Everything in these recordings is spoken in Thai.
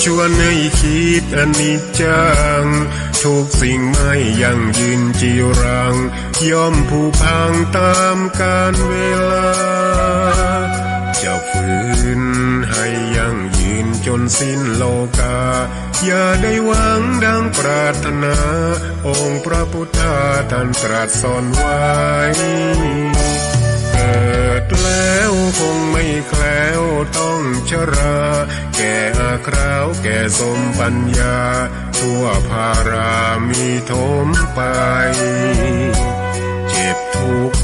ชวนให้คิดอนิจจังทุกสิ่งไม่ยั่งยืนจีรังย่อมผุพังตามกาลเวลาจะฝืนให้ยั่งยืนจนสิ้นโลกาอย่าได้หวังดังปรารถนาองค์พระพุทธาท่านตรัสสอนไว้เกิดแล้วคงไม่แคล้วต้องชราแก่อาคราวแก่สมปัญญาทั่วภารามีถมไปเจ็บทุกข์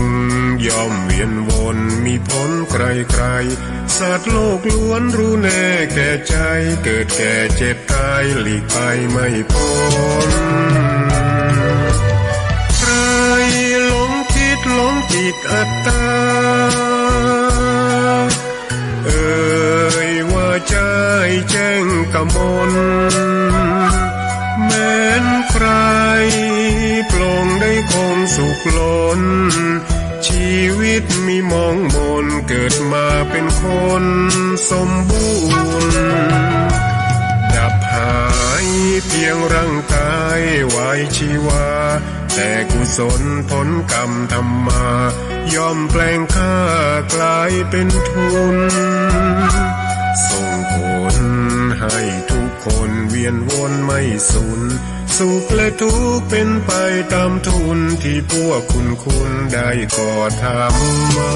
ย่อมเวียนวนมีพ้นใครๆสัตว์โลกล้วนรู้แน่แก่ใจเกิดแก่เจ็บตายหลีกไปไม่พ้นใครหลงคิดหลงจิตอัตตาว่าใจแจ้งกมลแม้นใครปลงได้คงสุขล้นชีวิตมีมองมนเกิดมาเป็นคนสมบูรณ์ดับหายเพียงร่างกายไว้ชีวาแต่กุศลผลกรรมทำมาย่อมแปลงค่ากลายเป็นทุนส่งผลให้ทุกคนเวียนวนไม่สูญสุขและทุกข์เป็นไปตามทุนที่พวกคุณได้ก่อทำมา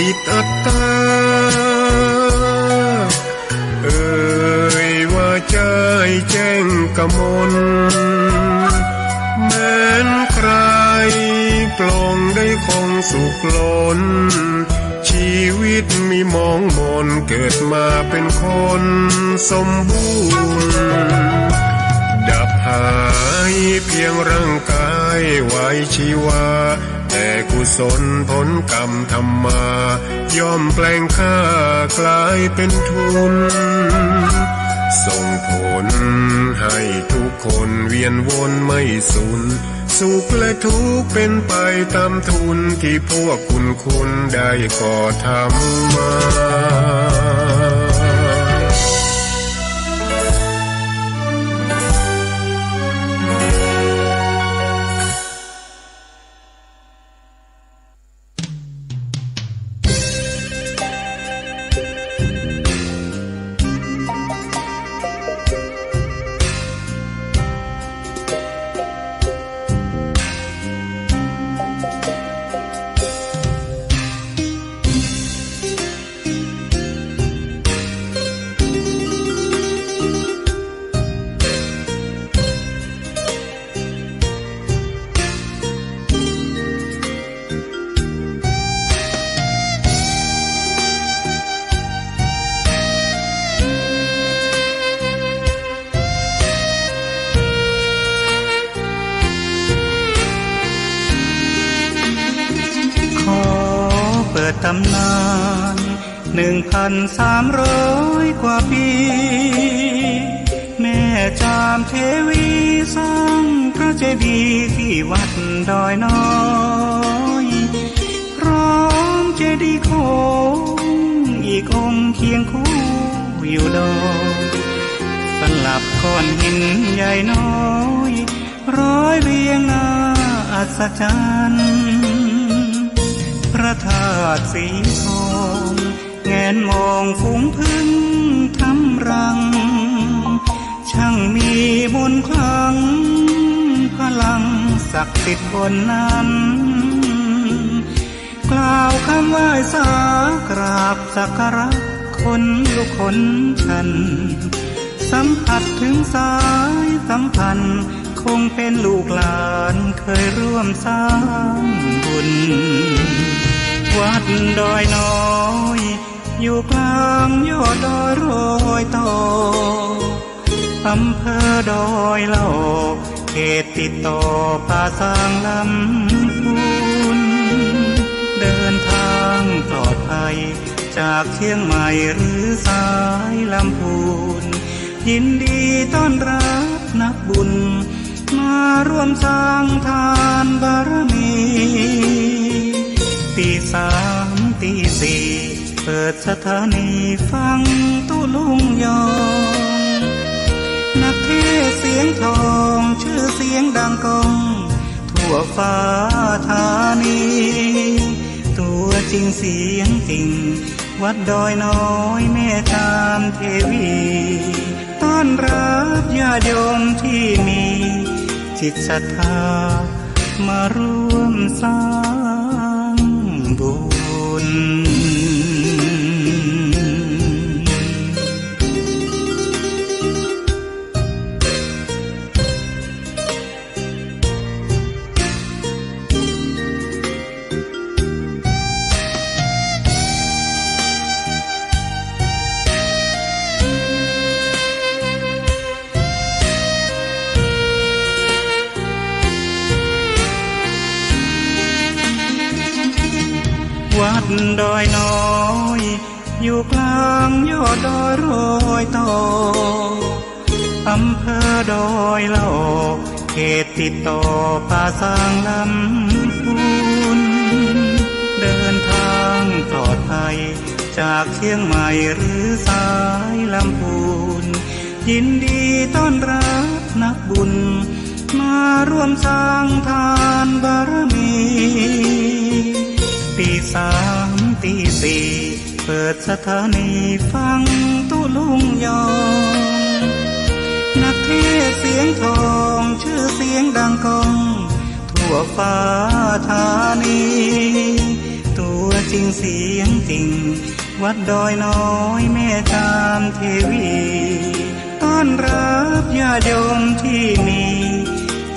ติดอัตตาว่าใจแจ้งกมลแม้นใครปลงได้คงสุขล้นชีวิตมีมองมนเกิดมาเป็นคนสมบูรณ์ดับหายเพียงร่างกายไว้ชีวาแต่กุศลผลกรรมทำมาย่อมแปลงค่ากลายเป็นทุนส่งผลให้ทุกคนเวียนวนไม่สูญสุขและทุกข์เป็นไปตามทุนที่พวกคุณได้ก่อทำมาตำนาน1,300 กว่าปีแม่จามเทวีสร้างพระเจดีย์ที่วัดดอยน้อยพร้อมเจดีย์โคอีกองค์เคียงคู่อยู่ดอยสลับก้อนหินใหญ่น้อยร้อยเรียงหน้าอัศจรรย์พระธาตุสีทองแงนมองฝูงพึ่งทำรังช่างมีมนต์ขลังพลังศักดิ์สิทธิ์บนนั้นกล่าวคำไหว้สากราบสักการะคนลุกขนชันสัมผัสถึงสาย สัมพันธ์คงเป็นลูกหลานเคยร่วมสร้างบุญวัดดอยน้อยอยู่กลางยอดดอยโรยต่ออำเภอดอยเหล่าเขตติดต่อป่าสางลำพูนเดินทางปลอดภัยจากเชียงใหม่หรือสายลำพูนยินดีต้อนรับนักบุญมาร่วมสร้างทานบารมีตีสามตีสี่เปิดสถานีฟังตุลุงยองนักเทศเสียงทองชื่อเสียงดังก้องทั่วฟ้าธานีตัวจริงเสียงจริงวัดดอยน้อยแม่ตามเทวีต้อนรับญาติโยมที่มีจิตศรัทธามาร่วมสร้างบุญวัดดอยน้อยอยู่กลางยอดดอยโรยต่ออำเภอดอยเหล่าเขตติดต่อป่าสางลำพูนเดินทางปลอดภัยจากเชียงใหม่หรือสายลำพูนยินดีต้อนรับนักบุญมาร่วมสร้างทานบารมีตีสามตีสี่เปิดสถานีฟังตุลุงยองนักเทศเสียงทองชื่อเสียงดังก้องทั่วฟ้าธานีตัวจริงเสียงจริงวัดดอยน้อยแม่ตามเทวีต้อนรับญาติโยมที่มี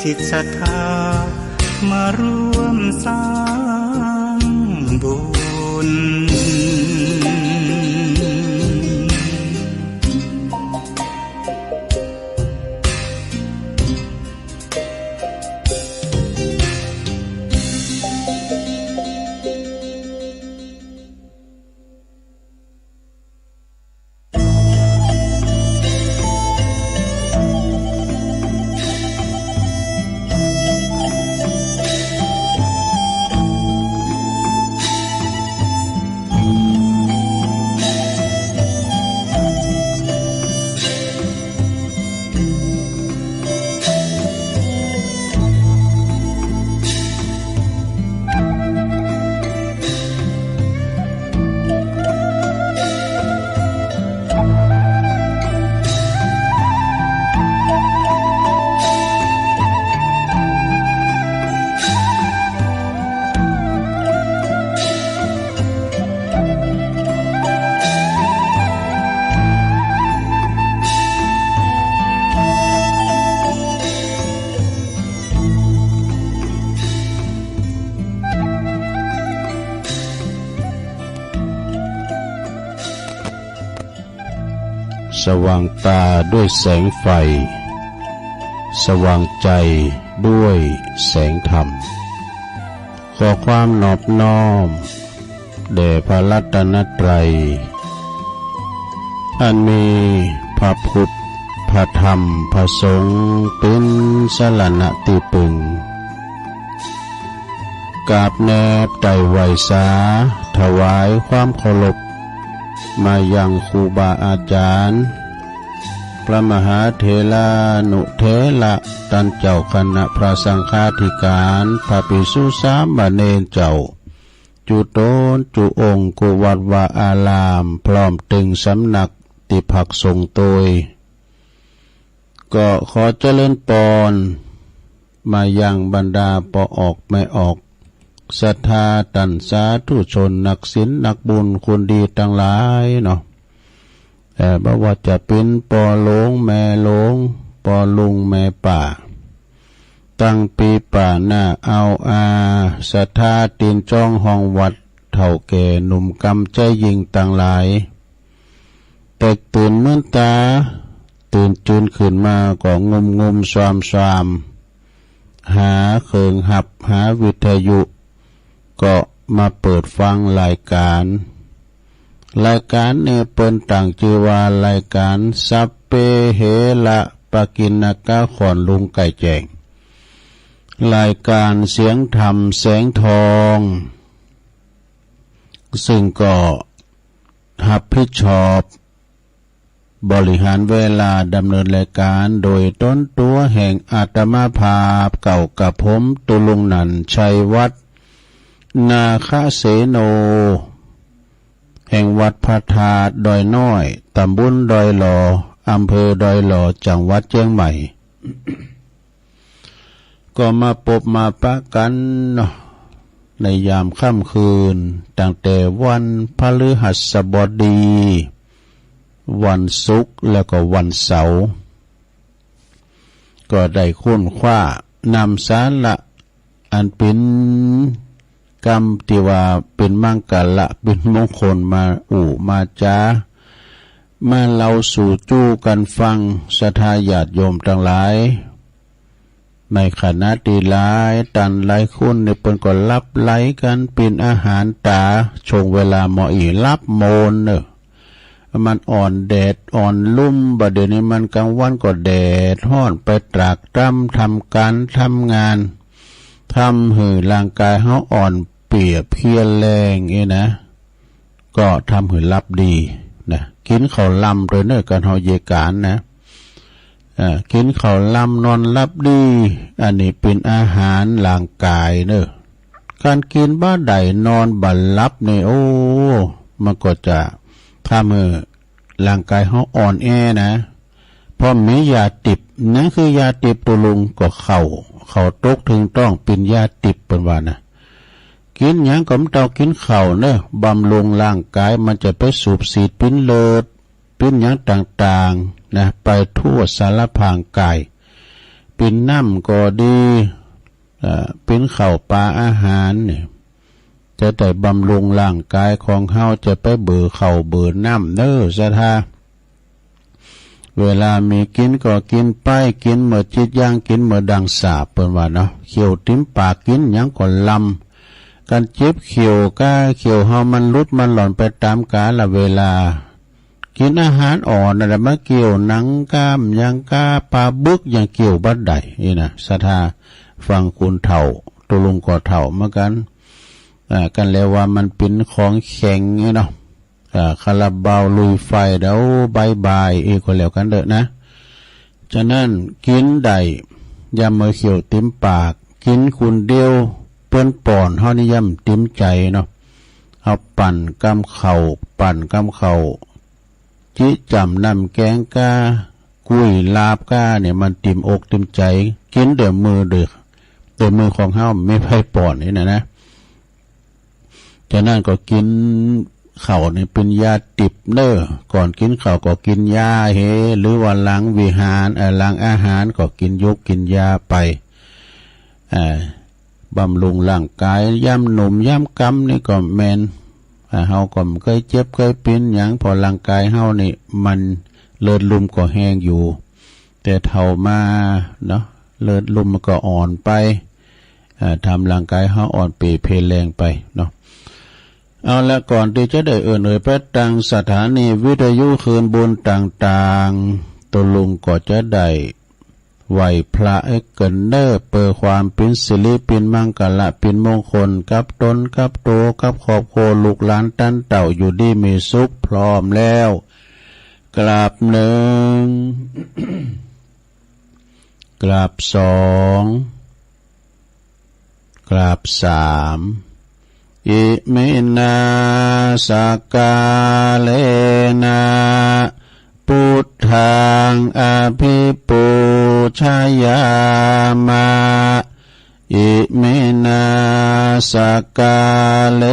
จิตศรัทธามาร่วมสร้างบุญสว่างตาด้วยแสงไฟสว่างใจด้วยแสงธรรมขอความนอบน้อมแด่พระรัตนตรัยอันมีพระพุทธพระธรรมพระสงฆ์เป็นสรณะที่พึ่งกราบแนบไต่ไหวสาถวายความเคารพมายังครูบาอาจารย์พระมหาเถรานุเถระท่านเจ้าคณะพระสังฆาธิการพระภิกษุสามเณรเจ้าจุโตนจุองค์กุวัดวาอารามพร้อมตึงสำนักติภักสงฆ์โตยก็ขอเจริญปอนมายังบรรดาปออกไม่ออกศรัทธาตันสาธุชนนักศีลนักบุญคนดีทั้งหลายเนาะแต่บ่ว่าจะเป็นปอหลงแม่หลง ปอลุงแม่ป่าตั้งปีป่าหน้าเอาศรัทธาตีนจ้องห้องวัดเท่าแก่หนุ่มกำใจยิงต่างหลายแตกตื่นเมื่อตาตื่นจูนขึ้นมาก็งมซวามหาเคิงหับหาวิทยุก็มาเปิดฟังรายการเนี่ยเปิ้นต่างชื่อว่ารายการสัพเพเหระปะกินกะขอนลุงไก่แจงรายการเสียงธรรมแสงทองซึ่งก็รับผิดชอบบริหารเวลาดำเนินรายการโดยต้นตัวแห่งอาตมาภาพเก่ากับผมตุลุงนันชัยวัฒน์นาคเสโนแห่งวัดพระธาตุดอยน้อยตำบลดอยหล่ออำเภอดอยหล่อจังหวัดเชียงใหม่ ก็มาพบมาปะกันในยามค่ำคืนตั้งแต่วันพฤหัสบดีวันศุกร์แล้วก็วันเสาร์ก็ได้ค้นคว้านำสาระอันเป็นกรรมที่ว่าเป็นมังกรละเป็นมงคลมามาจามาเล่าสู่จู้กันฟังศรัทธาญาติโยมทั้งหลายในขณะที่หลายตันหลายคนในเปิ้นก็รับไหลกันเป็นอาหารตาชงเวลาเหมาะอีรับโมนเนอะมันอ่อนแดดอ่อนลุ่มบัดเดี๋ยวนี้มันกลางวันก็แดดร้อนไปตรากตรำทำการทำงานทำให้ร่างกายเฮาอ่อนเปียเพลียแรงนะก็ทำให้รับดีนะกินข้าวลำโดยเนื้อกันเฮาเยการนะกินข้าวลำนอนรับดีอันนี้เป็นอาหารร่างกายเนอะการกินบ้าใดนอนบัดรับนี่โอ้มันก็จะทำให้ร่างกายเขาอ่อนแอนะเพราะมียาติบนั่นคือยาติบตัวลุงก็เขาตกถึงต้องเป็นยาติบเป็นว่านะกินหยังก็ไม่ต้องกินข้าวเนอะบำรุงร่างกายมันจะไปสูบฉีดปิ้นเลิศปิ้นหยังต่างๆนะไปทั่วสารพางกายปิ้นน้ำก็ดีปิ้นข้าวปลาอาหารเนี่ยจะแต่บำรุงร่างกายของเฮาจะไปเบื่อข้าวเบื่อน้ำเด้อศรัทธาเวลามีกินก็กินไปกินเมื่อจิตย่างกินเมื่อดังสาบเปิ้นว่าเนาะเขียวติ้มปากกินหยังก็ลำการเจ็บเขียวก้าเขียวเฮามันลุดมันหล่อนไปตามกาลเวลากินอาหารอ่อนอะไรมาเกี่ยวหนังกล้ามยังกาปลาบึกยังเกี่ยวบัดใดนี่นะศรัทธาฟังคุณเฒ่าตุลุงก็เฒ่าเหมือนกันกันแล้วว่ามันเป็นของแข็งเนาะคาราบาวลุยไฟเดี๋ยวบายก็แล้วกันเด้อนะฉะนั้นกินได้ยำมือเขียวติ้มปากกินคุณเดียวเปิ้นป่อนเฮานิยมติ้มใจเนาะเอาปั่นกำเข่าจิจำนำแกงกากุ้ยลาบกาเนี่ยมันติ้มอกติ้มใจกินเดี๋ยวมือเดือมือของเฮาไม่ไพ่ป่อนนี่นะฉะนั้นก็กินข้าวนี่เป็นยาติบเด้อก่อนกินข้าวก็กินยาหรือว่าหลังวิหารหลังอาหารก็กินยกกินยาไปบำรุงร่างกายย่ำหนุ่มย่ำกำนี่ก็แมนเฮาก็เคยเจ็บเคยเป็นหยังพอร่างกายเฮานี่มันเลือดลุ่มก็แห้งอยู่แต่เท่ามาเนาะเลือดลุ่มมันก็อ่อนไปทำร่างกายเฮาอ่อนเปเพลแรงไปเนาะเอาละก่อนที่จะได้เอ่ยไปตั้งสถานีวิทยุคืนบุญต่างๆตัวลุงก็จะได้ไหวพระเกินเนอเปิดความเป็นสิริเป็นมังกรเป็นมงคลกับตนกับโตกับครอบครัวลูกหลานตั้นเต่าอยู่ดีมีสุขพร้อมแล้วกราบหนึ่ง กราบสองกราบสามอิเมนาสกาเลนะพุทธังอภิปูชยามาอิเมนาสกาเล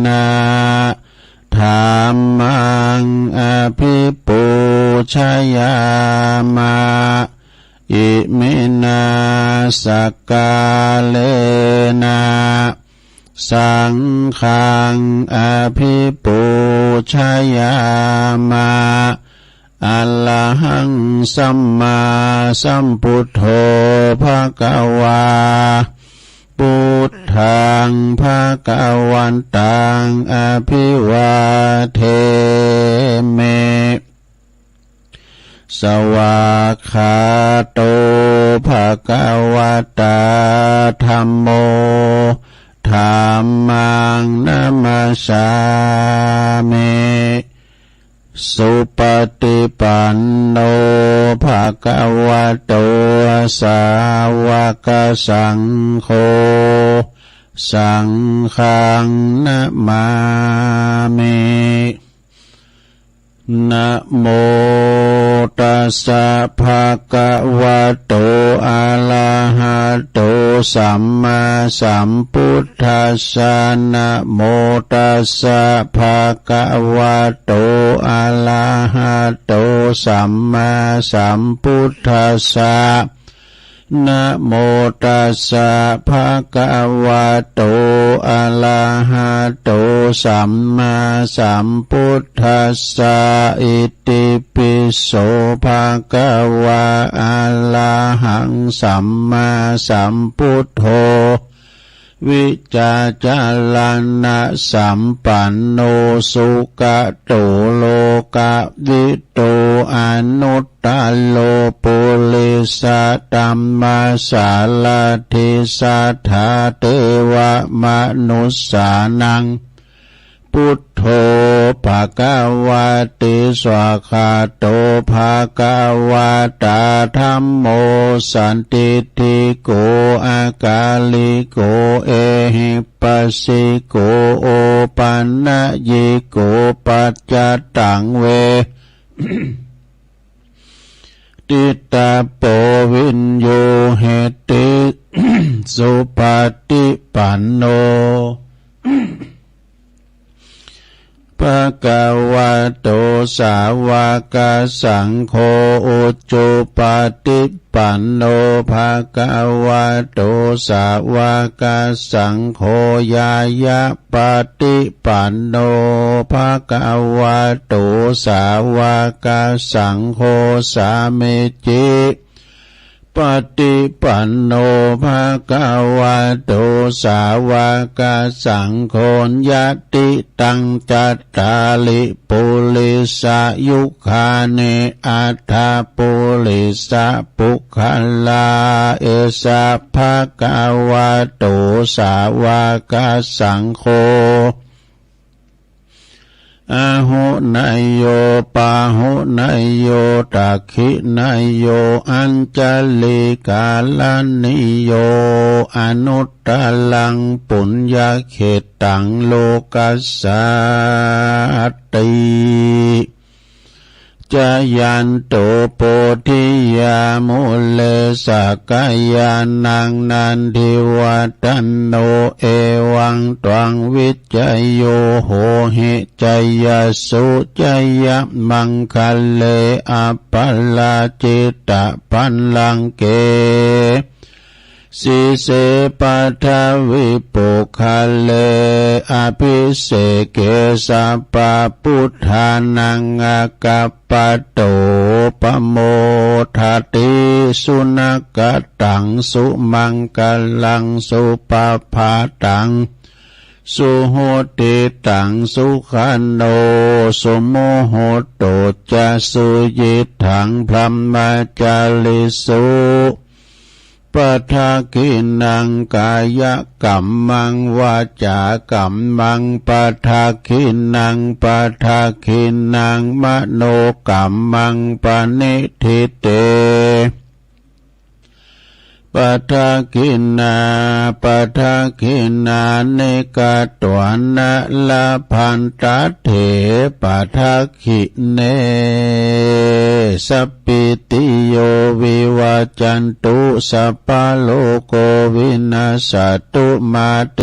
นะธัมมังอภิปูชยามา อิมินาสกาเลนะสังฆังอภิปูชยามาอะระหังสัมมาสัมพุทโธภคะวาพุทธังภคะวันตังอภิวาเทเมสวากขาโตภคะวะตาธัมโมธัมมังนัมมัสสามิสุปฏิปันโนภะคะวะโตสาวกสังโฆสังฆังนะมามินะโมตัสสะภะคะวะโตอะระหะโตสัมมาสัมพุทธัสสะนะโมตัสสะภะคะวะโตอะระหะโตสัมมาสัมพุทธัสสะนะโมตัสสะภะคะวะโตอะระหะโตสัมมาสัมพุทธัสสะอิติปิโสภะคะวะอะระหังสัมมาสัมพุทโธวิจาจารานะสัมปันโนสุขโตโลกวิโตอนุตตโลปุริสตัมมาสาลทิสัทธาเทวมนุสสานังพุทโธภะคะวะติสวากขาโตภะคะวะตาธัมโมสันติติโกอากาลิโกเอหิปัสสิโกโอปันนะยิโกปัจจตังเว ติตาโปวินโยเหติ สุปฏิปันโนภะคะวะโตสาวกสังโฆอุจจุปฏิปันโนภะคะวะโตสาวกสังโฆญายะปฏิปันโนภะคะวะโตสาวกสังโฆสามิจิปฏิปันโนภะคะวะโตสาวกสังโฆญาติตังจัตตาลิปุริสายุคาเนอัฏฐปุริสาปุคลาเอสะภะคะวะโตสาวกสังโฆอาหุนายโยปาหุนายโยตักขินายโยอัญจลิกาลานิโยอนุตตลังปุญญเขตังโลกัสสติจายันโตโพธิยามุเลสกายานังนันทิวัตันโนเอวังตวังวิจัยโยโหหิจยสุจยมังคะเลอปัลลาจิตตปันลังเกสิเสปัทวิปุคะเลอภิเสเกสัพพพุทธานังอากัปปะโตปโมทติสุนักตังสุมังคลังสุปภาตังสุโหติตังสุขันโนสุโมโหโตจะสุยิทังพรหมจาริสุปัฏฐกินังกายกัมมังวาจากัมมังปัฏฐกินังปัฏฐกินังมโนกัมมังปณิทิเตปัฏฐกินาปัฏฐกินาเนกตวันนะละพันตเถปัฏฐกิเนสัพพิติโยวิวัจจันตุสัพพะโลกวินาศตุมาเต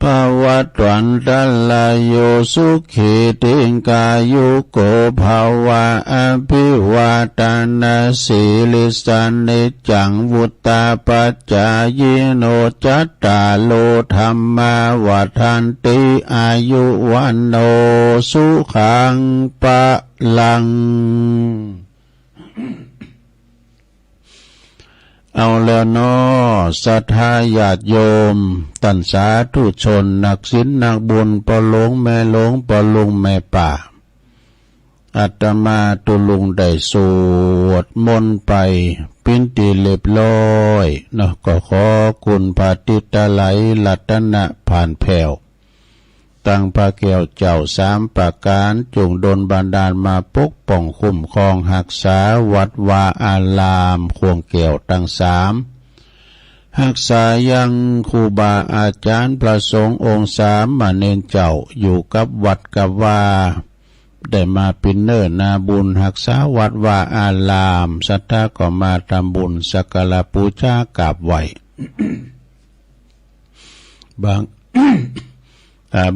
ภาวะตวันตัลลายโยสุขีติงกายุโกภาวะอภิวาทานาสีลิสันนิจังวุตตาปัจจายโนจัตตาโลธรรมาวัฏันติอายุวันโนสุขังปะลังเอาแล้วน้อศรัทธาญาติโยมตัณสาธุชนนักศีลนักบุญปอหลงแม่หลงปอลุงแม่ป่าอาตมาตุลุงได้สวดมนต์ไปปินติเรียบร้อยเนาะก็ขอคุณพาติตาไหลรัตนะผ่านแผ่วตั้งพระแก้วเจ้าสามประการจงดลบันดาลมาปกป้องคุ้มครองหักษาวัดวาอารามควงแก้วตั้งสามหักษายังครูบาอาจารย์พระสงฆ์องค์สามมาเนนเจ้าอยู่กับวัดกับว่าได้มาเป็นเนิ่นนาบุญหักษาวัดวาอารามศรัทธาก็มาทำบุญสักการะบูชากราบไหว้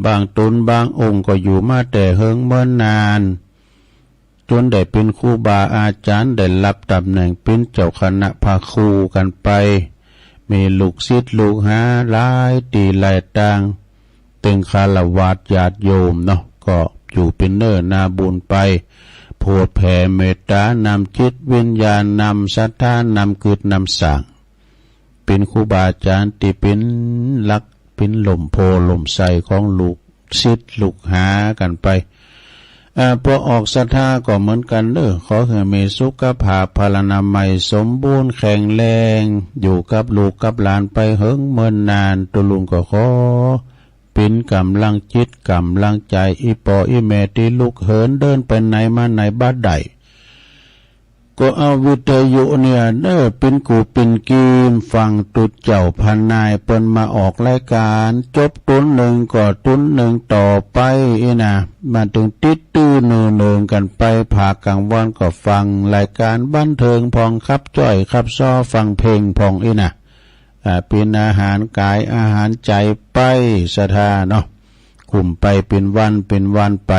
บางตนบางองค์ก็อยู่มาแต่เฮิงเมื่อนานจนได้เป็นครูบาอาจารย์ได้รับตำแหน่งเป็นเจ้าคณะพาครูกันไปมีลูกศิษย์ลูกหาหลายตีหลายต่างตึงคารวะญาติโยมเนาะก็อยู่เป็นเนิ่นนาบุญไปโพธิแผ่เมตตานำจิตวิญญาณนำศรัทธานำกิจนำสั่งเป็นครูบาอาจารย์ที่เป็นหลักเป็นหล่มโพหล่มใสของลูกศิษย์ลูกหากันไปพอออกศรัทธาก็เหมือนกันขอให้มีสุขภาพพลานามัยสมบูรณ์แข็งแรงอยู่กับลูกกับหลานไปเฮิงเมินนานตุลุงก็ขอเป็นกำลังจิตกำลังใจอีปออีแม่ที่ลูกเหินเดินไปไหนมาไหนบ้านใดก็เอาวิทยุเนี่ยเป็นกูเป็นกีมฟังตุดเจ้าพันนายเปิ้นมาออกรายการจบตุนหนึ่งก็ตุนหนึ่งต่อไปนะมาถึงติดตื้อเนืองกันไปผากลางวันก็ฟังรายการบันเทิงพองคับจ้อยคับซ้อฟังเพลงพองนะเป็นอาหารกายอาหารใจไปศรัทธาเนาะคุมไปเป็นวันไป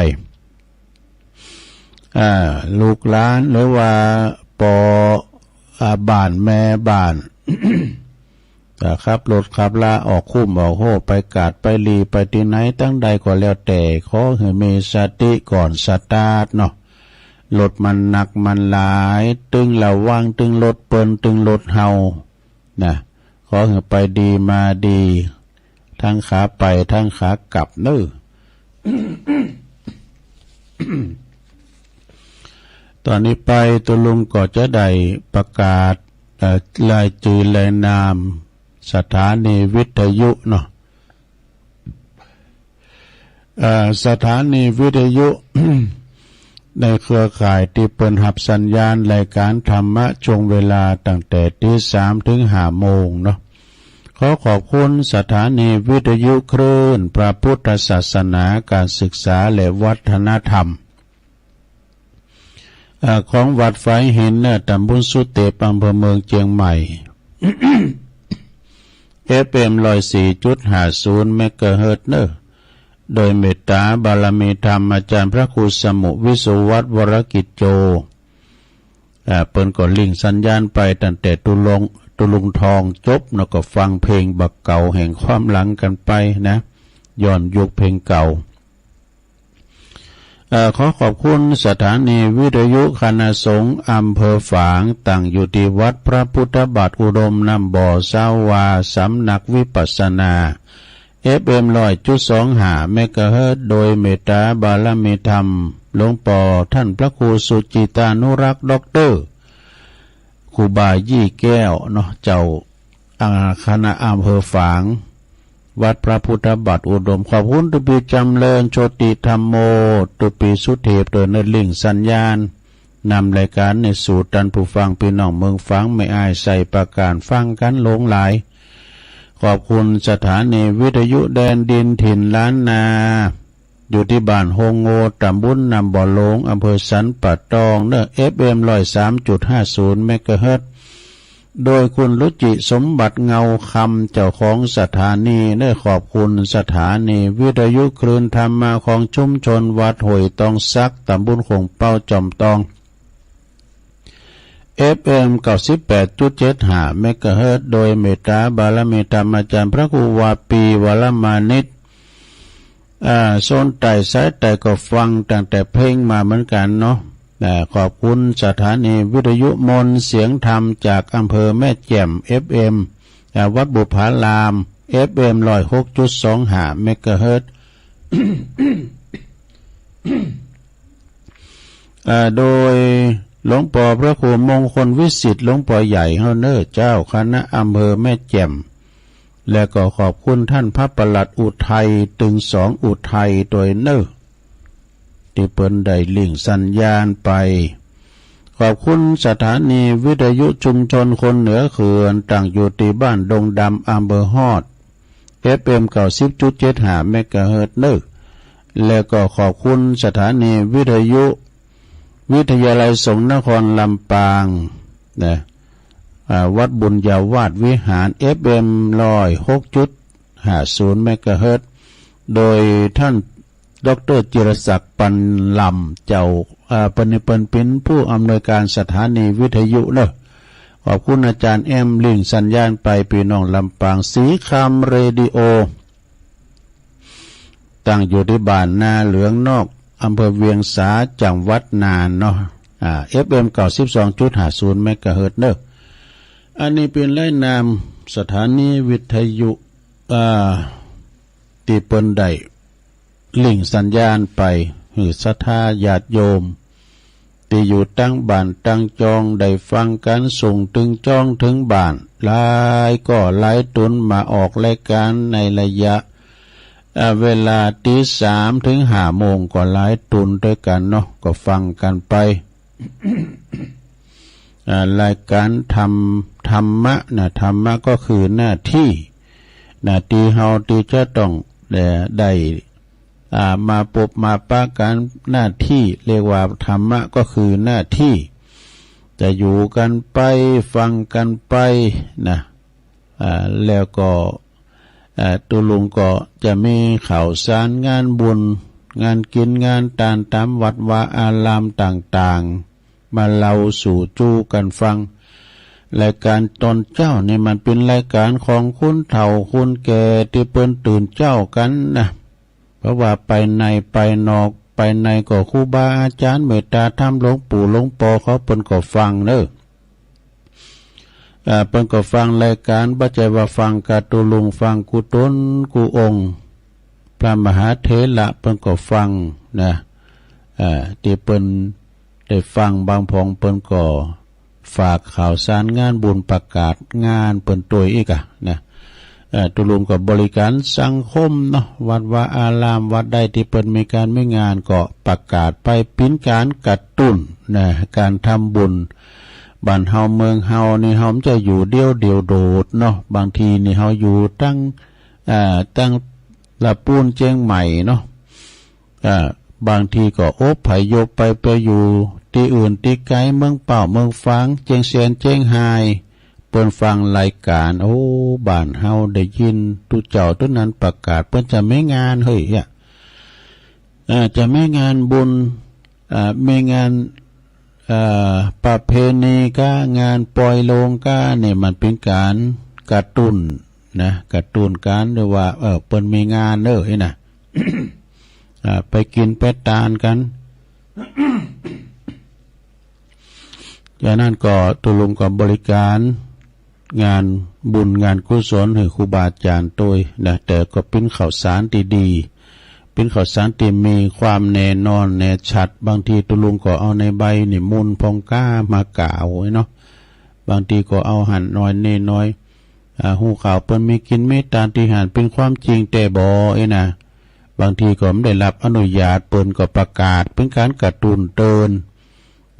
ลูกหลานหรือว่าปอบ้านแม่บ้าน ครับรถขับลาออกคุ้มออกโหไปกาดไปลีไปที่ไหนตั้งใดก็แล้วแต่ขอให้มีสติก่อนสตาร์ทเนาะรถมันหนักมันหลายตึงระวังตึงรถเปิ้นตึงรถเฮานะขอให้ไปดีมาดีทั้งขาไปทั้งขากลับเน้อ ตอนนี้ไปตุลุงก็จะได้ประกาศรายชื่อรายนามสถานีวิทยุเนาะสถานีวิทยุ ในเครือข่ายที่เปิดหับสัญญาณรายการธรรมะช่วงเวลาตั้งแต่ตี 3 ถึง 5 โมงเนาะขอขอบคุณสถานีวิทยุคลื่นพระพุทธศาสนาการศึกษาและวัฒนธรรมของวัดไฟหินตำบลสุเตปอำเภอเมืองเชียงใหม่ FM 104.50 เมกะเฮิรตซ์โดยเมตตาบารมีธรรมอาจารย์พระครูสมุวิสุวัฒน์วรกิจโจเปิ้นก็ลิงสัญญาณไปตั้งแต่ตุลุงทองจบแล้วก็ฟังเพลงบักเก่าแห่งความหลังกันไปนะย้อนยุคเพลงเก่าขอขอบคุณสถานีวิทยุคณะสงฆ์อำเภอฝางตั้งอยู่ที่วัดพระพุทธบาทอุดมน้ำบ่อสาวาสำนักวิปัสสนา FM 100.25 เมกะเฮิรตซ์โดยเมตตาบารมีธรรมหลวงปู่ท่านพระครูสุจิตานุรักษ์ด็อกเตอร์ครูบายี่แก้วเนาะเจ้าคณะอำเภอฝางวัดพระพุทธบาทอุดมขอบคุณตุปีจำเริญโชติธรรมโมตุปีสุเทพโดยนลิงสัญญาณนำรายการในสู่ตันผู้ฟังพี่น้องเมืองฟังไม่อายใส่ประการฟังกันหลงหลายขอบคุณสถานีวิทยุแดนดินถิ่นล้านนาอยู่ที่บ้านโฮงโงตำบลนำบ่อหลงอำเภอสันป่าตองFM 103.50 เมกะเฮิรตซ์ โดยคุณรุจิสมบัติเงาคำเจ้าของสถานีได้ขอบคุณสถานีวิทยุคลื่นธรรมะของชุมชนวัดห้วยตองซักตำบลคงเป้าจอมตอง FM 98.75 เมกะเฮิรตซ์โดยเมตตาบารมีธรรมอาจารย์พระครูวาปีวรมานิตโซนไต่สายไต่ก็ฟังตั้งแต่เพลงมาเหมือนกันเนาะขอบคุณสถานีวิทยุมนเสียงธรรมจากอำเภอแม่แจ่ม FM วัดบุพาราม FM 106.25 เมกะเฮิรตซ์ โดยหลวงปู่พระครูมงคลวิสิทธิ์หลวงปู่ใหญ่เฮาเนอร์เจ้าคณะอำเภอแม่แจ่มและก็ขอบคุณท่านพระปลัดอุทัยตึงสองอุทัยโดยเนอร์ที่เปิ้นได้ลิงสัญญาณไปขอบคุณสถานีวิทยุชุมชนคนเหนือเขื่อนตั้งอยู่ที่บ้านดงดำอำเภอฮอด FM 90.75 เมกะเฮิรตซ์เนอร์และก็ขอบคุณสถานีวิทยุวิทยาลัยสงฆ์นครลำปางนะวัดบุญญาวาสวิหาร FM 106.50 เมกะเฮิรตซ์โดยท่านดร.จิรศักดิ์ปันลำเจ้าเป็นผู้อำนวยการสถานีวิทยุเนอะขอบคุณอาจารย์แอมลิงสัญญาณไปพี่น้องลำปางสีคำเรดิโอตั้งอยู่ที่บ้านนาเหลืองนอกอำเภอเวียงสาจังหวัดน่านเนาะFM 92.50 เมกะเฮิรตซ์เนอะอันนี้เป็นรายนามสถานีวิทยุที่เปิ้นได้ลิงสัญญาณไปหือศรัทธาญาติโยมที่อยู่ตั้งบ้านตั้งจองได้ฟังกันส่งถึงจองถึงบ้านหลายก็หลายตุนมาออกรายการในระยะเวลาตี 3 ถึง 5 โมงก็หลายตุนด้วยกันเนาะก็ฟังกันไป รายการธรรมะธรรมะก็คือหน้าที่เฮาที่จะต้องได้มาปบมาปะกันหน้าที่เรียกว่าธรรมะก็คือหน้าที่จะอยู่กันไปฟังกันไปนะแล้วก็ตุลุงก็จะมีข่าวสารงานบุญงานกินงานตานตามวัดวาอารามต่างๆมาเล่าสู่จู้กันฟังรายการตอนเจ้านี่มันเป็นรายการของคุณเฒ่าคุณแก่ที่เปิ้นตื่นเจ้ากันนะเพราะว่าไปในไปนอกไปในก็ครูบาอาจารย์เมตตาธรรมหลวงปู่หลวงปอเขาเปิ้นก็ฟังเด้อเปิ้นก็ฟังรายการบ่ใจว่าฟังกาตุลุงฟังกูตนกูองค์พระมหาเถระเปิ้นก็ฟังนะที่เปิ้นได้ฟังบางพองเปิ้นก็ฝากข่าวสารงานบุญประกาศงานเปิ้นตัวอีกนะตุลุงกับบริการสังคมเนาะวัดวาอารามวัดใดที่เปิ้นมีการไม่งานก็ประกาศไปเป็นการกระตุ้นนะการทำบุญบ้านเฮาเมืองเฮานี่เฮาจะอยู่เดียวโดดเนาะบางทีนี่เฮาอยู่ตั้งละปูนเจียงใหม่เนาะบางทีก็โอบไผยกไปอยู่ที่อื่นที่ไกลเมืองเป่าเมืองฟางเจียงเซียนเจียงไฮเปิ้นฟังรายการบ้านเฮาได้ยินตุเจ้าต้นนั้นประกาศเปิ้นจะไม่งานเฮ้ยจะไม่งานบุญไม่งานประเพณีก็งานปล่อยโลงก็เนี่ยมันเป็นการกระตุ้นนะกระตุ้นการหรือว่าเปิ้นมีงานเด้อนะ ไปกินไปทานกัน จากนั้นก็ตุลุงกับบริการงานบุญงานกุศลให้ครูบาอาจารย์ตัวนะแต่ก็เป็นข่าวสารที่ดีเป็นข่าวสารที่มีความแน่นอนแน่ชัดบางทีตุลุงก็เอาในใบนี่มุนพองก้ามากล่าวเนาะบางทีก็เอาหั่นน้อยเน่น้อยหูข่าวเปิ้นมีกินเมตตาที่หั่นเป็นความจริงแต่บ่นะบางทีก็ไม่ได้รับอนุญาตเปิ้นก็ประกาศเป็นการกระตุ้นเตือน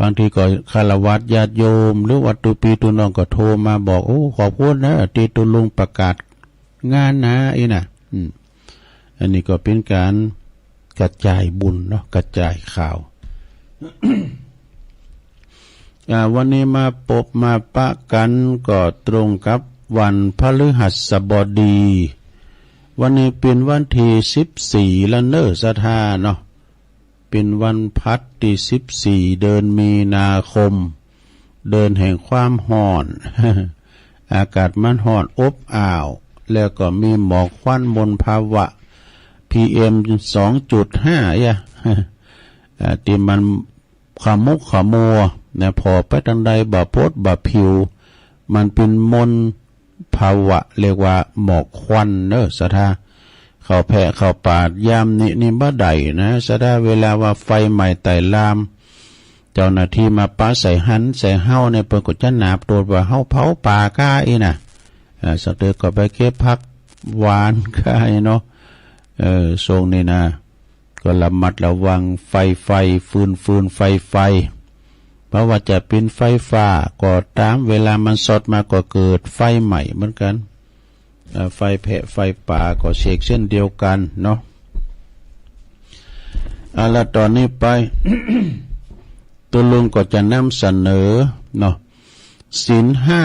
บางทีก็คารวะญาติโยมหรือวัดตุปีตุน้องก็โทรมาบอกขอบคุณนะที่ตุลุงประกาศงานนะนะอันนี้ก็เป็นการกระจายบุญเนาะกระจายข่าว วันนี้มาพบมาปะกันก็ตรงกับวันพฤหัสบดีวันนี้เป็นวันที่14ละเนอสถาเนาะเป็นวันพัดที่14เดือนมีนาคมเดือนแห่งความร้อน อากาศมันร้อนอบอ้าวแล้วก็มีหมอกควันมลภาวะ PM 2.5 อ่ะ ที่มันขมุกขมัวเนี่ยพอไปทางใดบ่พดบ่ผิวมันเป็นมลภาวะเรียกว่าหมอกควันเนอะสะทาเข้าแพะเข้าปาดยามนี่บ่ได้นะสะทาเวลาว่าไฟใหม่ไต่ลามเจ้าหน้าที่มาปาใส่หันใส่เฮาเนี่ยเปิ้นก็จะหนาบโดดว่าเฮาเผาป่าก้าอีน่ะสักเดือก็ไปเก็บผักหวานก้าเนาะทรงนี่นะก็ระมัดระวังไฟฟืนไฟเพราะว่าจะเป็นไฟฟ้าก็ตามเวลามันสดมาก็เกิดไฟใหม่เหมือนกันไฟแผะไฟป่าก็เชกเช่นเดียวกันเนาะแล้วตอนนี้ไป ตัวลุงก็จะนำเสนอเนาะศีลห้า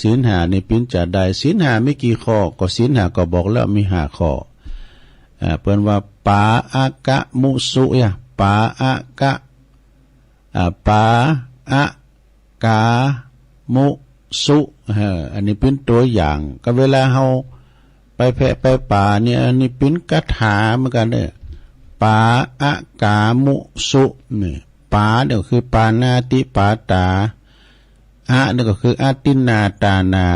ศีลห้านี่เป็นจะได้ศีลห้าไม่กี่ข้อก็ศีลห้าก็บอกแล้วมี5ข้อเปิ้นว่าปาอากะมุสุยะปาอากะปาอากามุสุอันนี้เป็นตัวอย่างก็เวลาเฮาไปแพะไปป่าเนี่ยอันนี้เป็นคาถาเหมือนกันเด้อปาอากามุสุนี่ปาเนี่ยคือปานาติปาตาอะนี่ก็คืออาตินาตานา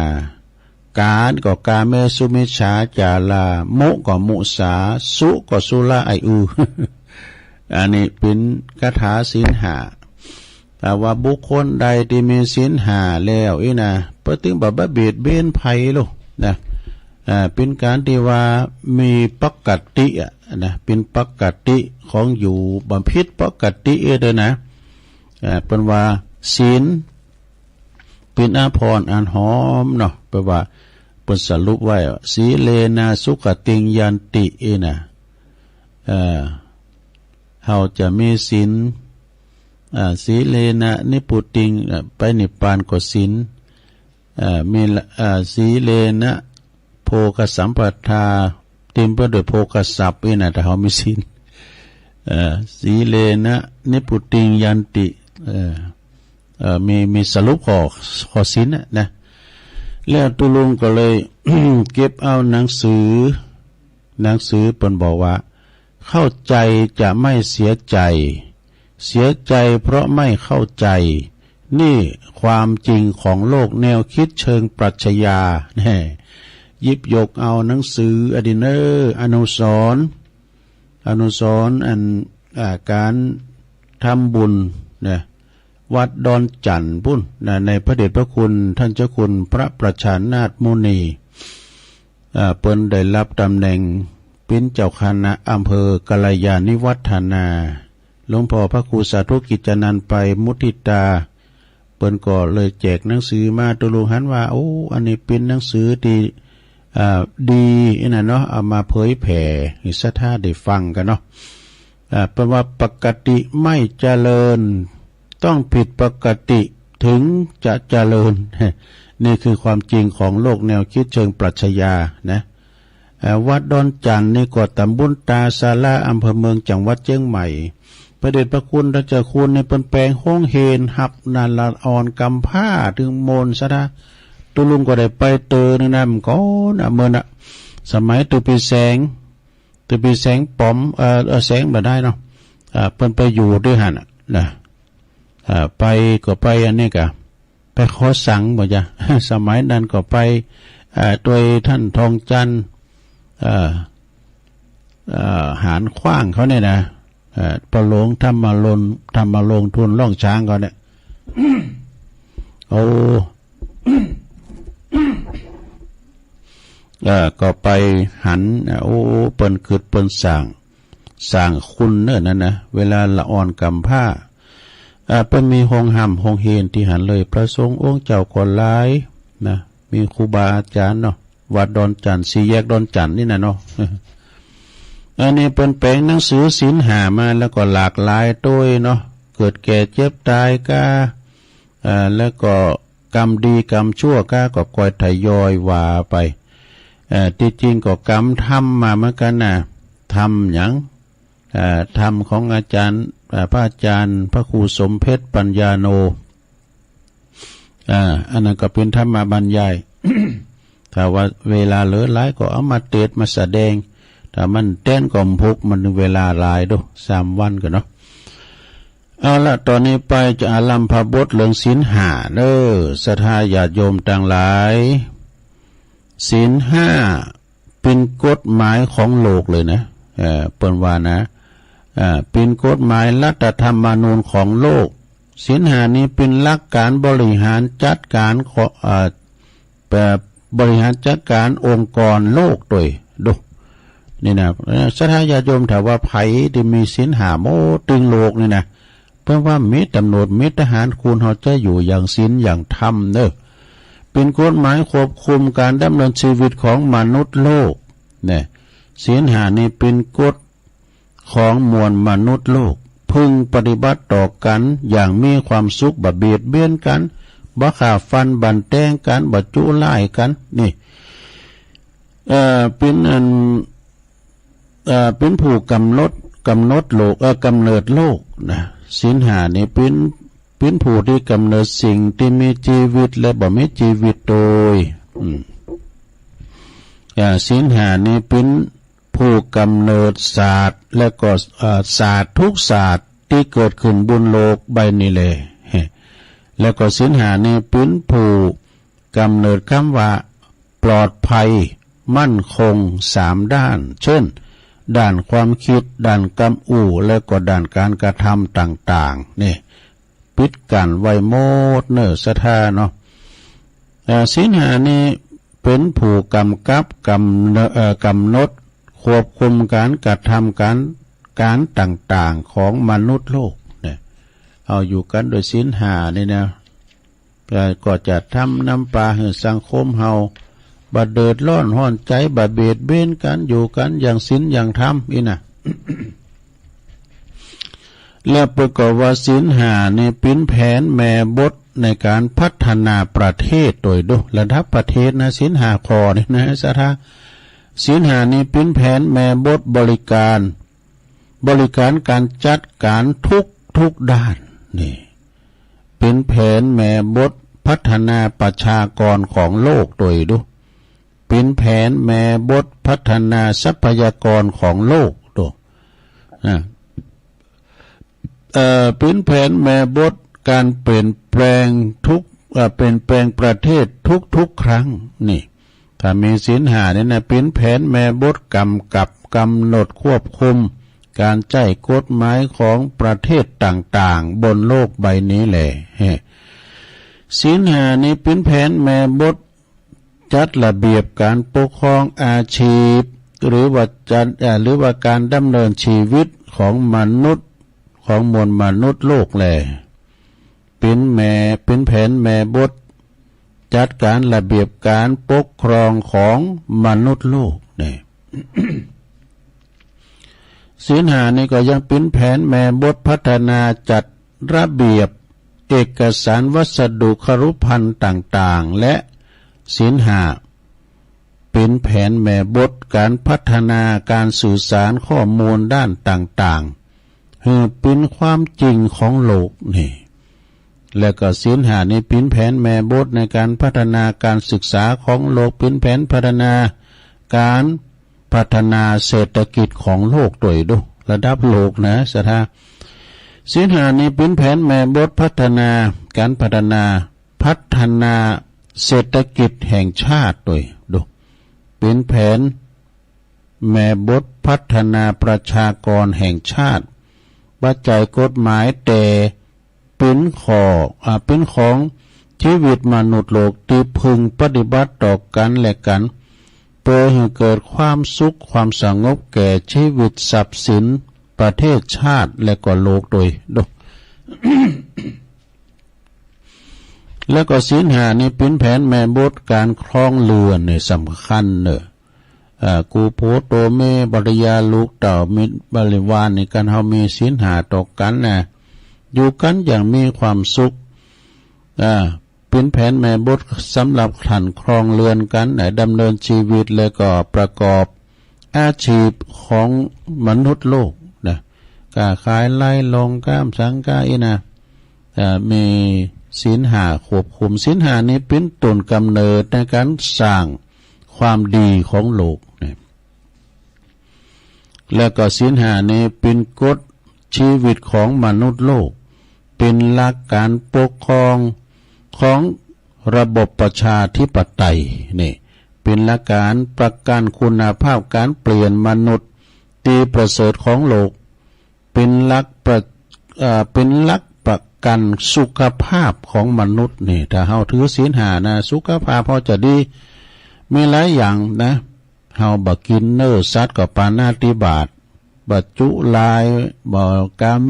การก็กาเมสุมิชาจาลามุก็มุสาสุก็สุลาไออู อันนี้เป็นคาถาศีลห้าแต่ว่าบุคคลใดที่มีศีลห้าแล้วนะปฏิบัติเบียดเบียนภัยลูกนะเป็นการที่ว่ามีปกตินะเป็นปกติของอยู่บำเพ็ญปกติด้วยนะเป็นว่าศีลเป็นอาภรณ์อันหอมเนาะแปลว่าเป็นสรุปไว้สีเลนะสุขติงยันตินะเราจะมีศีลสีเลนะนิพุติงไปนิพพานก็ศีลมีสีเลนะโภคสัมปทาเต็มไปด้วยโภคทรัพย์นะแต่เขามีศีลสีเลนะนิพุติงยันติมีสรุปข้อศีลนะแล้วตุลุงก็เลย เก็บเอาหนังสือเปิ้นบอกว่าเข้าใจจะไม่เสียใจเพราะไม่เข้าใจนี่ความจริงของโลกแนวคิดเชิงปรัชญาแน่หยิบยกเอาหนังสืออดิเนอร์อนุสรณ์อันการทำบุญนะวัดดอนจันทร์พุ่นในพระเดชพระคุณท่านเจ้าคุณพระประชานาถมุนีเปิ้นได้รับตำแหน่งเป็นเจ้าคณะอำเภอกัลยาณิวัฒนาหลวงพ่อพระครูสาธุกิจนันท์ไปมุทิตาเปิ้นก็เลยแจกหนังสือมาตุลุงหันว่าโอ้อันนี้เป็นหนังสือที่ดีนะเนาะเอามาเผยแผ่ให้สัทธาได้ฟังกันเนาะแปลว่าปกติไม่เจริญต้องผิดปกติถึงจะเจริญ นี่คือความจริงของโลกแนวคิดเชิงปรัชญานะวัดดอนจันทร์นี่ก็ตำบลตาสาราอำเภอเมืองจังหวัดเชียงใหม่พระเดชพระคุณท่านเจ้าคุณในเป็นแปลงห้องเฮนหับนาละอ่อนกำผ้าถึงโมนซะนะตุลุงก็ได้ไปเตอนึงนะมันก็เมื่อน่ะสมัยตุปีแสงปอมแสงบ่ได้เนาะเพิ่นไปอยู่ด้วยหั่นนะไปก็ไปอันนี้กะไปขอสั่งบ่จ้ะ สมัยนั้นก็ไปโดยท่านทองจันทร์หารขว้างเขาเนี่ยนะประหลงทำมาลงทุนล่องช้างเขาเนี่ย โอ้ ก็ไปหันโอ้เปิ้นคือเปิ้นสร้างคุณเน้อนั่นนะเวลาละอ่อนกำผ้าเปิ้นมีห้องห้ำห้องเฮนที่หันเลยพระสงฆ์องค์เจ้าก็หลายนะมีครูบาอาจารย์เนาะวัดดอนจันทร์สี่แยกดอนจันทร์นี่นะเนาะ อันนี้เปิ้นแปลงหนังสือศีลห้ามาแล้วก็หลากหลายตัวเนาะเกิดแก่เจ็บตายก็ แล้วก็กรรมดีกรรมชั่วก็คอยทยอยว่าไปที่จริงก็กรรมทำมาเหมือนกันนะทำอย่างธรรมของอาจารย์พระอาจารย์พระครูสมเพชรปัญญาโนอันนั้นก็เป็นธรรมบรรยาย ถ้าว่าเวลาเหลือหลายก็เอามาเทศมาแสดงถ้ามันเต้นก็พุกมันเวลาหลายดู3 วันกันเนาะเอาละตอนนี้ไปจะอารัมภบทเรื่องศีลห้าเด้อศรัทธาญาติโยมต่างหลายศีลห้าเป็นกฎหมายของโลกเลยนะเปิ้นว่านะเป็นกฎหมายรัฐธรรมนูญของโลกศีลห้านี้เป็นหลักการบริหารจัดการบริหารจัดการองค์กรโลกโดยดูนี่นะศรัทธาญาติโยมถามว่าไผที่มีศีลห้าโมตึงโลกนี่นะเพราะว่ามีกำหนดมีทหารคุณเขาจะอยู่อย่างศีลอย่างธรรมเด้อเป็นกฎหมายควบคุมการดำเนินชีวิตของมนุษย์โลกเนี่ยศีลห้านี้เป็นกฎของมวลมนุษย์โลกพึงปฏิบัติต่อกันอย่างมีความสุขบ่เบียดเบียนกันบ่ฆ่าฟันบั่นแทงกันบ่จุร้ายกันนี่เป็นผู้กำหนดโลกกำเนิดโลกนะศีลห้านี่เป็นผู้ที่กำเนิดสิ่งที่มีชีวิตและบ่มีชีวิตโดยศีลห้านี่เป็นผู้กำเนิดศาสตร์และก็ศาสตร์ทุกศาสตร์ที่เกิดขึ้นบนโลกใบนี้เลยแล้วก็ศีลห้านี่เป็นผู้กำเนิดคำว่าปลอดภัยมั่นคง3 ด้านเช่นด้านความคิดด้านกำอู่และก็ด้านการกระทำต่างๆนี่ปิดกันไว้โมดเนอศรัทธาเนาะศีลห้านี้เป็นผู้กำกับกำหนดควบคุมการกระทำการต่างๆของมนุษย์โลกเนี่ยเอาอยู่กันโดยศีลห้านี่นะก็จะทำน้ำปลาให้สังคมเฮาบ่เดือดร้อนห้อนใจบ่เบียดเบียนกันอยู่กันอย่างศีลอย่างธรรมอีนะ และประกอบว่าศีลห้านี่เป็นแผนแม่บทในการพัฒนาประเทศโดยระดับประเทศนะศีลห้าข้อนี่นะศรัทธาศีลห้านี้เป็นแผนแม่บทบริการการจัดการทุกด้านนี่เป็นแผนแม่บทพัฒนาประชากรของโลกโดยเป็นแผนแม่บทพัฒนาทรัพยากรของโลกเป็นแผนแม่บทการเปลี่ยนแปลงประเทศทุกครั้งนี่ถ้ามีศีลห้าเนี่ยนะเป็นแผนแม่บทกำหนดควบคุมการใช้กฎหมายของประเทศต่างๆบนโลกใบนี้แหละศีลห้านี้เป็นแผนแม่บทจัดระเบียบการปกครองอาชีพหรือว่าการดำเนินชีวิตของมนุษย์ของมวลมนุษย์โลกแหละเป็นแผนแม่บทจัดการระเบียบการปกครองของมนุษย์โลกเนี่ย ศีลห้านี่ก็ยังเป็นแผนแม่บทพัฒนาจัดระเบียบเอกสารวัสดุครุภัณฑ์ต่างๆและศีลห้าเป็นแผนแม่บทการพัฒนาการสื่อสารข้อมูลด้านต่างๆให้เป็นความจริงของโลกนี่และก็ศีลห้านี้เป็นแผนแม่บทในการพัฒนาการศึกษาของโลกเป็นแผนพัฒนาการพัฒนาเศรษฐกิจของโลกโดยระดับโลกนะศรัทธาศีลห้านี้เป็นแผนแม่บทพัฒนาการพัฒนาเศรษฐกิจแห่งชาติโดยเป็นแผนแม่บทพัฒนาประชากรแห่งชาติปัจจัยกฎหมายแต่เป็นของชีวิตมนุษย์โลกที่พึงปฏิบัติต่อกันและกันเพื่อให้เกิดความสุขความสงบแก่ชีวิตทรัพย์สินประเทศชาติและก็โลกโดย แล้วก็ศีลห้านี้เป็นแผนแม่บทการครองเรือนเนี่ยสำคัญเนอะกูโพโตเมบริยาลูกเต่ามิตรบริวารในการเฮามีศีลห้าต่อกันนะอยู่กันอย่างมีความสุข เป็นแผนแม่บทสำหรับขันครองเรือนกันไหนดำเนินชีวิตและก็ประกอบอาชีพของมนุษย์โลกนะกาขายไล่ลงก้ามสังกาอีนะมีศีลห้าควบคุมศีลห้านี้เป็นต้นกำเนิดในการสร้างความดีของโลกนะแล้วก็ศีลห้านี้เป็นกฎชีวิตของมนุษย์โลกเป็นหลักการปกครองของระบบประชาธิปไตยนี่เป็นหลักการประกันคุณภาพการเปลี่ยนมนุษย์ที่ประเสริฐของโลกเป็นหลักประกันสุขภาพของมนุษย์นี่ถ้าเฮาถือศีลห้านะสุขภาพพอจะดีมีหลายอย่างนะเฮาบ่กินเนื้อสัตว์ก็ปาณาติบาตบ่จุลายบ่กาเม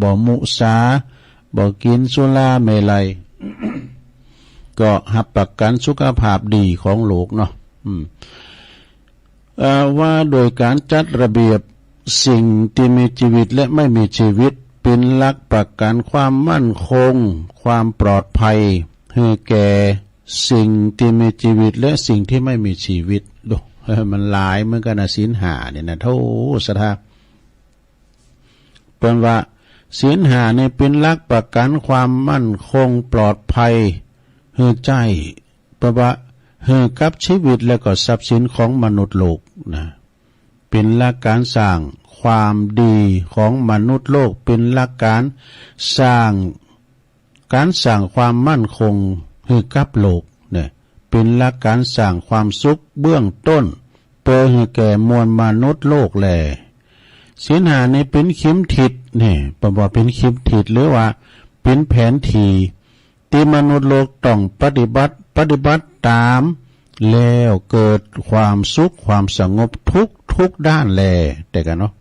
บ่มุสาบ่กินสุราเมลัย ก็รับประกันสุขภาพดีของโลกเนาะว่าโดยการจัดระเบียบสิ่งที่มีชีวิตและไม่มีชีวิตเป็นหลักประกันความมั่นคงความปลอดภัยให้แก่สิ่งที่มีชีวิตและสิ่งที่ไม่มีชีวิตดูมันหลายเหมือนกันนะศีลห้าเนี่ยนะโธ่สถาเป็นว่าศีลห้านี่เป็นหลักประกันความมั่นคงปลอดภัยให้ใจเพราะว่าให้กับชีวิตและก็ทรัพย์สินของมนุษย์โลกนะเป็นหลักการสร้างความดีของมนุษย์โลกเป็นหลักการสร้างความมั่นคงให้กับโลกเนี่ยเป็นหลักการสร้างความสุขเบื้องต้นเพื่อให้แก่มวลมนุษย์โลกแลศีลห้านี่เป็นเข็มทิศนี่บอกว่าเป็นเข็มทิศหรือว่าเป็นแผนที่ที่มนุษย์โลกต้องปฏิบัติตามแล้วเกิดความสุขความสงบทุกด้านแลแต่กันเนาะ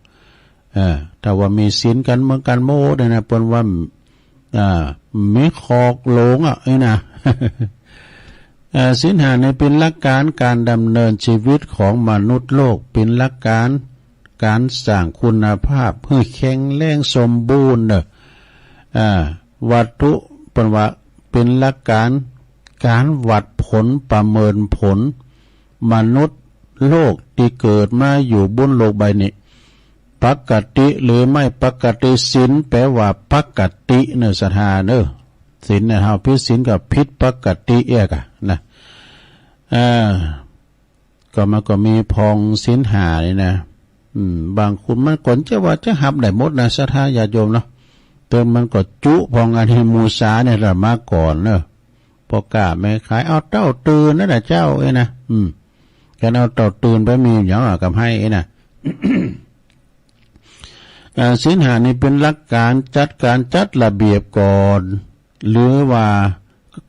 ถ้าว่ามีศีลกันเมืองกันโมเนี่ยนะเปิ้นว่าไม่คอกหลงไอ้นะศีลห้าเนี่ยเป็นหลักการดำเนินชีวิตของมนุษย์โลกเป็นหลักการสร้างคุณภาพให้แข็งแรงสมบูรณ์วัตถุเป็นว่าเป็นหลักการวัดผลประเมินผลมนุษย์โลกที่เกิดมาอยู่บนโลกใบนี้ปกติหรือไม่ปกติศีลแปลว่าปกติเนอสถาเนอศีลเนี่ยเฮาผิดศีลกับผิดปกติเอกอะนะก็มีพองศีลห้านี่นะบางคนมันก่อนจะหับได้หมดนะศรัทธาญาติโยมเนาะเติมมันก็จุพองอันที่มูสาเนี่ยละมาก่อนเนอะพอกล้าแม่ขายเอาเต้าตื่นนั่นแหละเจ้านะการเอาเต้าตื่นไปมีอย่างกับให้นะ ศีลห้านี่เป็นหลักการจัดระเบียบก่อนหรือว่า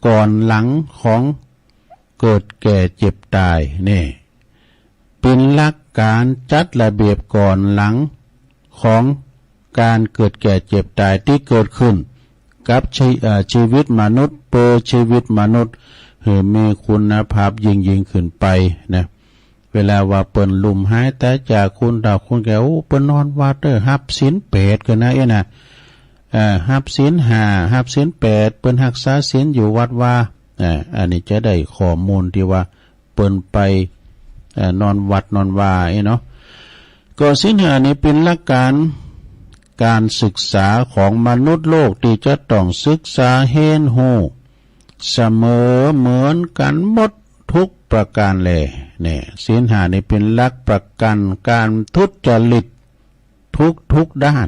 ก่อนหลังของเกิดแก่เจ็บตายนี่เป็นหลักการจัดระเบียบก่อนหลังของการเกิดแก่เจ็บตายที่เกิดขึ้นกับชีวิตมนุษย์เพื่อชีวิตมนุษย์ให้มีคุณภาพยิ่งขึ้นไปนะเวลาว่าเปิ้นลุ่มหายแต่จากคุณดาวคุณแกวเปิ้นนอนวัดเด้อฮับศีล8กันนะนะฮับศีล5ฮับศีล8เปิ้นรักษาศีลอยู่วัดว่าอันนี้จะได้ข้อมูลที่ว่าเปิ้นไปนอนวัดนอนว่าเนาะก็ศีลห้านี้เป็นหลักการศึกษาของมนุษย์โลกที่จะต้องศึกษาเห็นหูเสมอเหมือนกันหมดทุกประการเลยเนี่ยศีลห้านี่เป็นหลักประกันการทุจริตทุกด้าน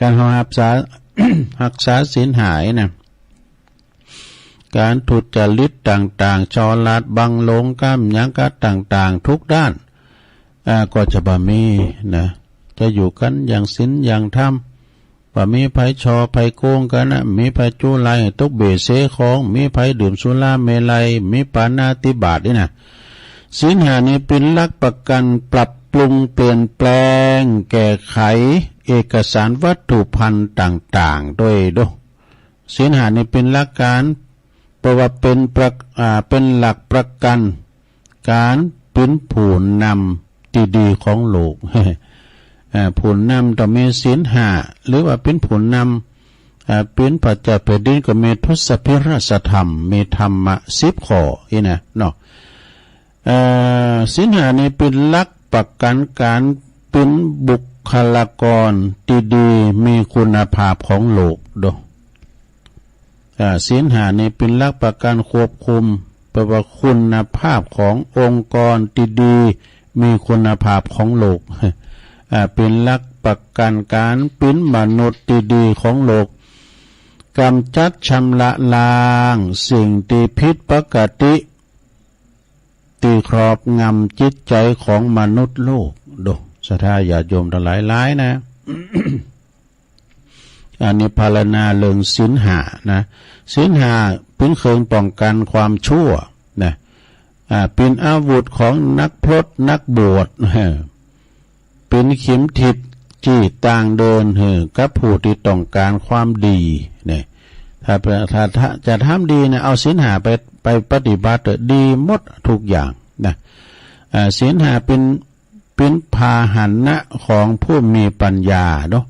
การรักษาศีลห้านะการทุจริตต่างๆชอลาดบังลงก้ามยังกะต่างๆทุกด้านก็จะบ่มีนะจะอยู่กันอย่างศีลอย่างธรรมบ่มีไผชอไผโกงกันนะมีไผจูไลตกเบเสของมีไผดื่มสุราเมลัยมีปาณาติบาตนี่นะศีลห้านี้เป็นหลักประกันปรับปรุงเปลี่ยนแปลงแก้ไขเอกสารวัตถุพันธ์ต่างๆด้วยศีลห้านี้เป็นหลักการเพราะว่าเป็นหลักประกันการเป็นผู้นำที่ดีของโลกผู้นำต้องมีศีลห้าหรือว่าเป็นผู้น เป็นปัจจัยแผ่นดินก็มีทศพิราชธรรมมีธรรมะ10ข้ออีนะเนาะศีล5นี่เป็นหลักประกันการเป็นบุคลากรที่ดีมีคุณภาพของโลกดศีล5นี่เป็นหลักประกันควบคุมประว่าคุณภาพขององค์กรที่ดีมีคุณภาพของโลกเป็นหลักประกันการเป็นมนุษย์ที่ดีของโลกกำจัดชำระล้างสิ่งที่ผิดปกติตีครอบงำจิตใจของมนุษย์โลกดูศรัทธาญาติโยมทั้งหลายนะ อันนี้พารณาเรื่องศีล5นะศีล5เป็นเครื่องป้องกันความชั่วนะเป็นอาวุธของนักพรตนักบวชเป็นเข็มทิศจี้ต่างเดินกับผู้ที่ต้องการความดีเนี่ยถ้าจะทำดีนะเอาศีล5ไปปฏิบัติดีหมดทุกอย่างนะศีล5เป็นพาหนะของผู้มีปัญญาเนาะ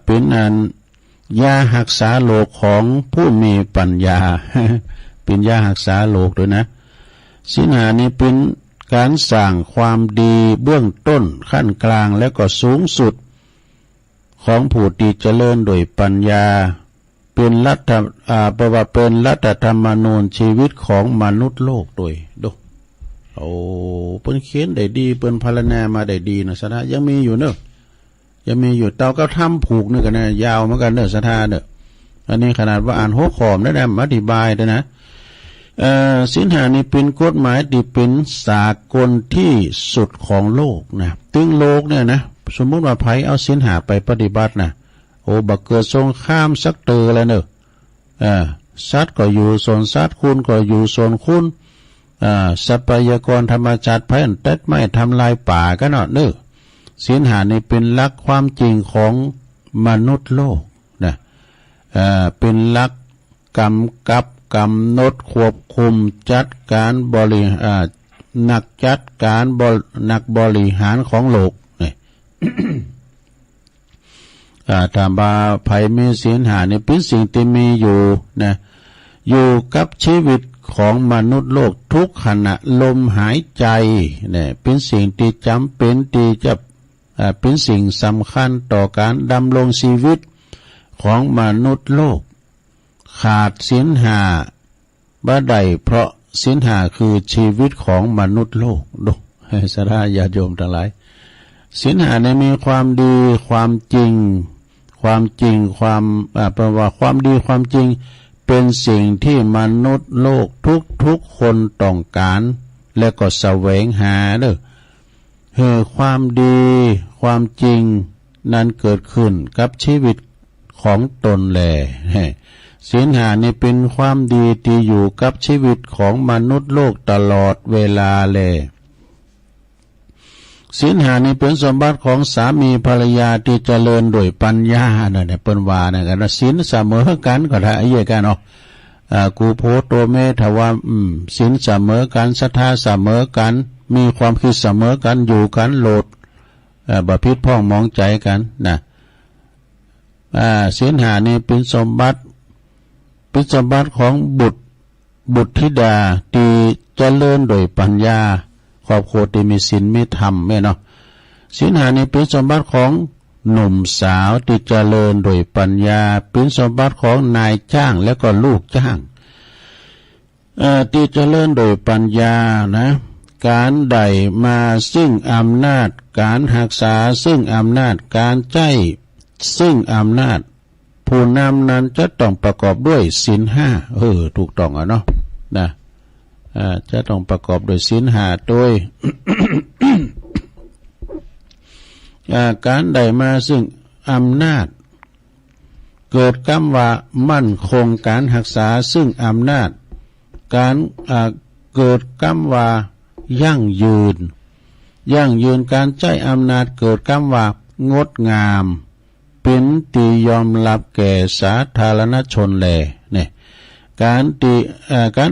เป็นอันยาหักษาโลกของผู้มีปัญญาเป็นยาหักษาโลกด้วยนะศีล5นี้เป็นการสร้างความดีเบื้องต้นขั้นกลางและก็สูงสุดของผู้ที่เจริญโดยปัญญาเป็นประวัติเป็นรัฐธรรมนูญชีวิตของมนุษย์โลกโดยโอ้เปิ้นเขียนได้ดีเปิ้นพรรณนามาได้ดีนะสถายังมีอยู่เนอะยังมีอยู่เตาก็ทำผูกนึกกันนะยาวเหมือนกันเนอะสถาเนอะอันนี้ขนาดว่าอ่านหัวข้อได้แล้วอธิบายด้วยนะศีล5นี่เป็นกฎหมายที่เป็นสากลที่สุดของโลกนะตึงโลกเนี่ยนะสมมุติว่าไผเอาศีล5ไปปฏิบัตินะโอ้บักเกิดสงครามสักเตอแล้วเนอะสัตว์ก็อยู่โซนสัตว์คุณก็อยู่โซนคุณทรัพยากรธรรมชาติไผอันตัดไม้ทำลายป่าก็เนาะเนอะศีล5นี่เป็นหลักความจริงของมนุษย์โลกนะเป็นหลักกำกับกำหนดควบคุมจัดการบรินักจัดการนักบริหารของโลกนี่ ถ้าบาภัยมีศีล5นี่เป็นสิ่งที่มีอยู่นะอยู่กับชีวิตของมนุษย์โลกทุกขณะลมหายใจเนี่ยเป็นสิ่งที่จำเป็นที่จะเป็นสิ่งสำคัญต่อการดำรงชีวิตของมนุษย์โลกขาดศีล5บ่ได้เพราะศีล5คือชีวิตของมนุษย์โลกดูให้ศรัทธาญาติโยมทั้งหลายศีล5เนี่ยมีความดีความจริงความแปลว่าความดีความจริงเป็นสิ่งที่มนุษย์โลกทุกคนต้องการและก็แสวงหาเด้อความดีความจริงนั้นเกิดขึ้นกับชีวิตของตนแลศีล5นี่เป็นความดีที่อยู่กับชีวิตของมนุษย์โลกตลอดเวลาแลศีล5นี่เป็นสมบัติของสามีภรรยาที่เจริญโดยปัญญานั่นแหละเปิ้นว่านะกันศีลเสมอกันก็ได้ไอ้กันเนาะกูโพตัวเมทว่าศีลเสมอกันศรัทธาเสมอกันมีความคิดเสมอกันอยู่กันโลดบ่ผิดพ้องมองใจกันนะศีล5นี่เป็นสมบัติของบุตรธิดาที่เจริญโดยปัญญาครอบครัวที่มีศีลมีธรรมแม่เนาะศีล5นี่เป็นสมบัติของหนุ่มสาวที่เจริญโดยปัญญาเป็นสมบัติของนายจ้างและก็ลูกจ้างที่เจริญโดยปัญญานะการได้มาซึ่งอำนาจการรักษาซึ่งอำนาจการใจซึ่งอำนาจผู้นำนั้นจะต้องประกอบด้วยศีล5ถูกต้องเนาะนะจะต้องประกอบด้วยศีล5โดย การได้มาซึ่งอำนาจเกิดคำว่ามั่นคงการรักษาซึ่งอำนาจการเกิดคำว่ายั่งยืนการใช้อำนาจเกิดคำว่างดงามเป็นที่ยอมรับแก่สาธารณชนแลเนี่ยการ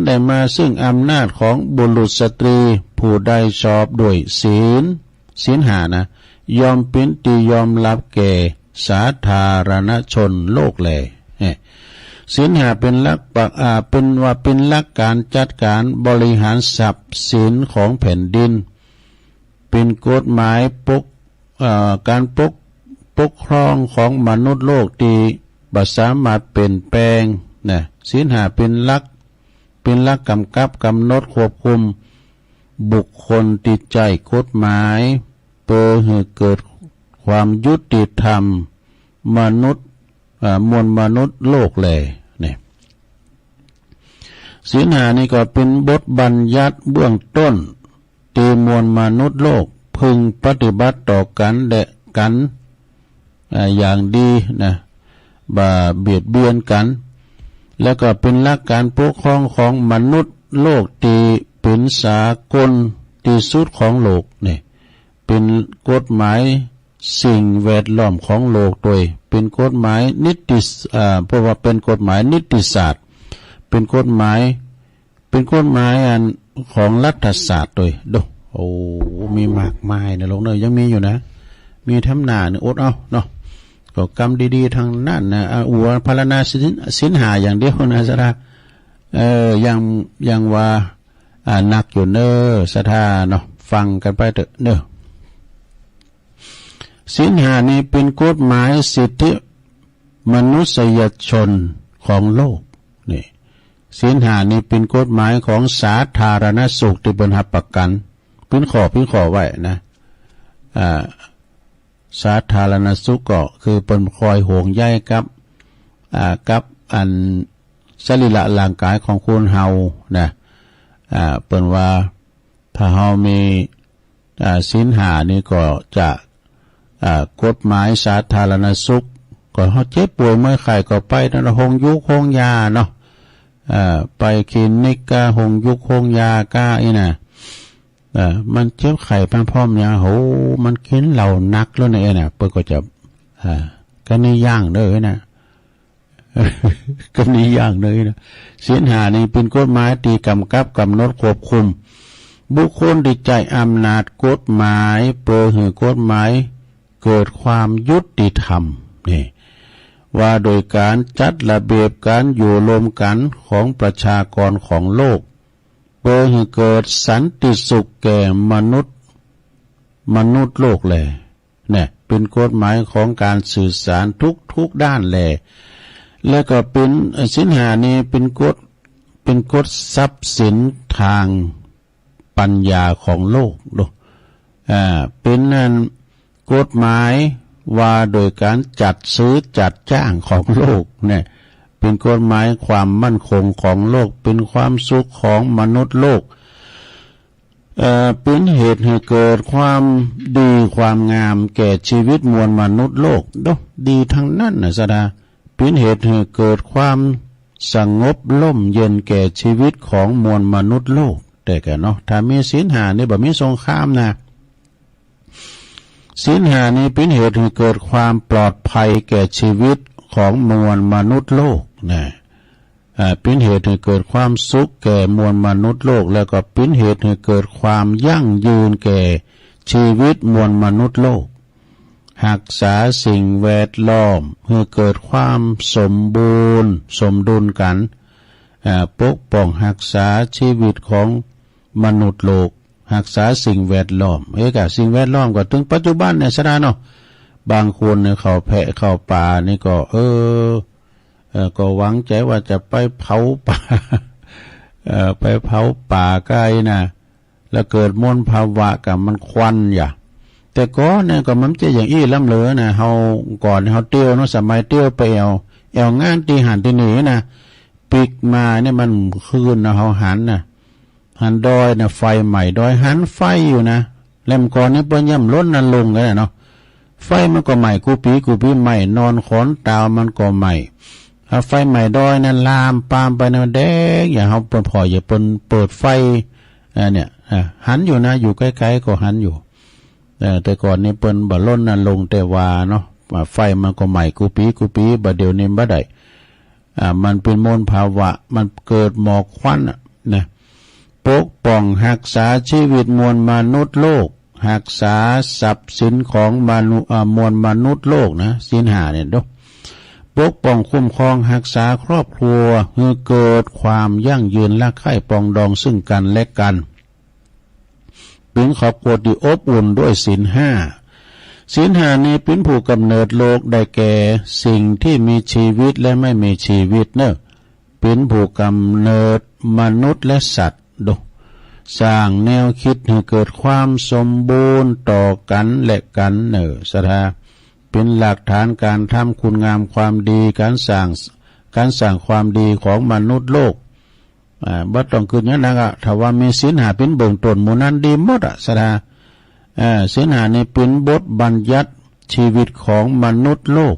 ได้มาซึ่งอำนาจของบุรุษสตรีผู้ใดชอบด้วยศีล5นะ ยอมเป็นที่ยอมรับแก่สาธารณชนโลกแลศีลห้าเป็นหลักเป็นหลักการจัดการบริหารทรัพย์สินของแผ่นดินเป็นกฎหมายการปกครองของมนุษย์โลกที่บ่สามารถเปลี่ยนแปลงนะศีลห้าเป็นหลักกำกับกำหนดควบคุมบุคคลติดใจกฎหมายเพื่อให้เกิดความยุติธรรมมนุษย์มวลมนุษย์โลกแลเนี่ยศีลห้านี่ก็เป็นบทบัญญัติเบื้องต้นที่มวลมนุษย์โลกพึงปฏิบัติต่อกันและกันอย่างดีนะบ่เบียดเบียนกันแล้วก็เป็นหลักการปกครองของมนุษย์โลกที่เป็นสากลที่สุดของโลกนี่เป็นกฎหมายสิ่งแวดล้อมของโลกโดยเป็นกฎหมายเพราะว่าเป็นกฎหมายนิติศาสตร์เป็นกฎหมายอันของรัฐศาสตร์โดยโอ้มีมากมายนะลงเลยยังมีอยู่นะมีทำหน้าเนี่ยอดเอาเนาะก็กรรมดีๆทางนั้นนะพารณาศีลห้าอย่างเดียวนะสถายังว่าหนักอยู่เนอสถาเนาะฟังกันไปเถอะเนอศีลห้านี้เป็นกฎหมายสิทธิมนุษยชนของโลกนี่ศีลห้านี้เป็นกฎหมายของสาธารณสุขที่เป็นหับประกันเป็นข้อไว้นะสาธารณสุขก็คือเป็นคอยห่วงใยกับอันสรีระร่างกายของคนเฮานะเป็นว่าถ้าเฮามีศีลห้านี่ก็จะกฎหมายสาธารณสุขก็เฮาเจ็บป่วยเมื่อไข้ก็ไปนโรงยุกโรงยาเนาะไปคลินิกกะโรงยุกโรงยากะอีน่ะมันเจ็บไข้พร้อมๆยาโหมันกินเหล้านักแล้วเนี่ยน่ะเปิ้นก็จะก็นี่ย่างเด้อนะก็นี่ย่างเลยนะศีลห้านี่เป็นกฎหมายที่กำกับกำหนดควบคุมบุคคลที่ใจอำนาจกฎหมายเพื่อให้กฎหมายเกิดความยุติธรรมนี่ว่าโดยการจัดระเบียบการอยู่รวมกันของประชากรของโลกเพื่อให้เกิดสันติสุขแก่มนุษย์โลกแลเนี่ยเป็นกฎหมายของการสื่อสารทุกด้านแลแล้วก็เป็นศีลห้านี้เป็นกฎทรัพย์สินทางปัญญาของโลกเป็นนั่นกฎหมายว่าโดยการจัดซื้อจัดจ้างของโลกเนี่ยเป็นกฎหมายความมั่นคงของโลกเป็นความสุขของมนุษย์โลกเป็นเหตุให้เกิดความดีความงามแก่ชีวิตมวลมนุษย์โลกดีทั้งนั้นนะสดาเป็นเหตุให้เกิดความสงบล่มเย็นแก่ชีวิตของมวลมนุษย์โลกแต่ก็เนาะถ้ามีศีลห้านี่บ่มีสงครามนะศีลห้านี้เป็นเหตุให้เกิดความปลอดภัยแก่ชีวิตของมวลมนุษย์โลกนะเป็นเหตุให้เกิดความสุขแก่มวลมนุษย์โลกแล้วก็เป็นเหตุให้เกิดความยั่งยืนแก่ชีวิตมวลมนุษย์โลกรักษาสิ่งแวดล้อมให้เกิดความสมบูรณ์สมดุลกันปกป้องรักษาชีวิตของมนุษย์โลกรักษาสิ่งแวดล้อมกับสิ่งแวดล้อมก็ถึงปัจจุบันเนี่ยสดาเนาะบางคนเนี่ยเขาแพะเข้าป่านี่ก็ก็หวังใจว่าจะไปเผาป่าไปเผาป่าใกล้นะแล้วเกิดมลภาวะกับมันควันอย่างแต่ก็เนี่ยก็มันจะอย่างอี้ล้ำเหลือนะเฮาก่อนเฮาเตี้ยวเนาะสมัยเตี้ยวไปแอวงานตีหันตีหนีนะปีกมาเนี่ยมันคืนนะเฮาหันนะหันดอยนะไฟใหม่ดอยหันไฟอยู่นะเล่มก่อนนี่เปิ้นย่ำล้นนั่นลงกันเนาะไฟมันก็ใหม่กูปีใหม่นอนขอนตาวมันก็ใหม่ไฟใหม่ดอยนั้นลามปามไปนะแดงอย่างเฮาเปิ้นพออย่าเปิ้นเปิดไฟเนี่ยหันอยู่นะอยู่ใกล้ๆก็หันอยู่แต่ก่อนนี่เปิ้นบ่ล้นนั่นลงแต่ว่าเนาะไฟมันก็ใหม่กูปีบ่เดี๋ยวนี้บ่ได้มันเป็นมลภาวะมันเกิดหมอกควันนะปกป้องรักษาชีวิตมวลมนุษย์โลก รักษาทรัพย์สินของมวลมนุษย์โลกนะศีล5เนี่ยปกป้องคุ้มครองรักษาครอบครัวเพื่อเกิดความยั่งยืนและใคร่ปรองดองซึ่งกันและกันเป็นครอบครัวที่อบอุ่นด้วยศีล5ศีล5นี้เป็นผู้กำเนิดโลกได้แก่สิ่งที่มีชีวิตและไม่มีชีวิตเนอะเป็นผู้กำเนิดมนุษย์และสัตว์สร้างแนวคิดให้เกิดความสมบูรณ์ต่อกันและกันเนอะศรัทธาเป็นหลักฐานการทำคุณงามความดีการสร้างความดีของมนุษย์โลกบ่ต้องคืนอย่างนั้นถ้าว่ามีศีล5เป็นเบื้องต้นหมู่นั้นดีหมดศรัทธาศีล5นี่เป็นบทบัญญัติชีวิตของมนุษย์โลก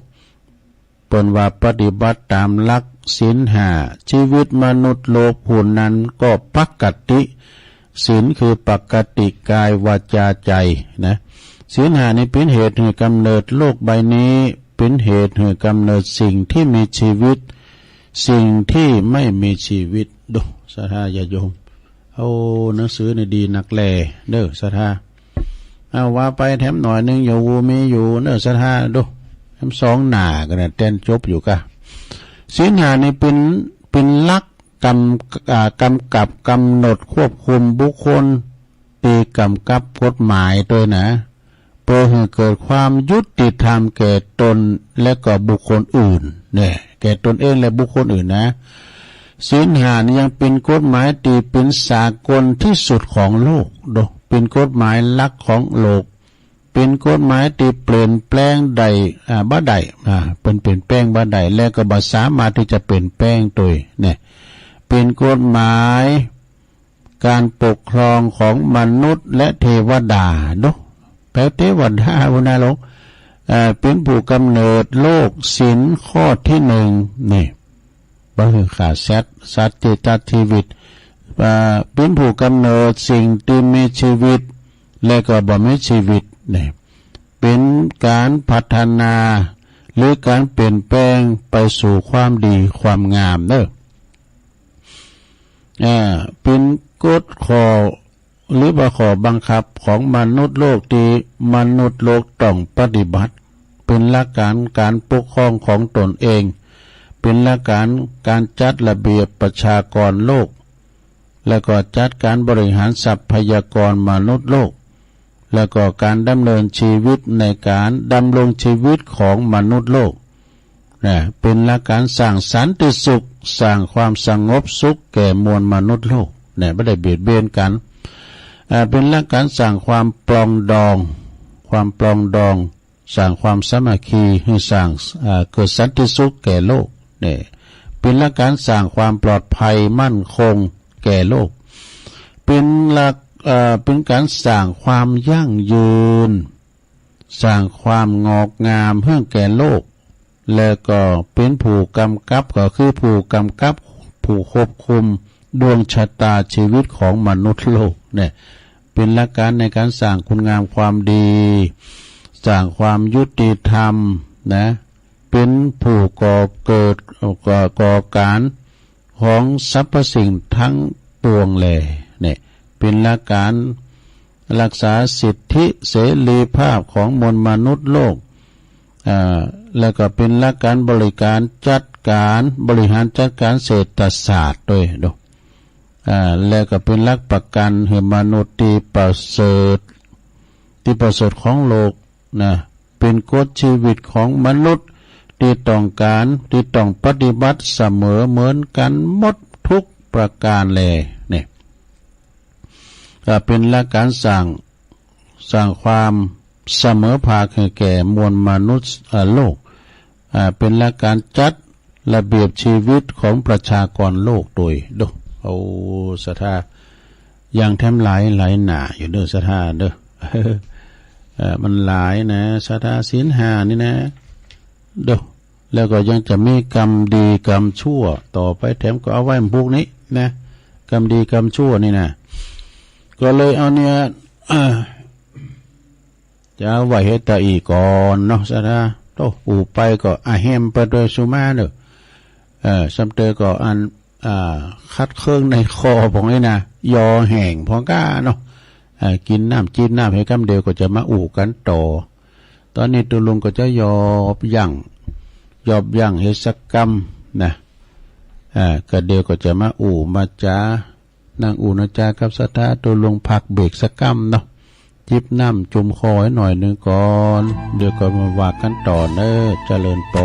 เปิ้นว่าปฏิบัติตามหลักศีล5ชีวิตมนุษย์โลกผู้นั้นก็ปกติศีลคือปกติกายวาจาใจนะศีล5นี้เป็นเหตุให้กำเนิดโลกใบนี้เป็นเหตุให้กำเนิดสิ่งที่มีชีวิตสิ่งที่ไม่มีชีวิตดูศรัทธาญาโยมเอาหนังสือนี่ดีนักแลเด้อศรัทธาเอาว่าไปแถมหน่อยนึงอยู่มีอยู่เด้อศรัทธาดูแถม2หน้ากันนะเต้นจบอยู่กะศีล5นี่เป็นหลักกำกับกำหนดควบคุมบุคคลตีกำกับกฎหมายด้วยนะเพื่อให้เกิดความยุติธรรมแก่ตนและก็บุคคลอื่นเนี่ยแก่ตนเองและบุคคลอื่นนะศีล5นี่ยังเป็นกฎหมายที่เป็นสากลที่สุดของโลกเป็นกฎหมายหลักของโลกเป็นกฎหมายที่เปลี่ยนแปลงใดบ่ได้เป็นเปลี่ยนแปลงบ่ได้และก็บ่สามารถที่จะเปลี่ยนแปลงตัวเนี่ยเป็นกฎหมายการปกครองของมนุษย์และเทวดาแปลเทวดาบุญนาโลกเป็นผู้กำเนิดโลกศีลข้อที่1นี่บ่คือขาดสัตว์ตัดชีวิตเป็นผู้กำเนิดสิ่งที่มีชีวิตและก็บ่มีชีวิตนี่เป็นการพัฒนาหรือการเปลี่ยนแปลงไปสู่ความดีความงามเป็นกฎข้อหรือข้อบังคับของมนุษย์โลกที่มนุษย์โลกต้องปฏิบัติเป็นหลักการปกครองของตนเองเป็นหลักการจัดระเบียบประชากรโลกและก็จัดการบริหารทรัพยากรมนุษย์โลกและก็การดำเนินชีวิตในการดำรงชีวิตของมนุษย์โลกเป็นหลักการสร้างสันติสุขสร้างความสงบสุขแก่มวลมนุษย์โลกไม่ได้เบียดเบียนกันเป็นหลักการสร้างความปรองดองสร้างความสามัคคีให้สร้างเกิดสันติสุขแก่โลกเป็นหลักการสร้างความปลอดภัยมั่นคงแก่โลกเป็นการสร้างความยั่งยืนสร้างความงอกงามให้แก่โลกแล้วก็เป็นผู้กำกับก็คือผู้กำกับผู้ควบคุมดวงชะตาชีวิตของมนุษย์โลกเป็นหลักการในการสร้างคุณงามความดีสร้างความยุติธรรมเป็นผู้ก่อการของสรรพสิ่งทั้งปวงแลเป็นหลักการรักษาสิทธิเสรีภาพของมวลมนุษย์โลกแล้วก็เป็นหลักการบริหารจัดการเศรษฐศาสตร์ด้วยแล้วก็เป็นหลักประกันให้มนุษย์ที่ประเสริฐของโลกเป็นกฎชีวิตของมนุษย์ที่ต้องปฏิบัติเสมอเหมือนกันหมดทุกประการเลยก็เป็นหลักการสร้างความเสมอภาคให้แก่มวลมนุษย์โลกเป็นหลักการจัดระเบียบชีวิตของประชากรโลกโดยเอาศรัทธาอย่างแถมหลายหนาอยู่เด้อศรัทธาเด้อมันหลายนะศรัทธาศีล5นี่นะแล้วก็ยังจะมีกรรมดีกรรมชั่วต่อไปแถมก็เอาไว้พวกนี้นะกรรมดีกรรมชั่วนี่นะก็เลยเอาเนี่ยจะเอาไว้ให้ตาอีก่อนเนาะศรัทธาอูไปก็แฮมไปโดยสุมาเด้อซัมเตอก็อันคัดเครื่องในคอของนี่นะยอแห่งพอก้าเนาะ กินน้ำจิ้มน้ำให้กำเดียวก็จะมาอู่กันต่อตอนนี้ตัวลุงก็จะยอบยั่งเฮสกรรมนะก็เดียวก็จะมาอู่มาจ้านางอู่นะจ้ากับสถาตัวลุงพักเบรกสักกรรมเนาะจิบน้ำจุ่มคอให้หน่อยนึงก่อนเดี๋ยวก็มาว่ากันต่อเด้อเจริญปน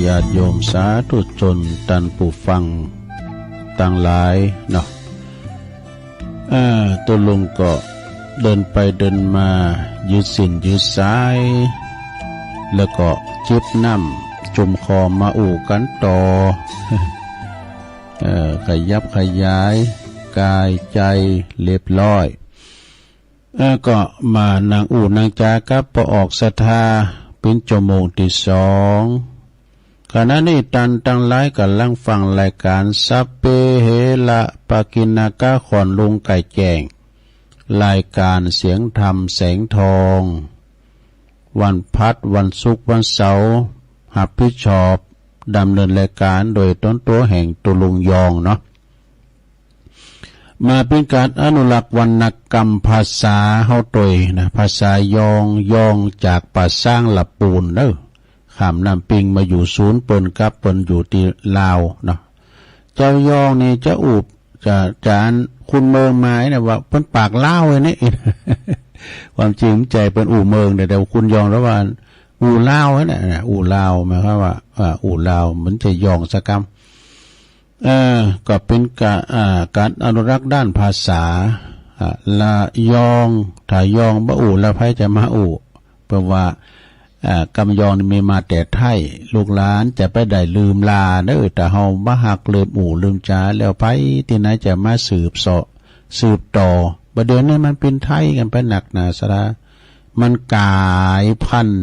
ญาติโยมสาธุชนตันผู้ฟังต่างหลายเนาะตัวลุงก็เดินไปเดินมายืดสินยืดสายแล้วก็จิบน้ำจุ่มคอมาอู่กันต่อขยับขยายกายใจเรียบร้อยก็มานางอู่นางจากับพอออกศรัทธาเป็นชั่วโมงที่2ขณะนี้ตันตั้งหลายกำลังฟังรายการสัพเพเหระปากิณากะขอนลุงไก่แจ้งรายการเสียงธรรมแสงทองวันพัดวันศุกร์วันเสาร์รับผิดชอบดำเนินรายการโดยต้นตัวแห่งตุลุงยองเนาะมาเป็นการอนุรักษ์วรรณกรรมภาษาเฮาตยนะภาษายองจากป่าสร้างหลับปูนเด้อข้ามน้ำปิงมาอยู่ศูนย์เปิ้นกับเปิ้นอยู่ที่ลาวเนาะเจ้ายองนี่จะอูบจะจานคุณเมืองไม้นะว่าเปิ้นปากเล่าไว้นี่ ความจริงใจเป็นอู่เมืองแต่คุณยองแล้วว่าอู่เล่าไว้น่ะอู่เล่าหมายความว่าอู่เล่าเหมือนจะยองสักคำก็เป็นการอนุรักษ์ด้านภาษาละยองถ้ายองบ่อู่ละไผจะมาอู่เพราะว่ากำยองมีมาแต่ไทยลูกหลานจะไปได้ลืมลาเด้อแต่เฮาบ่ฮักลืมอู่ลืมจาแล้วไผที่ไหนจะมาสืบต่อประเด็นนี้มันเป็นไทยกันไปหนักหนาสระมันกายพันธุ์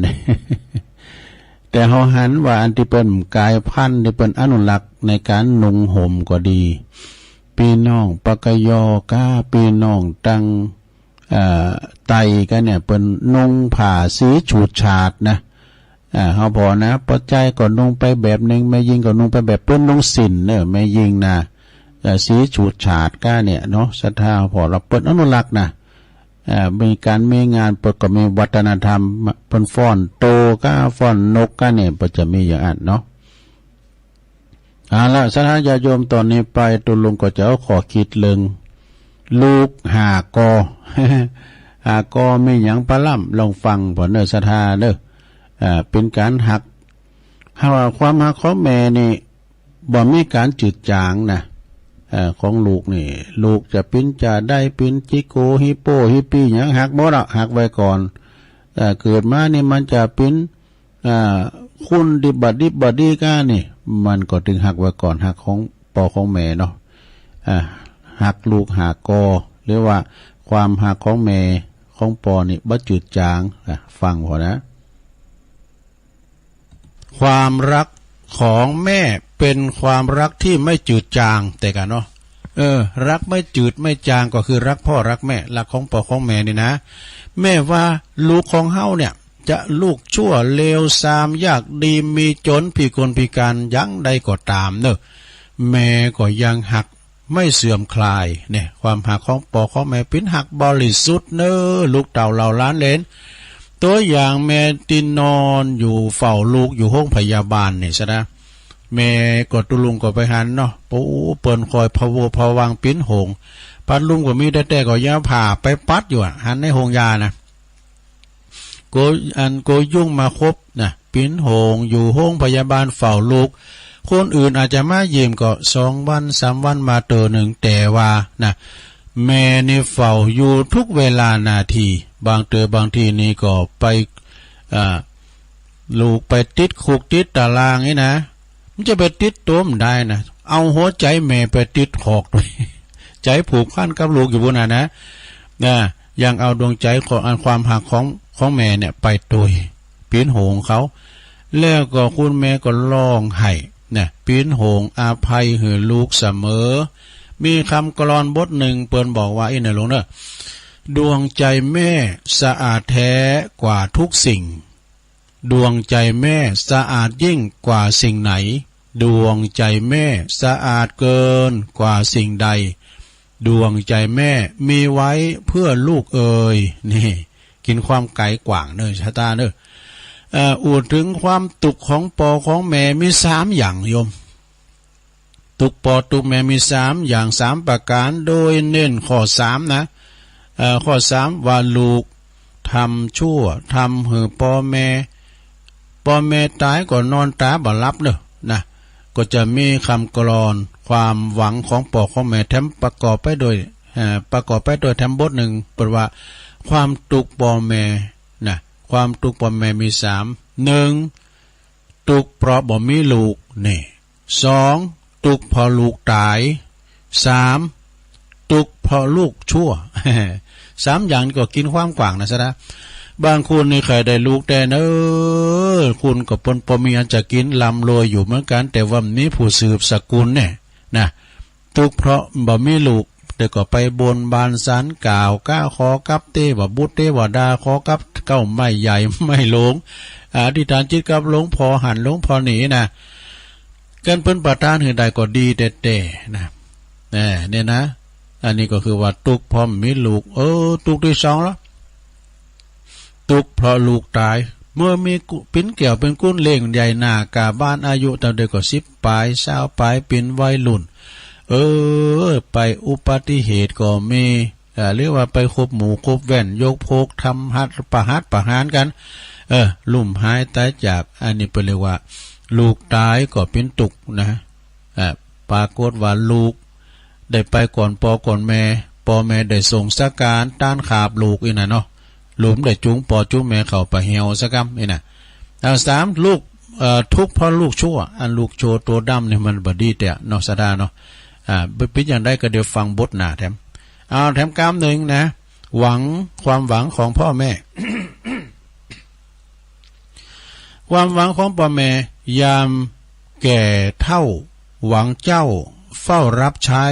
แต่เฮาหันว่าอันที่เปิ้นกายพันธุ์ที่เปิ้นอนุรักษ์ในการนุ่งห่มก็ดีพี่น้องปะกะยอกาพี่น้องตังไตกันเนี่ยเป็นนุ่งผ้าสีฉูดฉาดนะเฮาพอนะปัจจัยก็นุ่งไปแบบนึงแม่ยิงก็นุ่งไปแบบเปิ้นนุ่งสินเนอะแม่ยิงนะสีฉูดฉาดก้าเนี่ยเนาะศรัทธาพอเราเปิ้นอนุรักษ์นะมีการมีงานเปิ้นก็มีวัฒนธรรมเปิ้นฟ้อนโตก้าฟ้อนนกก้าเนี่ยเปิ้นจะมีอย่างนั้นเนาะละศรัทธาญาติโยมตอนนี้ไปตุลุงก็จะเอาขอคิดเรื่องลูกหากอ หากอไม่หยังปลาล่ำลองฟังผลเนอศรัทธาเด้อเป็นการหักว่าความหักของแม่นี่บ่มีการจืดจางนะของลูกนี่ลูกจะปิ้นจะได้ปิ้นจิโกฮิโปฮิปี้หยังหักบ่ละหักไว้ก่อนเกิดมานี่มันจะปิ้นคุณดิบดีก้านี่มันก็ถึงหักไว้ก่อนหักของปอของแม่เนาะหักลูกหักกอหรือว่าความหักของแม่ของปอนี่บ่จืดจางฟังพอนะความรักของแม่เป็นความรักที่ไม่จืดจางแต่กันเนาะรักไม่จืดไม่จางก็คือรักพ่อรักแม่รักของปอของแม่นี่นะแม่ว่าลูกของเฮาเนี่ยจะลูกชั่วเลวทรามยากดีมีจนพิกลพิการยังใดก็ตามเนอะแม่ก็ยังหัก ไม่เสื่อมคลายเนี่ยความหักของปอของแม่เป็นหักบริสุทธิ์เนอลูกเต่าเหล่าล้านเลนตัวอย่างแม่ตินนอนอยู่เฝ้าลูกอยู่ห้องพยาบาลเนี่ยใช่ไหมแม่กดตุลุงก็ไปหันเนาะปูเปิ่นคอยพะวัวพะวังปิ้นหงปัดลุงก็มีแต่ก็ย่าผ่าไปปัดอยู่หันในหงยานะโกยุ่งมาครบนะปิ้นหงอยู่ห้องพยาบาลเฝ้าลูกคนอื่นอาจจะมาเยี่ยมก็2 วัน 3 วันมาเตอหนึ่งแต่ว่านะแม่นี่เฝ้าอยู่ทุกเวลานาทีบางบางทีนี่ก็ไปลูกไปติดคุกติดตารางนี่นะมันจะไปติดตัวมันได้นะเอาหัวใจแม่ไปติดหอกด้วยใจผูกพันกับลูกอยู่บนนะยังเอาดวงใจของอันความหักของแม่เนี่ยไปตุยปีนโหงเขาแล้วก็คุณแม่ก็ร้องไห้เนี่ยปีนโหงอาภัยเหือลูกเสมอมีคำกลอนบทหนึ่งเปิ้นบอกว่าอีเนี่ยลงเนอะดวงใจแม่สะอาดแท้กว่าทุกสิ่งดวงใจแม่สะอาดยิ่งกว่าสิ่งไหนดวงใจแม่สะอาดเกินกว่าสิ่งใดดวงใจแม่มีไว้เพื่อลูกเอ่ยนี่กินความไกลกว่างเนอะชะตาเนอะอูดถึงความตุกของปอของแม่มี3 อย่างโยมตุกปอตุกแม่มี3 อย่าง3 ประการโดยเน้นข้อ3นะข้อ3ว่าลูกทำชั่วทำเหือปอแม่ตายก่อนนอนตาบ่หลับเนอะนะก็จะมีคำกลอนความหวังของปอของแม่แถมประกอบไปโดยแถมบทหนึ่งเปิดว่าความตุกปอแม่นะความตุกปอแม่มี1ตุกเพราะบ่มีลูกนี่2ตุกพอลูกตาย3ตุกพอลูกชั่ว 3 อย่างก็กินความกว้างนะซะนะบางคนนี่เคยได้ลูกแต่เนอคุณกับปนมีอันจะกินลำรวยอยู่เหมือนกันแต่ว่านี้ผู้สืบสกุลเนี่ยนะตุกเพราะบ่มีลูกแต่ก็ไปบนบานสันกล่าวก้าขอกับเต้ว่าบุตรเต้ว่าดาขอกับเก้าไม่ใหญ่ไม่หลงอธิษฐานจิตกับหลวงพอหันหลวงพอหนีนะกันเพิ่นประทานหือใดก็ดีแต่นะเนี่ยนะอันนี้ก็คือว่าตุกพร้อมมีลูกตุกที่2แล้วตุกเพราะลูกตายเมื่อมีปิ้นเกี่ยวเป็นกุ้นเล่งใหญ่หน้ากาบ้านอายุตั้งแต่ก็10 ปลาย20 ปลายเป็นวัยรุ่นไปอุบัติเหตุก็มีเรียกว่าไปคบหมู่คบแว่นยกโพกทำประหารกันลุ่มหายตายจากอันนี้เป็นเรียกว่าลูกตายก็เป็นตุกนะปรากฏว่าลูกได้ไปก่อนก่อนแม่ได้ส่งสการต้านขาบลูกอีน่ะเนาะหลุมได้จุงจุงแม่เข้าไปเหี่ยวซะกำนี่น่ะ3ลูกทุกข์เพราะลูกชั่วอันลูกโชตัวดำเนี่ยมันบ่ดีแต่เนาะสะดาเนาะเป็นอย่างได้ก็เดี๋ยวฟังบทหน้าแถมกรรมหนึ่งนะความหวังของพ่อแม่ ความหวังของพ่อแม่ยามแก่เฒ่าหวังเจ้าเฝ้ารับใช้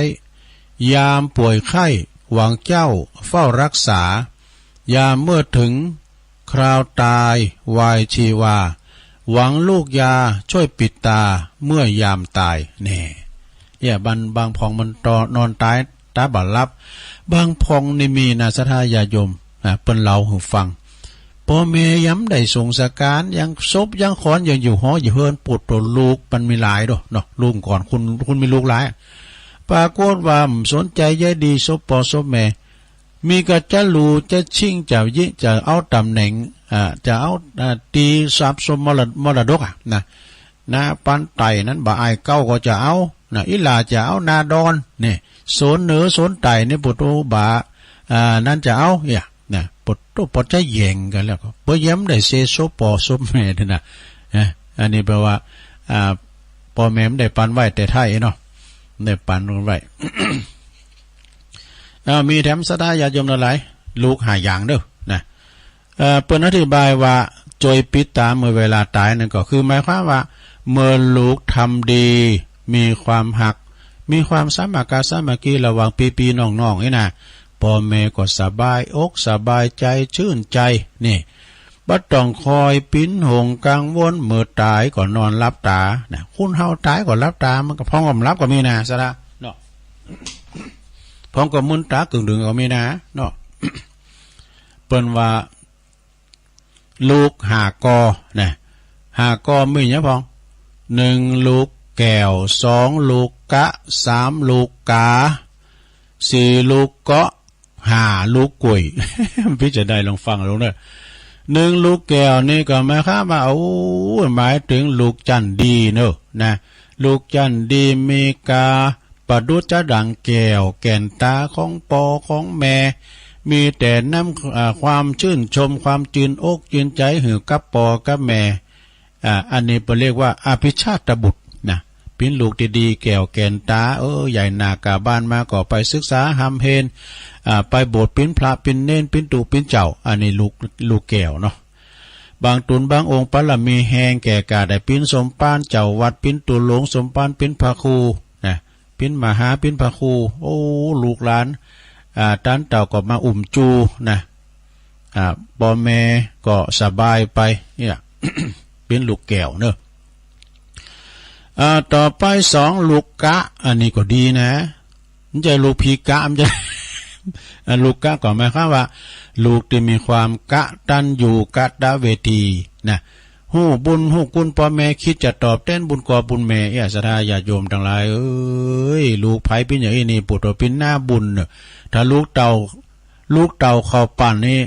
ยามป่วยไข้หวังเจ้าเฝ้ารักษายามเมื่อถึงคราวตายวายชีวาหวังลูกยาช่วยปิดตาเมื่อยามตายแน่บางพองมันนอนตายตาบ่หลับบางพองนี่มีนะสัทธายาโยมเปิ้นเล่าให้ฟังพ่อแม่ย้ำได้ส่งสการยังซบยังขอนยังอยู่หออยู่เฮินปวดตัวลูกมันมีหลายด้วยเนาะลูกก่อนคุณมีลูกหลายปรากฏว่าสนใจใยดีซบซบแม่มีก็จะรู้จะชิงจะยิจะเอาตำแหน่งจะเอาตีทรัพย์สมมรดกนะปันไตนั้นบ่อายเก้าก็จะเอาอิลาจะเอานาดอนเนี่ยโซนเหนือโซนไตเนี่ยปุตโตบานั่นจะเอาเนี่ยปุตโตปจะแย่งกันแล้วก็เพื่อย้ำได้เซโซซบแม่ด้วยนะอันนี้แปลว่าพ่อแม่ได้ปันไว้แต่ไทยเนาะได้ปันไว้ มีแถมสดายาโยมหลายลูกหาอย่างเด้อนะเปิ้นอธิบายว่าจอยปิดตาเมื่อเวลาตายนั่นก็คือหมายความว่าเมื่อลูกทำดีมีความหักมีความสามัคคีระหว่างพี่ๆน้องๆนี่นะพ่อแม่ก็สบายอกสบายใจชื่นใจนี่บ่ต้องคอยปิ้นหงกังวลเมื่อตายก็นอนรับตานะคุณเฮาตายก็รับตามันก็พ้องกับรับก็มีนะซะละเนาะ พร้อมกับมุนตากึ่งดึงก็มีนะเนาะ เปิ้นว่าลูกหากอนะหากอมีเนี่ยพอง1ลูกแก้ว2ลูกกะ3ลูกกา4ลูกเกาะ5ลูกกุย พี่จะได้ลองฟังลงเด้อ1ลูกแก้วนี่ก็หมายความว่าโอ้หมายถึงลูกจันดีเนอะนะลูกจันดีมีกาประดุจจะดังแก้วแก่นตาของปอของแม่มีแต่น้ำความชื่นชมความจืนอกจืนใจหือกับปอกับแม่อันนี้เรียกว่าอภิชาตบุตรนะเป็นลูกดีๆแก้วแก่นตาใหญ่นากาบ้านมาก็ไปศึกษาหำเพนไปโบสถ์เป็นพระเป็นเน้นเป็นตู่เป็นเจ้าอันนี้ลูกแก้วเนาะบางตุนบางองค์ปรมีแหงแก่กาได้ปิ้นสมปานเจ้าวัดปิ้นตุหลวงสมปานปิ้นพระครูนะปิ้นมหาปิ้นพระครูลูกหลานตันเต่าก็มาจูนะปอแม่ก็สบายไปเนี่ย เป็นลูกแก้วเนอะต่อไป2ลูกกะอันนี้ก็ดีนะมันจะลูกพีกะมันจะ ลูกกะก็หมายความว่าลูกที่มีความกะตันอยู่กะตะเวทีนะฮู้บุญฮู้คุณพ่อแม่คิดจะตอบแทนบุญกอบุญแม่ศรัทธาญาติโยมทั้งหลายลูกไผเป็นอย่างนี้ปุถุเป็นหน้าบุญเนอะถ้าลูกเต่าเข้าปั่นนี่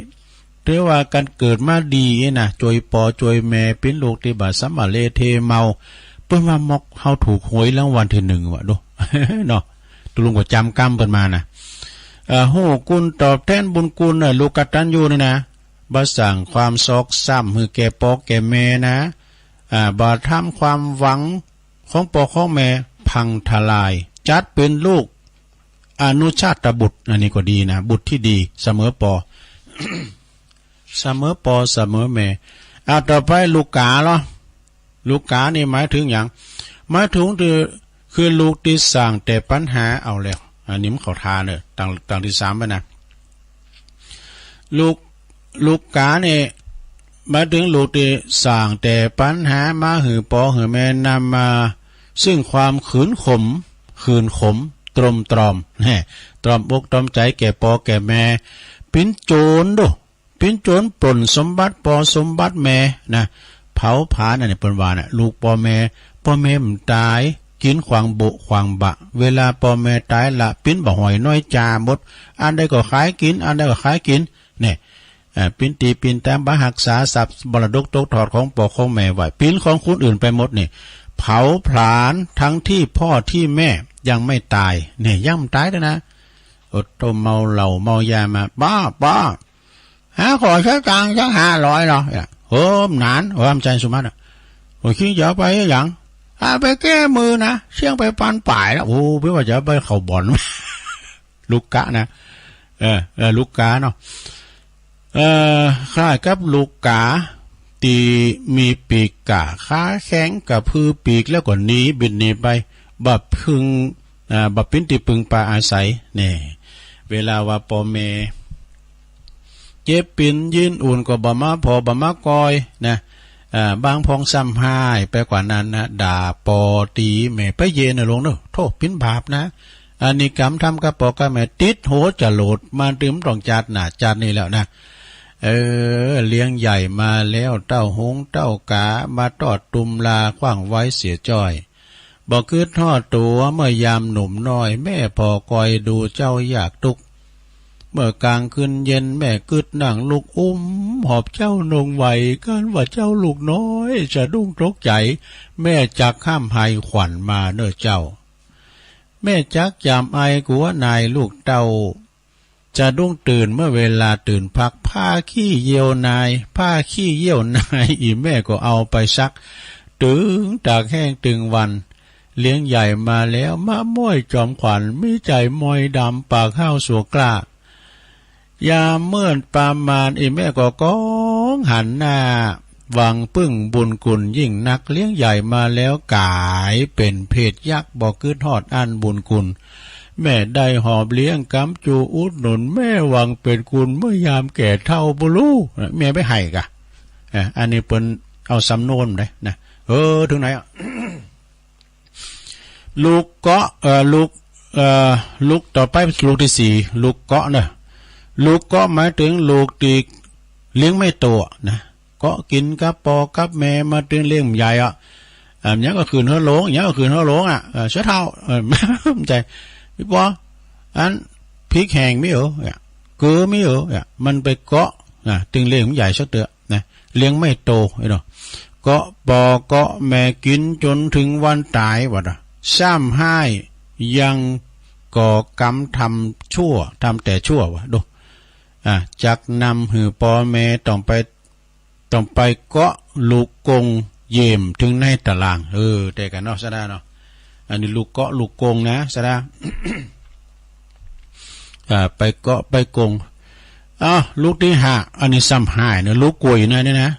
เรียกว่าการเกิดมาดีนะจอยปอจอยแม่เป็นลูกที่บาสัมมาเลเทเมาเปิ้นว่ามอกเฮาถูกหวยรางวัลที่1ว่ะดู เนาะตุลุงก็จำกรรมเปิ้นมานะฮู้คุณตอบแทนบุญคุณน่ะลูกกตัญญูนี่นะบ่สั่งความซอกซ้ำหือแก่ปอแก่แม่นะบ่ทำความหวังของปอของแม่พังทลายจัดเป็นลูกอนุชาตบุตรอันนี้ก็ดีนะบุตรที่ดีเสมอปอ เสมอปอเสมอแม่ต่อไปลูกกาเหรอลูกกานี่หมายถึงอย่างหมายถึงคือลูกที่สร้างแต่ปัญหาเอาแล้วอันนี้มันเขาทาเนี่ยต่างที่3ไปนะลูกกาเนี่ยหมายถึงลูกที่สร้างแต่ปัญหามาหือปอหือแม่นำมาซึ่งความขืนขมตรมตรอมตรอมอกตรอมใจแก่ปอแก่แม่เป็นโจรดูเป็นโจรปล้นสมบัติปอสมบัติแม่นะเผาผลาญอันนี้เป็นว่าน่ะลูกปอแม่มันตายกินขวางโบขวางบะเวลาปอแม่ตายละปิ้นบ่หอยน้อยจาหมดอันใดก็ขายกินอันใดก็ขายกินเนี่ยปิ้นตีปิ้นแต้มบะหักษาทรัพย์มรดกตกทอดของปอของแม่ไว้ปิ้นของคนอื่นไปหมดนี่เผาผลาญทั้งที่พ่อที่แม่ยังไม่ตายเนี่ยย่ำตายแล้วนะอดต้มเมาเหล้าเมายามาบ้าหาขอใช้ตังค์สัก500หรอโหมนานโหมใจสุมาตโอ้คิดจะไปอย่างไปแก้มือนะเชี่ยงไปปันป่ายแล้วโอ้เพื่อว่าจะไปเข้าบ่อน ลูกกะนะลูกกาเนาะคล้ายกับลูกกาตีมีปีกกะขาแข็งกับพือปีกแล้วก็หนีบินหนีไปบับพึงบับปิ้นตีพึงปลาอาศัยเนี่ยเวลาว่าปอเมเจ็บปิ่นยืนอุ่นก็บ่มาพอบ่มากอยนะบางพองซ้ำหายไปกว่านั้นนะด่าปอตีแม่ไปเย็นลงเนอะโทษปิ้นบาปนะอันนี้กรรมทำกับปอกับแม่ติดโหจะโหลดมาดื่มต้องจัดหนาจัดนี่แล้วนะเลี้ยงใหญ่มาแล้วเต้าหงเต้ากามาทอดตุมลาขว้างไว้เสียจ้อยบอกคือทอดตัวเมื่อยามหนุ่มน้อยแม่พอคอยดูเจ้าอยากตุกเมื่อกลางคืนเย็นแม่กึดนั่งลูกหอบเจ้านงไหวกันว่าเจ้าลูกน้อยจะดุ้งตกใจแม่จักข้ามไห้ขวัญมาเน้อเจ้าแม่จักยามไอกัวนายลูกเต้าจะดุ้งตื่นเมื่อเวลาตื่นพักผ้าขี้เยี่ยวนายผ้าขี้เยี่ยวนายอีแม่ก็เอาไปซักตึงตากแห้งตึงวันเลี้ยงใหญ่มาแล้วมาม้วยจอมขวัญมีใจมอยดำปากข้าวสัวกล้ายามเมื่อประมาณแม่ก็ก้องหันหน้าหวังพึ่งบุญกุลยิ่งนักเลี้ยงใหญ่มาแล้วกายเป็นเพศยักษ์บอกคือทอดอันบุญกุลแม่ได้หอบเลี้ยงกำจูอุดหนุนแม่หวังเป็นกุลเมื่อยามแก่เท่าบุรูแม่ไม่ให้กะอันนี้เป็นเอาสำนวนเลยนะถึงไหน ลูก ลูกต่อไปลูกที่สี่ลูกเกาะเนอะลูกเกาะหมายถึงลูกที่เลี้ยงไม่โตนะเกาะกินกับปอกับแม่มาถึงเลี้ยงใหญ่อ่ะอย่างนี้ก็คืนหัวโหลงอย่างนี้ก็คืนหัวโหลงอ่ะเชื้อเท่าไม่ใจพี่ปออันพริกแห้งไม่เหรอเกลือไม่เหรอมันไปเกาะถึงเลี้ยงใหญ่สักเตอะนะเลี้ยงไม่โตไอ้เนาะเกาะปอเกาะแม่กินจนถึงวันตายวะซ้ำให้ยังก่อกรรมทำชั่วทำแต่ชั่ววะดูจักนำหือปอแม่ต้องไปเกาะลูกกงเยี่ยมถึงในตารางแต่กันเนาะซะได้เนาะอันนี้ลูกเกาะลูกกงนะซะได้ ไปเกาะไปกงลูกที่ห้าอันนี้ซ้ำหายเนี่ยลูกกวยนะนี่นะ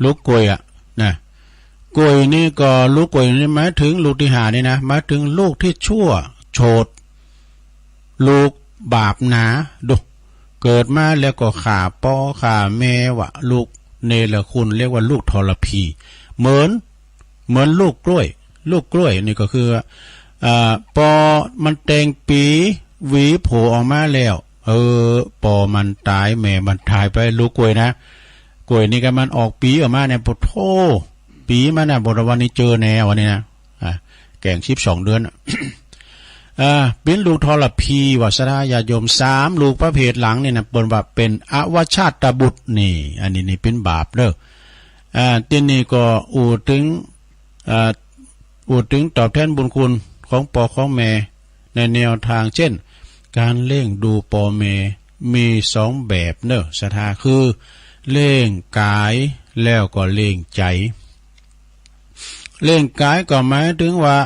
ลูกกวยนะกวยนี่ก็ลูกกวยนี่หมายถึงลูกที่ห้านี่นะหมายถึงลูกที่ชั่วโฉดลูกบาปหนาดูเกิดมาแล้วก็ขาป้อขาแม่วะลูกเนรคุณเรียกว่าลูกทรพีเหมือนลูกกล้วยนี่ก็คือปอมันแตงปีหวีโผล่ออกมาแล้วปอมันตายแม่มันตายไปลูกกล้วยนะกล้วยนี่ก็มันออกปีออกมาเนี่ยปวดโธ่ปีมันน่ะบทวันนี้เจอแนววันนี้นะแก่ง12 เดือนเป็นลูกทรพีวัสดาญาโยม3ลูกประเภทหลังเนี่ยนะเปิดว่าเป็นอวชาตบุตรนี่อันนี้นี่เป็นบาปเด้อทีนี้ก็อูถึงตอบแทนบุญคุณของปอของแม่ในแนวทางเช่นการเล่งดูปอแม่มี2แบบเด้อศรัทธาคือเล่งกายแล้วก็เล่งใจเล่งกายก็หมายถึงว่า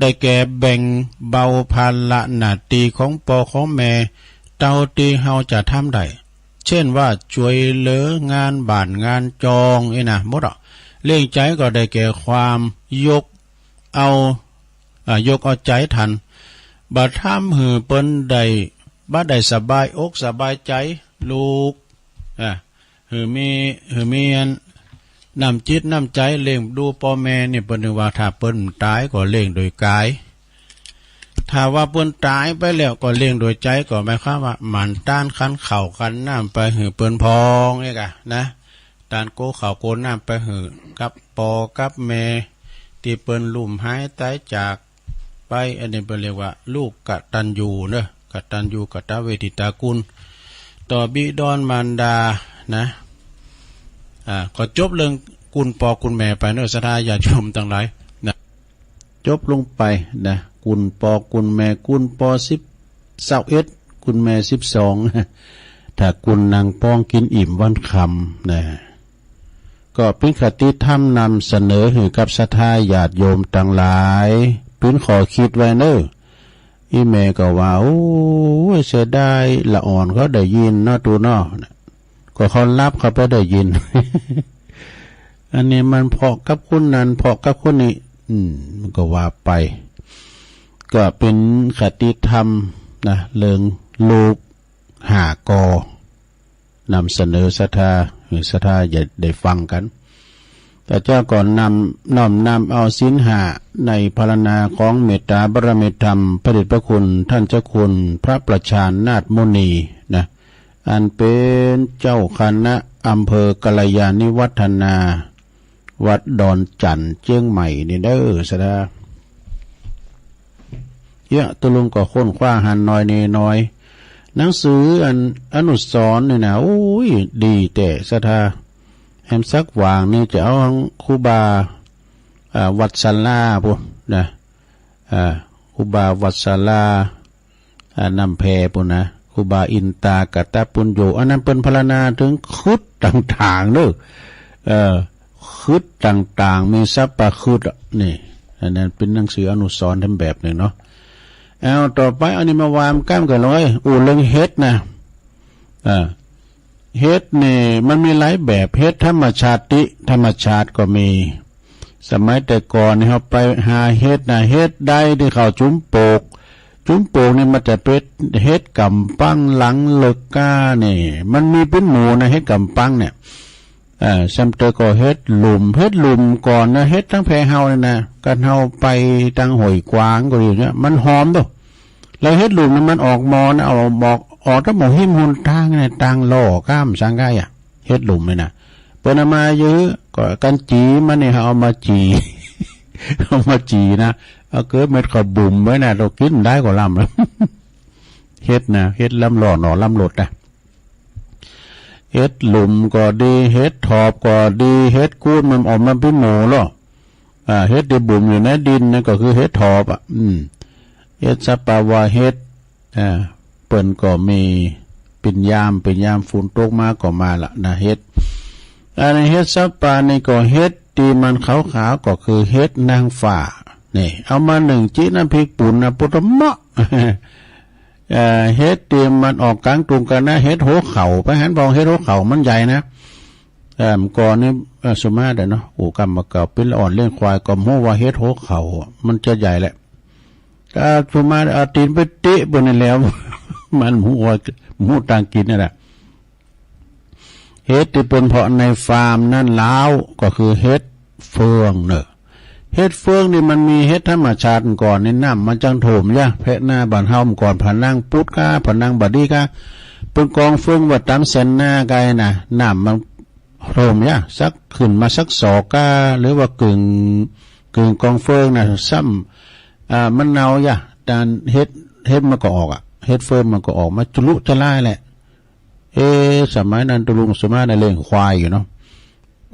ได้แก่แบ่งเบาภาระหน้าที่ของปอของแม่เท่าที่เฮาจะทำได้เช่นว่าช่วยเหลืองานบ้านงานจองนะหมดเล่งใจก็ได้แก่ความยกเอาใจทันบัดทำหือเปิ้นได้สบายอกสบายใจลูกหือมีน้ำจิตน้ำใจเล่งดูพ่อแม่เนี่ยเปิ้นว่าถ้าเปิ้นตายก็เล่งโดยกายถ้าว่าเปิ้นตายไปแล้วก็เล่งโดยใจก็หมายความว่ามันต้านคันเข่าคันน้ำไปหือเปิ้นพองนี่กะนะต้านโกเข่าโกน้ำไปหือกับปอกับแม่ที่เปิ้นลุ่มหายตายจากไปอันนี้เปิ้นเรียกว่าลูกกตัญญูเด้อกตัญญูกตเวทิตากุลต่อบิดรมารดานะก็จบเรื่องคุณปอคุณแม่ไปเนอะศรัทธาญาติโยมทั้งหลายนะจบลงไปนะคุณปอคุณแม่คุณปอ21คุณแม่12ถ้าคุณนางป้องกินอิ่มวันคำนะก็เป็นคติธรรมนำเสนอให้กับศรัทธาญาติโยมทั้งหลายเป็นขอคิดไว้เนอะอีแม่ก็ว่าโอ้ยเสียดายละอ่อนเขาได้ยินเนาะตัวเนาะก็เขารับเขาไปได้ยิน อันนี้มันพอกับคนนั้นพอกับคนนี้มันก็ว่าไปก็เป็นคติธรรมนะเรื่องลูก5 กอนำเสนอศรัทธาอย่าได้ฟังกันแต่เจ้าก่อนน้อมนำเอาศีล5ในพรรณนาของเมตตาบารมีธรรมพระเดชพระคุณท่านเจ้าคุณพระประชานาถมุนีนะอันเป็นเจ้าคณะอำเภอกัลยาณิวัฒนาวัดดอนจันทร์เชียงใหม่นี่เด้อสะดาเยอะตุลุงก็ค้นคว้าหันน้อยเนน้อยหนังสืออนุสรณ์นี่นะโอ้ยดีแต่สะดาแฮมซักวางนี่จะเอาครูบาวัดศาลาพวกนะครูบาวัดศาลานำแพพวกนะครูบาอินตากตปุญโญอันนั้นเป็นพรรณนาถึงคุดต่างๆเด้อคุดต่างๆมีสัพพะคุดนี่อันนั้นเป็นหนังสืออนุสรณ์ทำแบบหนึ่งเนาะเอาต่อไปอันนี้มาวางก้ามกันเลยเรื่องเฮ็ดนะเฮ็ดนี่มันมีหลายแบบเฮ็ดธรรมชาติก็มีสมัยแต่ก่อนนี่เขาไปหาเฮ็ดนะเฮ็ดได้ที่เขาจุ้มโปกนี่มันจะเป็นเฮ็ดกำปั้งหลังเลิกก้านี่มันมีเป็นหมู่นะเฮ็ดกำปั้งเนี่ยซัมเตอร์ก็เฮ็ดหลุมก่อนนะเฮ็ดทั้งแพเฮาเนี่ยนะกันเฮาไปทางห้วยกวางก็อยู่เนี่ยมันหอมตัว แล้วเฮ็ดหลุมนั้นมันออกมอนะเอาบอกออกทั้งหมดหิมหุนทางในทางล่อข้ามสังไกอ่ะเฮ็ดหลุมเลยนะเปิ้นเอามาเยอะก็กันจีมันนี่เอามาจี เอามาจีนะเอาเกิดเม็ดข้าวบุ่มไว้นะเรากินได้ก็ลำแล้ว เฮ็ดนะเฮ็ดลำหล่อหนอลำหลดนะเฮ็ดหลุมก็ดีเฮ็ดถอบก็ดีเฮ็ดกูดมันออกมาเป็นหมูหรอเฮ็ดที่บุ่มอยู่ในดินนั่นก็คือเฮ็ดถอบเฮ็ดสปาวาเฮ็ดเปิ้นก็มีเป็นยามฝนตกมาก็มาละนะเฮ็ดอันนี้เฮ็ดสปานี่ก็เฮ็ดที่มันขาวๆก็คือเฮ็ดนางฟ้านี่เอามาหนึ่งจีน้ำพริกปุ่นนะปุตมะเฮ็ดที่มันออกกลางตุงกันนะเฮ็ดหัวเข่าไปหันบอกเฮ็ดหัวเข่ามันใหญ่นะก่อนนี่สมมาเด้อเนาะโอ้กำมาเก่าเป็นอ่อนเลี้ยงควายก็โม้ว่าเฮ็ดหัวเข่ามันจะใหญ่แหละก็สมมาเอาตีนไปเตะบนนี่แล้ว มันหมูต่างกินนั่นแหละเฮ็ดที่เป็นเพาะในฟาร์มนั่นล้าวก็คือเฮ็ดเฟืองเนอะเฮ็ดเฟืองนี่มันมีเฮ็ดธรรมชาติก่อนในน้ำมันจังโถมย่ะแพะหน้าบ้านเฮาก่อนผนังปุดก้าผนังบัดดี้ก้าเป็นกองเฟืองว่าตามเส้นหน้าไกน่ะน้ำมันโถมย่ะสักขึ้นมาสักศอกก้าหรือว่ากึ่งกองเฟืองน่ะซ้ำมันเนาย่ะการเฮ็ดมันก็ออกเฮ็ดเฟืองมันก็ออกมาจุลุจะไล่แหละสมัยนั้นตุลุงสมัยนั้นเลี้ยงควายอยู่เนาะ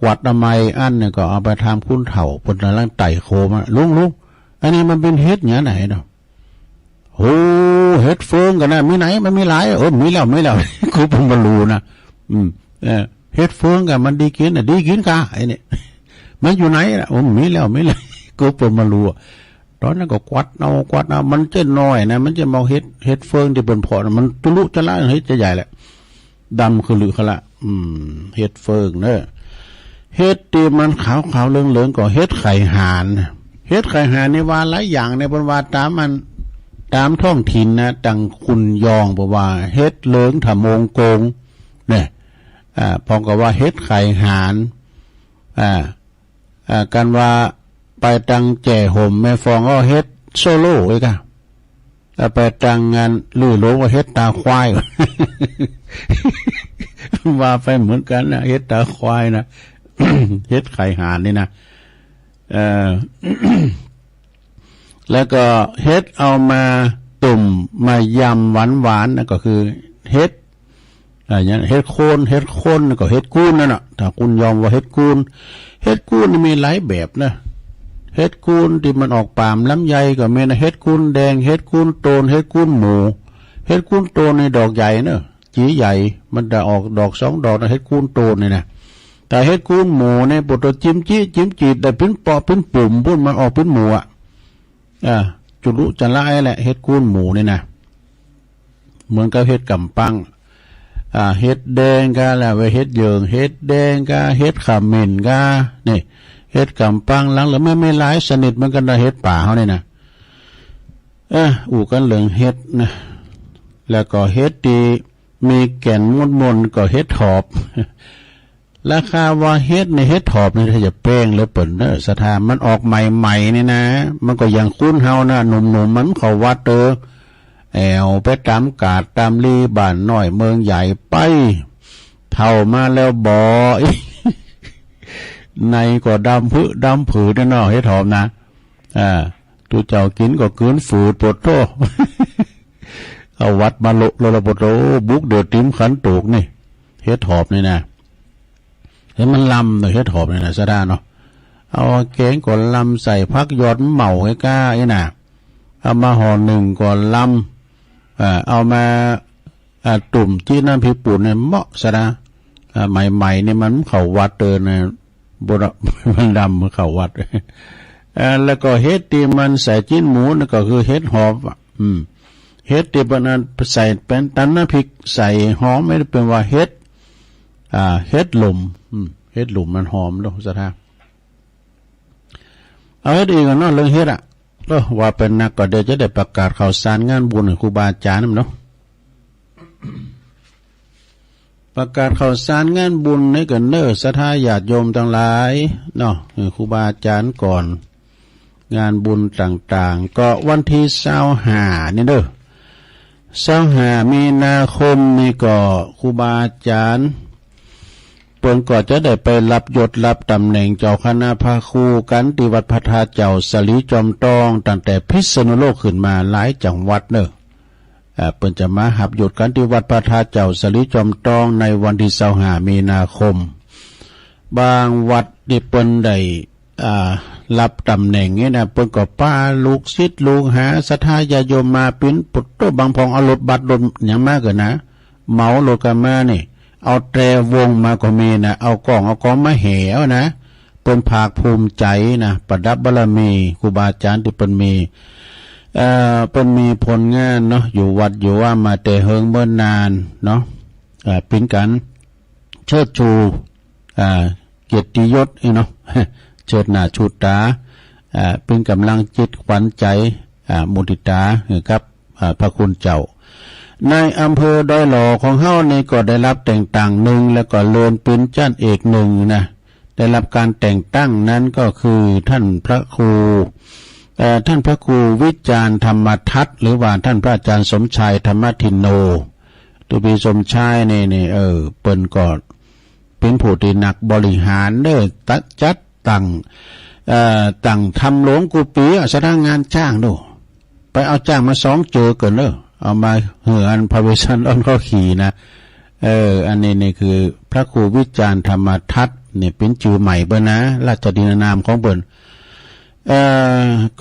กวาดทำไมอันเนี่ยก็เอาไปทำคุ้นเถ่าปนร่างไต่โคมาลุงอันนี้มันเป็นเฮ็ดอย่างไหนเนาะโอ้เฮ็ดเฟืองกันนะมีไหนมันมีหลายมีแล้ว กูเพิ่งมารู้นะเฮ็ดเฟืองกันมันดีกินกะไอ้เนี่ยมันอยู่ไหนล่ะมีแล้วกูเพิ่งมารู้ตอนนั้นก็กวาดเอามันจะน้อยนะมันจะมองเฮ็ดเฟืองที่บนพอมันตุลุจะละเฮ็ดจะใหญ่แหละดำคือหรือขละเฮ็ดเฟืองเนอะเฮ็ดที่มันขาวๆเหลืองๆก็เฮ็ดไข่ห่านเฮ็ดไข่ห่านในว่าหลายอย่างในบนว่าตามท้องถิ่นนะดังคุณยองบอกว่าเฮ็ดเหลืองถมงโกงเนี่ยพอก็ว่าเฮ็ดไข่ห่านกันว่าไปตังแจ่ห่มแม่ฟองก็เฮ็ดโซโล่ไอ้กะไปตังงานลื่นโลว่าเฮ็ดตาควาย ว่าไปเหมือนกันนะเฮ็ดตาควายนะ เฮ็ดไข่ห่านนี่นะแล้วก็เฮ็ดเอามาตุ่มมายำหวานๆนั่นก็คือเฮ็ดอย่างเฮ็ดโคนก็เฮ็ดกูนนั่นน่ะถ้าคุณยอมว่าเฮ็ดกูนนี่มีหลายแบบนะเฮ็ดกูนที่มันออกปามลำไยก็มีนะเฮ็ดกูนแดงเฮ็ดกูนโตนเฮ็ดกูนหมูเฮ็ดกูนโตนในดอกใหญ่เนอะจีใหญ่มันจะออกดอก2 ดอกนะเฮ็ดกูนโตนนี่นะแต่เฮ็ดกูนหมูในปุตจิ้มจีดแต่เป็นปอเป็นปุ่มพุ่นมันออกเป็นหมูจุลุจะไล่แหละเฮ็ดกูนหมูนี่นะเหมือนกับเฮ็ดกำปังเฮ็ดแดงกะแล้วเฮ็ดเยิงเฮ็ดแดงกะเฮ็ดขมิ้นกะนี่เฮ็ดกำปังหลังแล้วไม่หลายสนิทมันกันได้เฮ็ดป่าเฮานี่นะอู่กันเหลืองเฮ็ดนะแล้วก็เฮ็ดที่มีแก่นมนก็เฮ็ดถอบราคาว่าเฮ็ดในเฮ็ดถอบนี่ถ้าจะแป้งแล้วเปิ่นเด้อสถานมันออกใหม่ๆนี่นะมันก็ยังคุ้นเฮานะหนุ่มๆมันเข้าวัดแอวไปตามกาดตามลีบ้านน้อยเมืองใหญ่ไปเท่ามาแล้วบ่ในก็ดำผืดเนาะเฮ็ดถอบนะตูเจ้ากินก็กืนฝืดปวดโต เอาวัดมาโลระบดโรบุกเดือดติ้มขันตูกนี่เฮ็ดถอบนี่นะเห็นมันลำเนาะเฮ็ดถอบนี่นะซะได้เนาะเอาแกงก่อนลำใส่พักยอดเหมาให้ก้าไอ้น่ะเอามาห่อหนึ่งก่อนลำเอามาตุ่มที่น้ำพริกป่นเนี่ยเหมาะซะนะใหม่ๆนี่มันเข้าวัดเดินนะบนมันดำมันเข้าวัดแล้วก็เฮ็ดที่มันใส่จิ้นหมูนั่นก็คือเฮ็ดหอมเฮ็ดที่มันใส่เป็นตันน้ำพริกใส่หอมไม่ได้เป็นว่าเฮ็ดเฮ็ดหลุมเฮ็ดหลุมมันหอมเนาะซะท่าเอาเฮ็ดอีกเนาะเรื่องเฮ็ดก็ว่าเป็นนักก็เดี๋ยวจะได้ประกาศข่าวสารงานบุญให้ครูบาอาจารย์เนาะประกาศข่าวสารงานบุญให้กับเน้อศรัทธาญาติโยมทั้งหลายเนาะครูบาอาจารย์ก่อนงานบุญต่างๆก็วันที่25นี่เด้อ 25 มีนาคมนี่ก็ครูบาอาจารย์เปิ้นก็จะได้ไปรับยศรับตำแหน่งเจ้าคณะพระครูกันที่วัดพระธาตุเจ้าสลีจอมทองตั้งแต่พิษณุโลกขึ้นมาหลายจังหวัดเนอะเปิ้นจะมาหับยศกันที่วัดพระธาตุเจ้าสลีจอมทองในวันที่25 มีนาคมบางวัดที่เปิ้นได้รับตำแหน่งนี้นะเปิ้นก็ป้าลูกศิษย์ลูกหาศรัทธาญาติโยมมาปิ้นปุตโตบางพองเอารถบัสรถหยังมาเกินนะเหมารถกันมานี่เอาแตรวงมาก็มีนะเอากล้องมาแห่เอานะเปิ้นภาคภูมิใจนะประดับบารมีครูบาอาจารย์ที่เปิ้นมีเปิ้นมีผลงานเนาะอยู่วัดอยู่ว่ามาแต่เฮิงเมื่อนานเนาะเป็นกันเชิดชูเกียรติยศเนาะเชิดหน้าชูตาเป็นกำลังจิตขวัญใจมุทิตาครับพระคุณเจ้าในอำเภอดอยหล่อของเฮานี่ก็ได้รับแต่งตั้งหนึ่งแล้วก็เลื่อนปืนจ้านเอกหนึ่งนะได้รับการแต่งตั้งนั้นก็คือท่านพระครูวิจารณ์ธรรมทัศน์หรือว่าท่านพระอาจารย์สมชายธรรมทินโนตัวพี่สมชายนี่เปิ้นก็เป็นผู้ที่นักบริหารจัดตั้งทำหลวงกูปีสถานงานจ้างดูไปเอาจ้างมา2เจอเกินเอามาเหืออันพระเวสสันดรเขาขี่นะอันนี้นี่คือพระครูวิจารณ์ธรรมทัศน์นี่เป็นชื่อใหม่เบิ่นนะราชดินนามของเบิ่น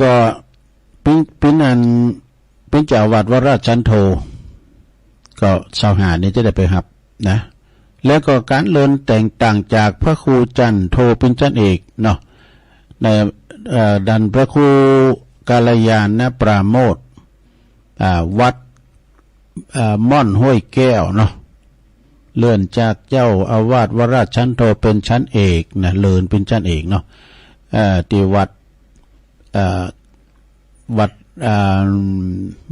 ก็เป็นเจ้าอาวาสวัดราชชันโทก็25 นี้จะได้ไปหับนะแล้วก็การเลื่อนแต่งตั้งจากพระครูจันโทเป็นจันเอกเนาะในดันพระครูกาลยานปราโมทวัดม่อนห้วยแก้วเนาะเลื่อนจากเจ้าอาวาสวราชชั้นโทเป็นชั้นเอกนะเลื่อนเป็นชั้นเอกเนาะที่วัด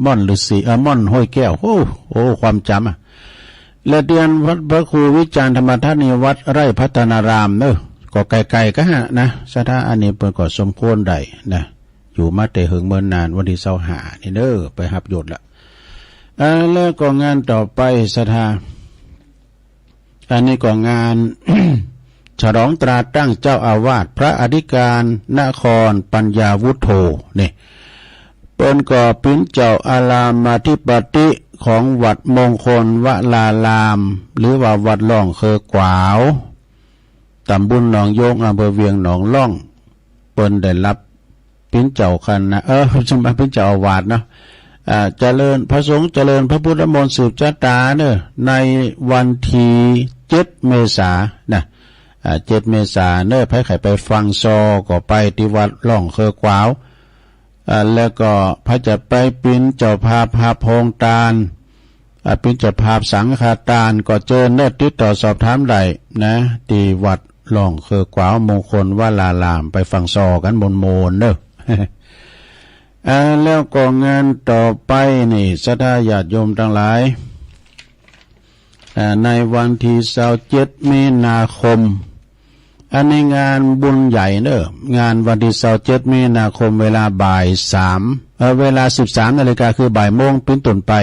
ม่อนฤาษีม่อนห้วยแก้วโอ้ความจำและเดือนวัดพระครูวิจารณ์ธรรมทัศน์นี่วัดไร่พัฒนารามเนอะก็ไกลๆก็ฮะนะสถานอันนี้เปิดก็สมควรได้นะอยู่มาแต่เหิงเมื่อนานวันที่25 นี่เด้อไปหับยศละแล้วก็งานต่อไปสถานอันนี้ก็งาน ฉลองตราตั้งเจ้าอาวาสพระอธิการนครปัญญาวุฒโธนี่เปิ้นก็เป็นเจ้าอารามธิปติของวัดมงคลวลารามหรือว่าวัดล่องเคอกวาวตำบลหนองโยงอำเภอเวียงหนองล่องเปิ้นได้รับเป็นเจ้าคณะสมบัติเป็นเจ้าอาวาสเนาะเจริญพระสงฆ์เจริญพระพุทธมนต์สืบชะตาเนอะในวันที่7 เมษายนนะ7 เมษายนเนอะไผไปฟังซอก็ไปที่วัดล่องเคอกวาวแล้วก็พระจะไปเป็นเจ้าภาพพาพงตาลเป็นเจ้าภาพสังฆทานก็เจอเนอะติดต่อสอบถามได้นะที่วัดล่องเคอกวาวมงคลวลารามไปฟังซอกันมนเนอะแล้วก็งานต่อไปนี่ศรัทธาญาติโยมทั้งหลายในวันที่27 มีนาคมอันนี้งานบุญใหญ่เนอะงานวันที่27 มีนาคมเวลาบ่าย3เวลา 13 นาฬิกาคือบ่ายโมงเป็นต้นไป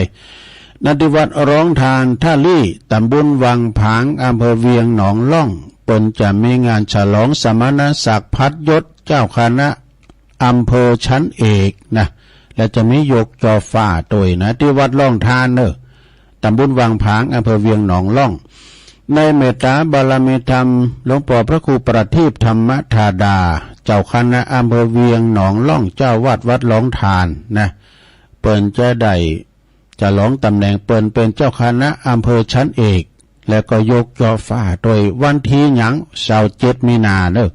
ณที่วัดร้องทานท่าลี่ตำบลวังผางอำเภอเวียงหนองล่องเปิ้นจะมีงานฉลองสมณศักดิ์พัดยศเจ้าคณะอำเภอชั้นเอกนะและจะมียกจอฟ้าตัวนะที่วัดล่องทานเนอะตำบลวังผางอำเภอเวียงหนองล่องในเมตตาบารมีธรรมหลวงพ่อพระครูประทีปธรรมธาดาเจ้าคณะอำเภอเวียงหนองล่องเจ้าวัดหลองทานนะเปิ้นจะได้จะหลองตำแหน่งเปิ้นเป็นเจ้าคณะอำเภอชั้นเอกแล้วก็ยกจอฟ้าโดยวันที่หยัง27 มีนาเนอะ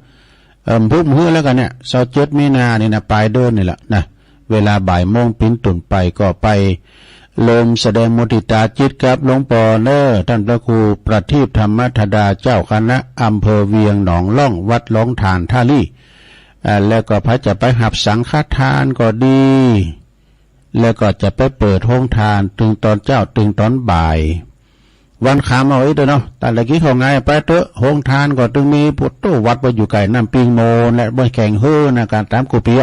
พุ่มฮื้อแล้วกันเนี่ย27 มีนานี่นะปลายเดือนนี่แหละนะเวลาบ่ายโมงปิ้นตุ่นไปก็ไปลมแสดงมุทิตาจิตกับหลวงพ่อเนอท่านพระครูประทีปธรรมธดาเจ้าคณะอำเภอเวียงหนองล่องวัดหลองทานท่าลี่แล้วก็พระจะไปหับสังฆทานก็ดีแล้วก็จะไปเปิดห้องทานถึงตอนเจ้าถึงตอนบ่ายวันขามเอาไว้ด้วยเนาะแต่ละกี้ของไงไปเถอะห้องทานก็ถึงมีพุทธวัดไว้อยู่ไก่น้ำปิงโมและบ่แข่งเฮือนะการตามกุปิ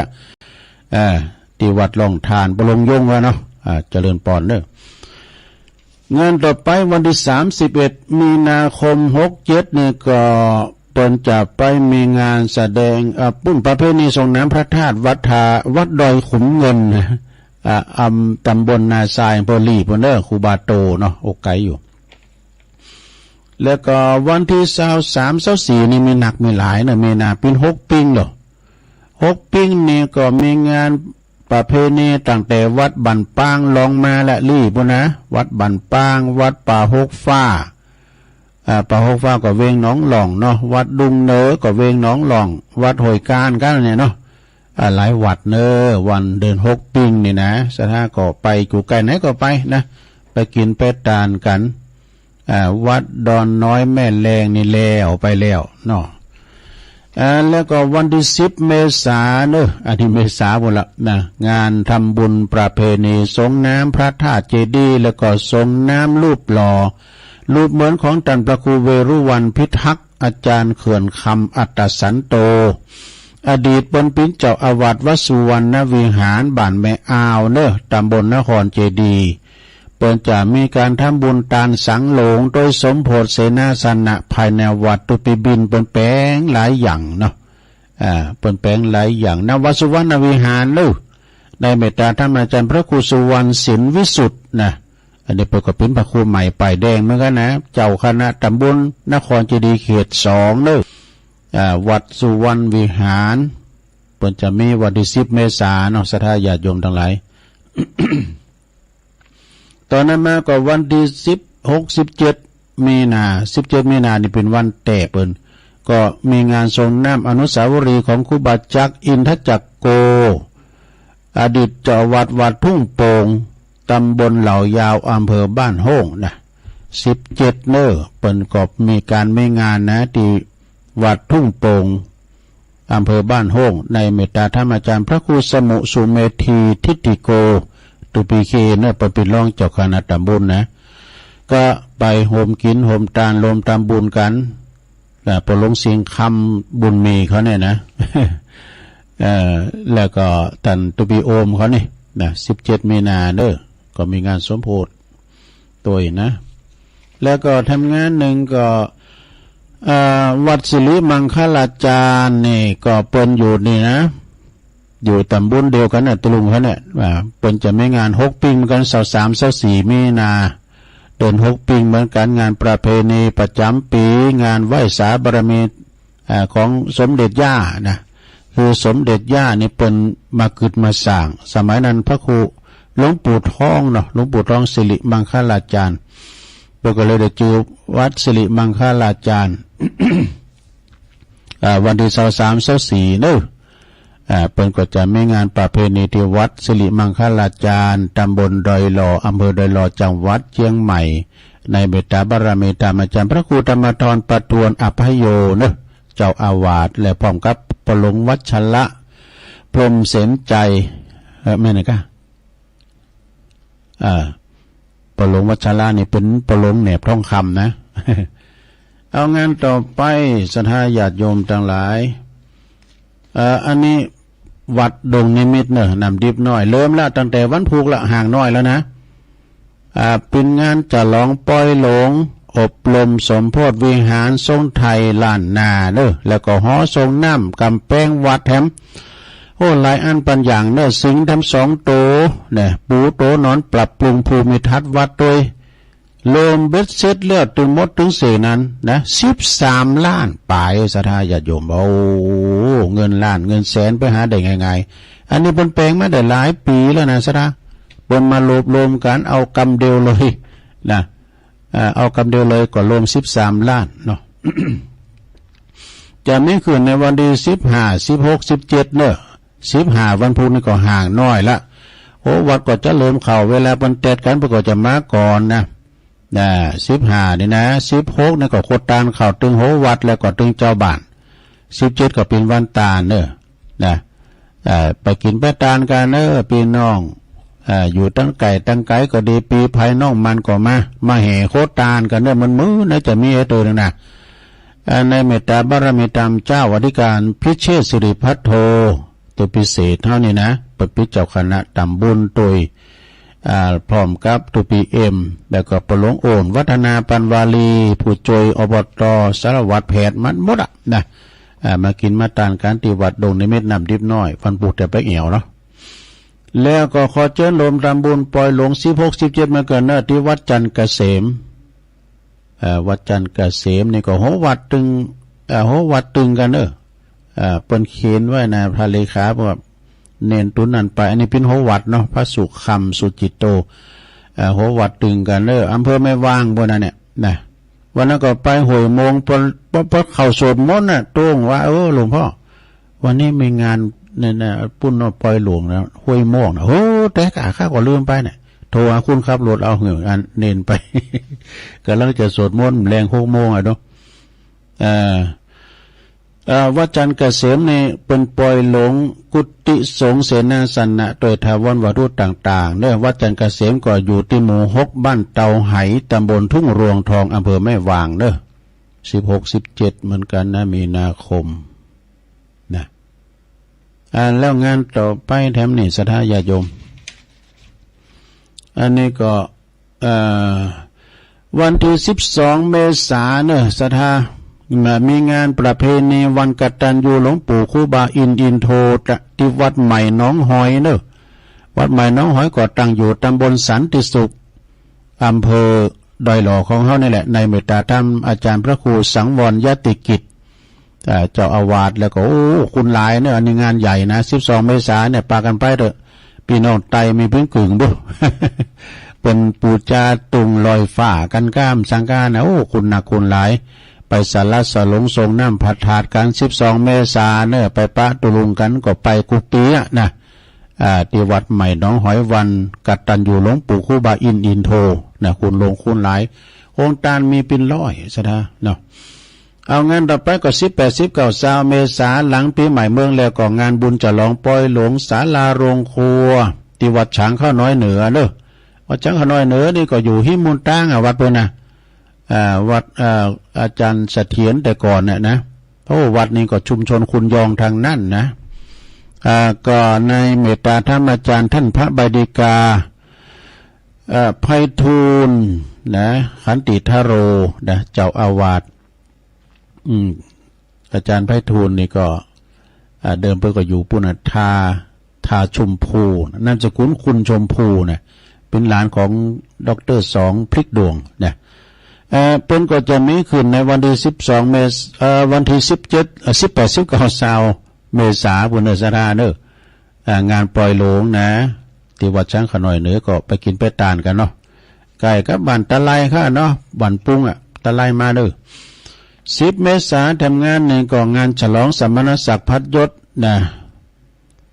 ที่วัดหลองทานบลงยงวะเนาะเจริญปอนเนอะ งานต่อไปวันที่31 มีนาคม67นี่ก็เปิ้นจะไปมีงานแสดงปุ้นประเพณีส่งน้ำพระธาตุวัดดอยขุมเงินตำบลนาทรายอำเภอลีพุ่นเด้อครูบาโตเนาะโอไกลอยู่แล้วก็วันที่23 24นี่มีหนักมีหลายนะมีนาเป็น6ปิ้งเหรอ6ปิ้งนี่ก็มีงานประเพณีตั้งแต่วัดบันปางลองมาและลี่พุ่นนะวัดบันปางวัดป่าหกฟ้าป่าหกฟ้าก็เวงหนองหล่องเนาะวัดดุงเนอก็เวงหนองหล่องวัดหอยการกันเนี่ยเนาะหลายวัดเนอวันเดิน6ปิ้งนี่นะสถาก็ไปอยู่ไกลไหนก็ไปนะไปกินเป็ดตาลกันวัดดอนน้อยแม่แรงนี่แล้วไปแล้วเนาะแล้วก็วันที่10 เมษายนอันที่เมษายนละนะงานทำบุญประเพณีสงน้ำพระธาตุเจดีย์แล้วก็สงน้ำรูปหล่อรูปเหมือนของท่านพระครูเวรุวรรณพิทักษ์อาจารย์เขื่อนคำอัตตสันโตอดีตเป็นเจ้าอาวาสวัดสุวรรณวิหารบ้านแม่อาวตำบลนครเจดีย์เปิ่นจะมีการทำบุญตานสังโหลงโดยสมโพธิเสนาสนะภายในวัดตุปิบินเปิ่นแปลงหลายอย่างเนาะเปิ่นแปลงหลายอย่างณวัดสุวรรณวิหารในเมตตาท่านอาจารย์พระครูสุวรรณสินวิสุทธ์นะอันนี้เปิ่นก็เป็นพระครูใหม่ป้ายแดงเหมือนกันนะเจ้าคณะตำบลนครเจดีย์เขต2วัดสุวรรณวิหารเปิ่นจะมีวันที่10 เมษายนศรัทธาญาติโยมทั้งหลาย ตอนนั้นมาก็วันที่17 มีนา17 มีนานี่เป็นวันแตกเปิ้นก็มีงานส่งน้ำอนุสาวรีย์ของครูบาจักรอินทจักรโกอดีตเจ้าวัดทุ่งโป่งตำบลเหล่ายาวอำเภอบ้านโฮ่งนะ17เปิ้นก็มีการไม่งานนะที่วัดทุ่งโป่งอำเภอบ้านโฮ่งในเมตตาธรรมอาจารย์พระครูสมุสุเมธีทิติโกตุปีเคเป็นรองเจ้าคณะตำบลนะก็ไปโฮมกินโฮมตาลรวมตำบุญกันประลงเสียงคำบุญมีเขาเนี่ยนะ แล้วก็ท่านตุปีโอมเขานี่นะ17 มีนาก็มีงานสมโภชตัวนะแล้วก็ทำงานหนึ่งก็วัดสิริมังคลาจารย์นี่ก็เปิ้นอยู่นี่นะอยู่ตำบลเดียวกันน่ะตะลุงเขาเนี่ยเปิ้นจะมีงาน6ปิ้งเหมือนกัน23 24 มีนาเดิน6ปิ้งเหมือนกันงานประเพณีประจำปีงานไหว้สาบารมีของสมเด็จย่านะคือสมเด็จย่านี่เปิ้นมาเกิดมาสร้างสมัยนั้นพระครูหลวงปู่ทองเนาะหลวงปู่ทองสิริมังคลาจารย์เปิ้นก็เลยได้ชื่อวัดสิริมังคลาจารย์ วันที่23 24เปิ้นก็จะมีงานประเพณีที่วัดสิริมังคลาจารย์ตำบลดอยหล่ออำเภอดอยหล่อจังหวัดเชียงใหม่ในเมตตาบารมีธรรมอาจารย์พระครูธรรมธรประทวนอภัยโยเจ้าอาวาสและพร้อมกับปลงวัชระพรหมเสนใจแม่นกะปลงวัชระนี่เป็นปลงแหนบทองคำนะ เอางานต่อไปศรัทธาญาติโยมทั้งหลายอันนี้วัดดงนิมิตนำดิบน้อยเริ่มแล้วตั้งแต่วันพุธละห่างน้อยแล้วนะเป็นงานจะลองปล่อยหลงอบรมสมโพธิวิหารทรงไทยล้านนาแล้วก็หอทรงน้ำกำแพงวัดแถมหลายอันปัญญางสิงทำ2 โตปูโตนอนปรับปรุงภูมิทัศน์วัดโดยเริ่มเบ็ดเสร็จเลือดตึงมดถึงเสนั้นนะ13 ล้านปลายศรัทธาญาติโยมเงินล้านเงินแสนไปหาได้ง่ายๆอันนี้เป็นแปลงมาได้หลายปีแล้วนะศรัทธาบนมาโลมกันเอากำเดียวเลยนะเอากำเดียวเลยก็รวม13 ล้านเนาะ จะไม่ขึ้นในวันที่15 16 17 15วันพุธนี่ก็ห่างน้อยละวัดก็จะเริ่มเข้าเวลาเปิ้นเตดกันเพิ่นก็จะมาก่อนนะ15นี่นะ16นี่ก็โคตานเข้าตึงโหวัดแล้วก็ตึงเจ้าบ้าน17ก็เป็นวันตาลนะไปกินไปตาลกันพี่น้องอยู่ตั้งไก่ก็ดีปีภายน้องมันก็มาแห่โคตานกันมันมื้อจะมีไอ้ตัวนึงนะในเมตตาบารมีธรรมเจ้าอธิการพิเชษฐ์สิริพัทโทตัวพิเศษเท่านี้นะเป็นพิเจ้าคณะตำบลตุย พร้อมกับตุปีเอ็มแล้วก็ปหลวงโอนวัฒนาปันวาลีผู้จอยอบตสารวัตรแพทย์มันหมดนะมากินมาตานการที่วัดดงในเม็ดน้ำดิบน้อยฟันปูแต่ไปเหี่ยวเนาะแล้วก็ขอเชิญรวมทำบุญปล่อยหลวง16-17มาเกินเนอที่วัดจันทร์เกษมวัดจันทร์เกษมนี่ก็โหวัดตึงกันเปิ้นเขียนไว้นะพระเลขาบอกว่าเน้นตุนนั่นไปอันนี้เป็นโหวัดเนาะพระสุขำสุจิตโตโหวัดตึงกันอำเภอแม่วางบนนั้นเนี่ยนะวันนั้นก็ไปหวยโมงพอเข้าสวดมนต์น่ะตรงว่าหลวงพ่อวันนี้มีงานเนี่ยปุ้นปล่อยหลวงนะห้วยโมงนะแต่ข้าก็ลืมไปเนี่ยโทรหาคุณครับรถเอาเหืออันเน้นไป ก็แล้วจะสวดมนต์แรง6 โมงเนาะวัดจันทร์เกษมนี่เป็นปล่อยหลงกุฏิสงฆ์เสนาสนะโดยทาวรวัตถุต่างๆวัดจันทร์เกษมก็อยู่ที่หมู่6บ้านเตาไหตำบลทุ่งรวงทองอำเภอแม่วาง16-17เหมือนกันนะมีนาคมนะแล้วงานต่อไปแถมนี่ศรัทธาญาติโยมอันนี้ก็วันที่12 เมษายนศรัทธามีงานประเพณีวันกตัญญูหลวงปู่ครูบาอินโทที่วัดใหม่หนองหอยวัดใหม่หนองหอยก็ตั้งอยู่ตำบลสันติสุขอำเภอดอยหล่อของเขานี่แหละในเมตตาธรรมอาจารย์พระครูสังวรยติกิจเจ้าอาวาสแล้วก็คุณหลายอันนี้งานใหญ่นะ12 เมษายนปากันไปเถอะพี่น้องไตมีเพิ่งกึ่งด้วย เป็นปูจาตุงลอยฝ่ากันก้ามสังกานะคุณหนักคุณหลายไปสาระสลงทรงน้ำผัดถาดกัน12 เมษายนไปปะตุลุงกันก็ไปกุปีนะที่วัดใหม่หนองหอยวันกตัญญูหลวงปู่ครูบาอินโทนะคุณลงคุณหลายโครงการมีเป็นร้อยซะนะเนาะเอางานต่อไปก็18-19 เมษายนหลังปีใหม่เมืองแล้วก็งานบุญฉลองปล่อยหลวงศาลาโรงครัวที่วัดฉางข้าวน้อยเหนือวัดฉางข้าวน้อยเหนือนี่ก็อยู่หิมูลตั้งวัดเพิ่นนะวัดอาจารย์เสถียรแต่ก่อนเนี่ยนะเพราะวัดนี้ก็ชุมชนคุณยองทางนั่นนะก็ในเมตตาธรรมอาจารย์ท่านพระใบดิกาไพฑูรย์นะขันติทโรนะเจ้าอาวาสอาจารย์ไพฑูรย์นี่ก็เดิมเพิ่นก็อยู่ปุณธาชมพูนามสกุลคุณชมพูนะเป็นหลานของดร.สองพริกดวงนะเป็นก็จะมีขึ้นในวันที่12 วันที่18-19 เมษายนบุญศาสนางานปล่อยหลวงนะที่วัดช้างขน่อยเหนือก็ไปกินไปตานกันเนาะใกล้กับบ้านตะไลค่ะเนาะบ้านปุ้งตะไลมา10 เมษายนทำงานหนึ่งก็งานฉลองสมณศักดิ์พัดยศนะ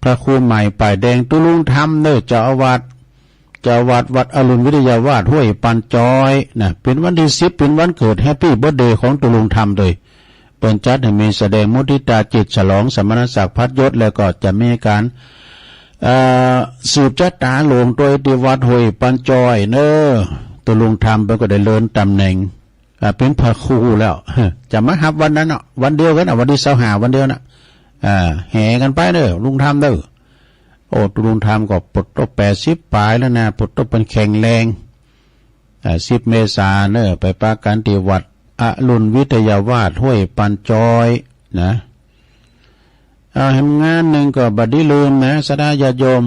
พระครูใหม่ป่ายแดงตุลุงธรรมเจ้าอาวาสวัดอรุณวิทยาวาสห้วยปันจอยนะเป็นวันที่10เป็นวันเกิดแฮปปี้เบิร์ธเดย์ของตุลุงธรรมเลยเปิดจัดให้มีแสดงมุทิตาจิตฉลองสมณศักดิ์พัดยศแล้วก็จะมีการสืบชะตาหลวงโดยที่วัดห้วยปันจอยตุลุงธรรมก็ได้เลื่อนตำแหน่งเป็นพระครูแล้วจะมาหับวันนั้นวันเดียวกันวันที่25วันเดียวแห่กันไปลุงธรรมตุลุงธรรมก็ปลดตบ80ปลายแล้วนะปลดตบเป็นแข็งแรง10 เมษายนไปปากันที่วัดอรุณวิทยาวาสห้วยปันจอยนะเห็นงานหนึ่งก็บัดนี้ลืมนะศรัทธาญาติโยม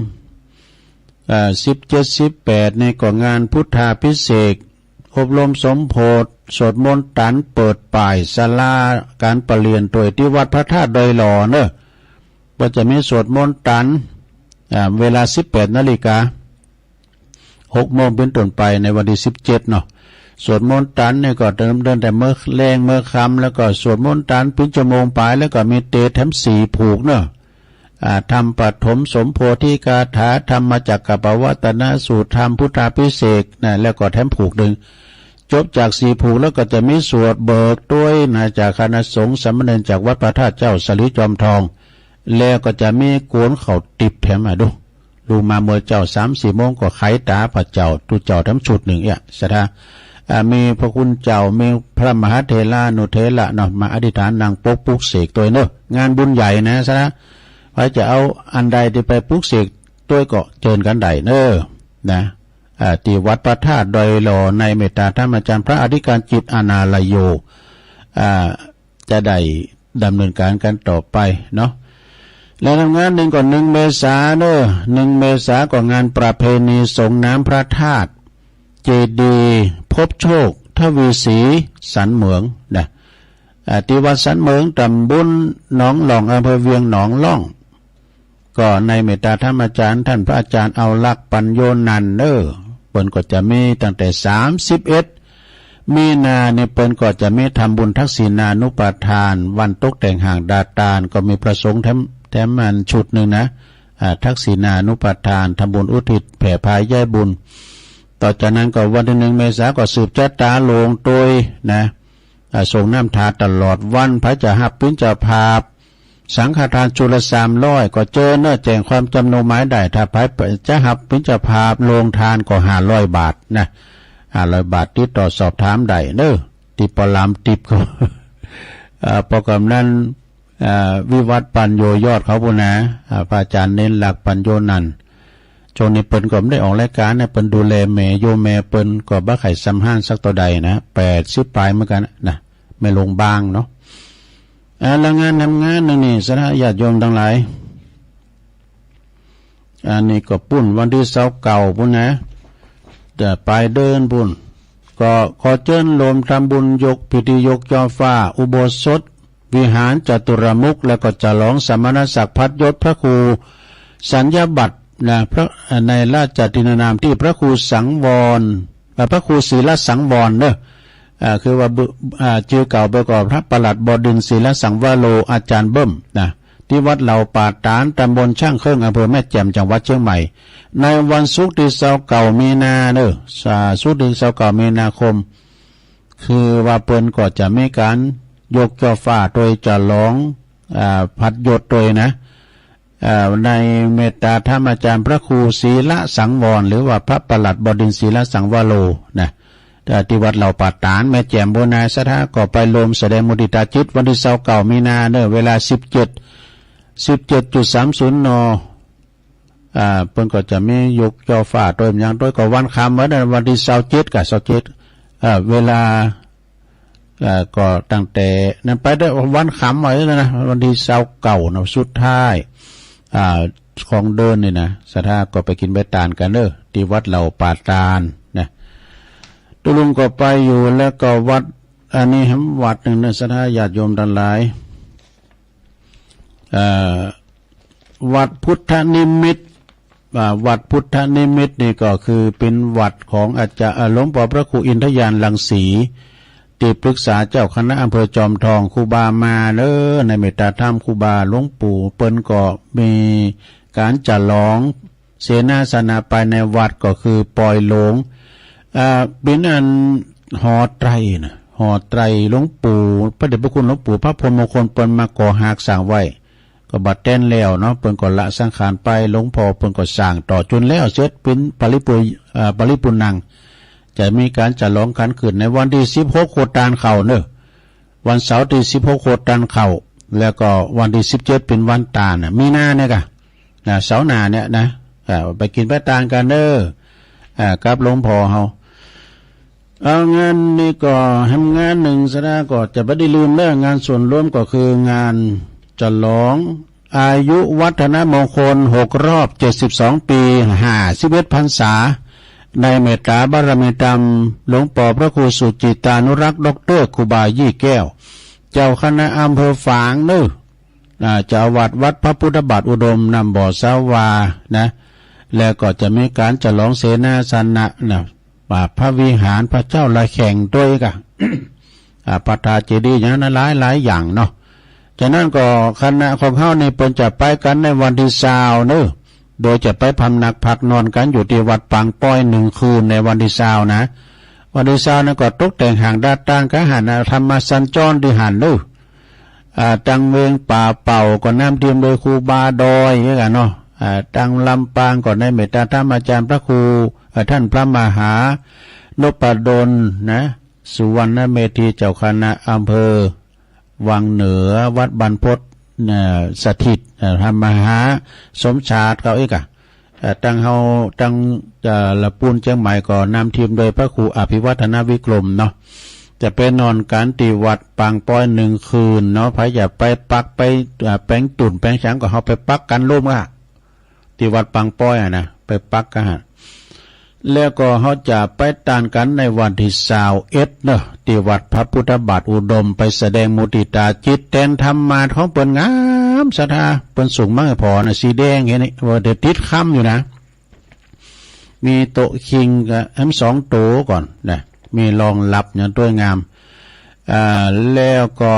17-18ในก็งานพุทธาภิเษกอบรมสมโพธิสวดมนต์ตันเปิดป่ายศาลาการประเรียนโดยที่วัดพระธาตุดอยหล่อว่าจะมีสวดมนต์ตันเวลา 18 นาฬิกา 6 โมงเป็นต้นไปในวันที่17เนาะสวดมนต์ตันเนี่ยก็เดินแต่เมื่อแรงเมื่อค่ำแล้วก็สวดมนต์ตันเป็นชั่วโมงไปแล้วก็มีเตแถม4ผูกทำปฐมสมโพธิกาถาธรรมจักรปวัตนสูตรธรรมพุทธาภิเษกแล้วก็แถมผูกหนึ่งจบจาก4ผูกแล้วก็จะมีสวดเบิกด้วยจากคณะสงฆ์สามเณรจากวัดพระธาตุเจ้าสลิจอมทองแล้วก็จะมีโกนเข่าติบแถมมาดูมาเมื่อเจ้า 3-4 โมงก็ไขตาพระเจ้าตุเจ้าทั้งชุดหนึ่งศรัทธามีพระคุณเจ้ามีพระมหาเถระนุเถระเนาะมาอธิษฐานนางปกปุกเสกตัวงานบุญใหญ่นะศรัทธาไว้จะเอาอันใดที่ไปปุกเสกตัวก็เจิญกันใดนะ ที่วัดพระธาตุดอยหล่อในเมตตาธรรมอาจารย์พระอธิการจิตอานาลโยจะได้ดำเนินการกันต่อไปเนาะแล้วทำงานหนึ่งก่อน1 เมษายนเนอะ1 เมษายนก่อนงานประเพณีส่งน้ำพระธาตุเจดีย์พบโชคทวีศรีสันเหมืองนะที่วัดสันเหมืองตำบลหนองหลองอำเภอเวียงหนองล่องก็ในเมตตาธรรมอาจารย์ท่านพระอาจารย์เอาลักปัญโยนันเนอเปิ้นก็จะมีตั้งแต่31 มีนาเนี่ยเปิ้นก็จะมีทำบุญทักษิณานุปทานวันตกแต่งห่างดาตานก็มีประสงค์แถมมันชุดหนึ่งนะทักษิณานุปทานทำบุญอุทิศแผ่พายย้ายบุญต่อจากนั้นก็วันที่1 เมษายนก็สืบชะตาโลงโดยนะส่งน้ำทาตลอดวันพระจะหับปิ้นจะพาบสังฆทานจุล300ก็เจอเนื้อแจงความจำนงหมายได้ถ้าไปจะหับปิ้นจะพาบโลงทานก็500 บาทนะ500 บาทติดต่อสอบถามได้เด้อติปลามติบก็โปรแกรมนั้นวิวัฒน์ปัญโยยอดเขาพุ่นนะพระอาจารย์เน้นหลักปัญโยนันช่วงนี้เปิ้นก็ไม่ได้ออกรายการนะเปิ้นดูแลแม่โยแม่เปิ้นก็บ่ไข่ซ้ำห้านสักตัวใดนะ80 ปลายเหมือนกันนะไม่ลงบางเนาะแล้วงานทำงานนึงนี่สถาญาติโยมทั้งหลายอันนี้ก็ปุ้นวันที่29พุ่นนะแต่ไปเดินบุญก็ขอเชิญรวมทำบุญยกพิธียกยอฟ้าอุโบสถวิหารจตุรมุขแล้วก็จะฉลองสมณศักดิ์พัดยศพระครูสัญญาบัตรนะพระในราชตินานามที่พระครูสังวรพระครูศีลสังวรเนอะคือว่าชื่อเก่าประกอบพระประหลัดบดินทร์ศีลสังวโรอาจารย์เบิ้มนะที่วัดเหล่าป่าตานตำบลช่างเครื่องอำเภอแม่แจ่มจังหวัดเชียงใหม่ในวันศุกร์ที่29 มีนาเนอะศุกร์ที่29 มีนาคมคือว่าเปิ้นก็จะมีการยกย่อฟ้าโดยจะร้องพัดยศโดยนะในเมตตาธรรมอาจารย์พระครูศีลสังวรหรือว่าพระประหลัดบดินทร์ศีลสังวโรนะที่วัดเหล่าป่าตานแม่แจ่มโบนาสถาก็ไปรวมแสดงมุทิตาจิตวันที่29 มีนาเนอะเวลา17:30 น.เพิ่นก็จะมียกย่อฟ้าโดยอย่างโดยก็วันค่ำวันที่27กับ27เวลาก็ตั้งแต่นั้นไปได้วันค่ำไว้แล้วนะวันที่29นะสุดท้ายของเดินนี่นะสถาก็ไปกินใบตาลกันเด้อที่วัดเหล่าป่าตานนะตุลุงก็ไปอยู่แล้วก็วัดอันนี้วัดหนึ่งนะสถาญาติโยมทั้งหลายวัดพุทธนิมิตวัดพุทธนิมิตนี่ก็คือเป็นวัดของอาจารย์หลวงพ่อพระครูอินทยานรังสีที่ปรึกษาเจ้าคณะอำเภอจอมทองครูบามาเด้อในเมตตาธรรมครูบาหลวงปู่เปิ้นก็มีการจัดร้องเสนาสนะไปในวัดก็คือปล่อยหลงเป็นอันหอไตรนะหอไตรหลวงปู่พระเดชพระคุณหลวงปู่พระพรหมมงคลเปิ้นมาก่อหากสร้างไว้ก็บัดแต้นแล้วเนาะเปิ้นก็ละสังขารไปหลวงพ่อเปิ้นก็สร้างต่อจนแล้วเสร็จเป็นปริปุนังจะมีการจัดร้องขันขึ้นในวันที่16 โคตานเข้าเนอะวันเสาร์ที่16 โคตานเข้าแล้วก็วันที่17เป็นวันตาลมีนาเนี่ยกะเสาร์หน้าเนี่ยนะไปกินไปตาลกันเด้อกับหลวงพ่อเฮาเอางานนี้ก็ทำงานหนึ่งซะแล้วก็จะไม่ได้ลืมเรื่องงานส่วนรวมก็คืองานฉลองอายุวัฒนมงคล6 รอบ72 ปี51 พรรษาในเมตตาบารมีธรรมหลวงปู่พระครูสุจิตานุรักษ์ดร.ครูบายี่แก้วเจ้าคณะอำเภอฝางเนอะเจ้าวัดพระพุทธบาทอุดมนำบ่อสาวานะแล้วก็จะมีการฉลองเสนาสนะนะพระวิหารพระเจ้าลายแข่งด้วยกัน พระธาตุเจดีย์อย่างนั้นหลายอย่างเนาะจากนั้นก็คณะของเขาในเปิ้นจะไปกันในวันที่20เนอะโดยจะไปพำนักพักนอนกันอยู่ที่วัดปางป้อย1 คืนในวันที่20นะวันที่20นั้นก็ตกแต่งห่างด้านต่างกะหันธรรมสัญจรที่หันเนอะตังเวงป่าเป่าก็น้ำเทียมโดยครูบาดอยอย่างกันเนาะตังลำปางก็ในเมตตาธรรมอาจารย์พระครูท่านพระมหานพดลนะสุวรรณเมธีเจ้าคณะอำเภอวังเหนือวัดบรรพตสถิตธรรมหาสมชาติเขาอีก ตั้งเฮาตั้งละปูนเชียงใหม่ก็นำทีมโดยพระครูอภิวัฒนวิกรมเนาะจะไปนอนการตีวัดปางป้อย1 คืนเนาะไผอย่าไปปักไปแป้งตุ่นแป้งช้างก็เฮาไปปักกันร่วมอ่ะที่วัดปางป้อยนะไปปักกันแล้วก็เฮาจะไปตานกันในวันที่21เนาะที่วัดพระพุทธบาทอุดมไปแสดงมุติตาจิตแทนธรรมาของเปิ้นงามศรัทธาเปิ้นสูงมากพอนะสีแดงอย่างนี้ว่าเดี๋ยวติดค่ำอยู่นะมีโต๊ะคิงกับ2 โต๊ะก่อนนะมีรองรับอย่างตัวงามแล้วก็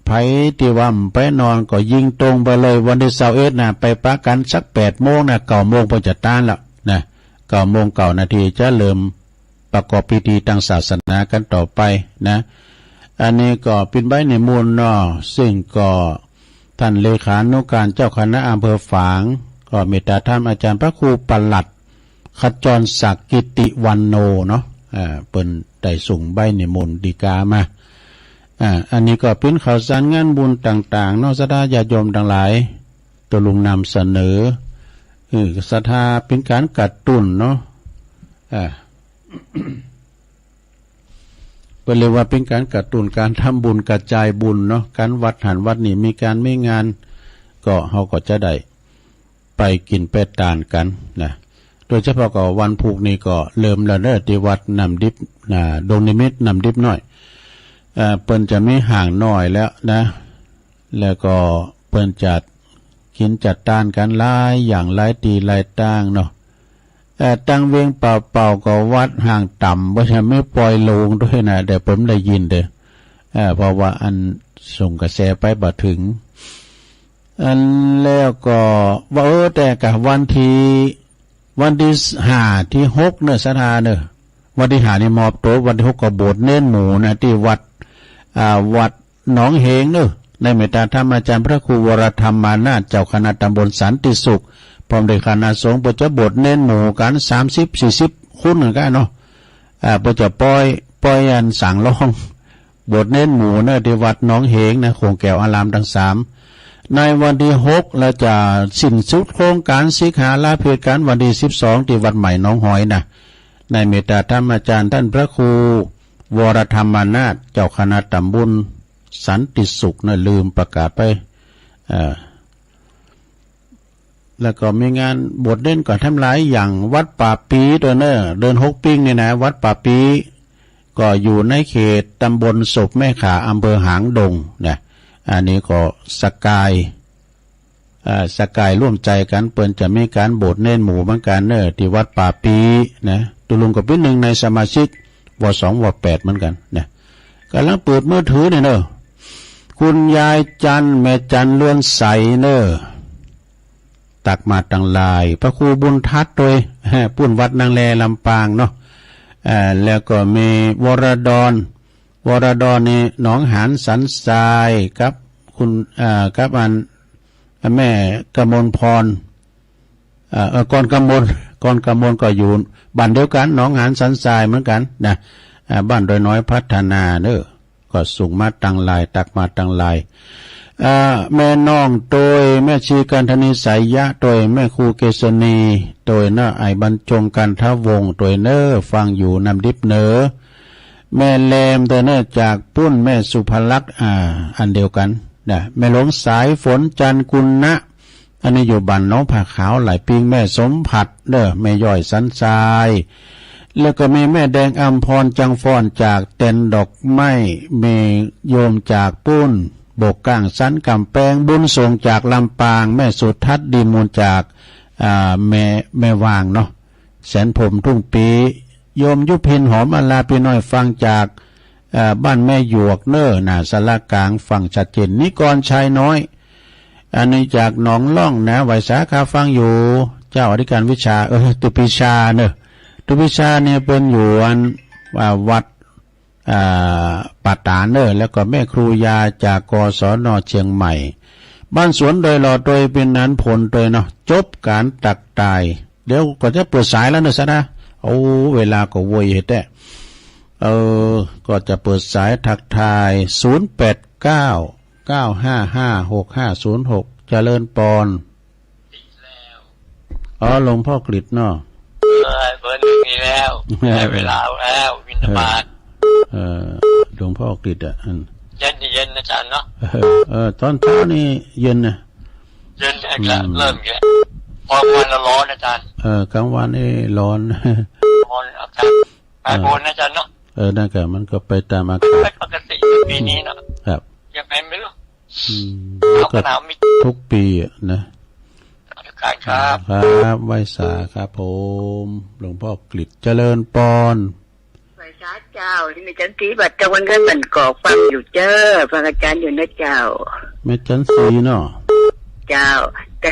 ไผที่ว่าไปนอนก็ยิงตรงไปเลยวันที่21นะไปปักกันสัก8 โมงนะ9 โมงเพิ่นจะต้านแล้วนะ9 โมง 9 นาทีจะเริ่มประกอบพิธีทางศาสนากันต่อไปนะอันนี้ก็เป็นใบในมูลเนาะซึ่งก็ท่านเลขานุการเจ้าคณะอำเภอฝางก็เมตตาธรรมอาจารย์พระครูปลัดขจรศักดิ์กิติวันโนเนาะเปิ้นได้ส่งใบในมูลดีกามาอันนี้ก็เป็นข่าวสารงานบุญต่างๆเนาะศรัทธาญาติโยมทั้งหลายตัวลุงนำเสนอศรัทธาเป็นการกระตุ้นเนาะเป็นเรียกว่าเป็นการกระตุ้นการทำบุญกระจายบุญเนาะการวัดหันวัดนี่มีการไม่งานก็เขาก็จะได้ไปกินไปทานกันนะโดยเฉพาะก็วันพุกนี้ก็เริ่มแล้วเด้อที่วัดนำดิบดงนิมิตนำดิบน้อยเปิ้นจะไม่ห่างน้อยแล้วนะแล้วก็เปิ้นจัดกินจัดต้านกันหลายอย่างหลายตีหลายต่างเนาะตั้งเวียงเป่าๆก็วัดห่างต่ำเพราะฉะนั้นไม่ปล่อยลงด้วยนะแต่ผมได้ยินเด้อเพราะว่าอันส่งกระแสไปบ่ถึงอันแล้วก็ว่าแต่กับวันที่5 ที่ 6เนอะศรัทธาเนอะวันที่5นี่มอบโตวันที่6ก็โบสถ์เน้นหมู่นะที่วัดหนองเหงเนอะในเมตตาธรรมอาจารย์พระครูวรธรรมานาถเจ้าคณะตำบลสันติสุขพร้อมด้วยคณะสงฆ์ประจะบทเน้นหมู่กัน30-40 คนกันเนาะประจะปล่อยอันสั่งร้องบทเน้นหมู่เนอะที่วัดหนองเหงนะโคงแก้วอารามทั้ง3ในวันที่6แล้วจะสิ้นสุดโครงการสิกขาลาเพศกันวันที่12ที่วัดใหม่หนองหอยนะในเมตตาธรรมอาจารย์ท่านพระครูวรธรรมานาถเจ้าคณะตำบลสันติสุขนะลืมประกาศไปแล้วก็มีงานบทเล่นก่อนทำหลายอย่างวัดป่าปีตัวเนอะเดิน6 ปิ้งเนี่ยนะวัดป่าปีก็อยู่ในเขตตำบลศพแม่ขาอำเภอหางดงเนี่ยอันนี้ก็สกายร่วมใจกันเปิ้นจะมีการบทเน้นหมู่เหมือนกันเนอะที่วัดป่าปีนะตุลุงก็เป็นหนึ่งในสมาชิกว2 ว8เหมือนกันเนี่ยกำลังเปิดมือถือเนี่ยเนอะคุณยายจันแม่จันเลื่อนใสเนอะตักมาตังลายพระครูบุญทัดโดยปุ่นวัดนางแลลำปางเนาะแล้วก็มีวรดรนี่หนองหานสันทรายครับคุณครับแม่กมลพรกรกมลก็อยู่บ้านเดียวกันหนองหานสันทรายเหมือนกันนะบ้านโดยน้อยพัฒนาเนอะก็ส่งมาตังลายตักมาตังลายแม่น้องโดยแม่ชีกันธนิสายยะโดยแม่ครูเกษณีโดยเนอะไอบรรจงกันทวงโดยเนอะฟังอยู่นำดิบเนอแม่แลมโดยเนอะจากปุ้นแม่สุภลักษณ์อันเดียวกันนะแม่หลงสายฝนจันกุลนะอันนี้อยู่บ้านน้องผ้าขาวหลายปิงแม่สมผัดเนอะแม่ย่อยสันทรายแล้วก็มีแม่แดงอัมพรจังฟ้อนจากเต็นดอกไม้เมโยมจากปุ้นบกก้างสันกำแพงบุญส่งจากลำปางแม่สุทัศน์ดีมูลจากแม่วางเนาะแสนผมทุ่งปีโยมยุพินหอมอลาพี่น้อยฟังจากบ้านแม่หยวกเนอหน้าสารกลางฟังชัดเจนนิกรชายน้อยอันนี้จากหนองล่องนะไวสาขาฟังอยู่เจ้าอธิการวิชาตุปิชาเนอะตุปิชาเนี่ยเป็นอยู่วัดปัตตาเนอแล้วก็แม่ครูยาจากกศน.เชียงใหม่บ้านสวนโดยหล่อโดยเป็นนั้นผลโดยเนาะจบการตักตายเดี๋ยวก็จะเปิดสายแล้วเนอะซะนะเวลาก็โวยแต่ก็จะเปิดสายทักทาย089 955 6506เจริญปอน อ๋อหลวงพ่อกฤษเนาะเบอร์หนึ่งมีแล้วได้เวลาแล้ววินทบาทหลวงพ่อกฤษอ่ะเย็นอาจารย์เนาะตอนเช้านี่เย็นนะเย็นแล้วเริ่มแก่พอวันละร้อนอาจารย์กลางวันนี่ร้อนอากาศแปรปรวนอาจารย์เนาะนั่นก็มันก็ไปตามอากาศปกติปีนี้เนาะครับยังไงไม่รู้ก็ทุกปีนะครับไหว้สาครับผมหลวงพ่อกฤษเจริญปอนไหว้สาเจ้าที่ในจันทีบัดจังวันเงินมันก่อฟังอยู่เจ้อฟังอาจารย์อยู่นะเจ้าแม่จันสีเนาะเจ้าแต่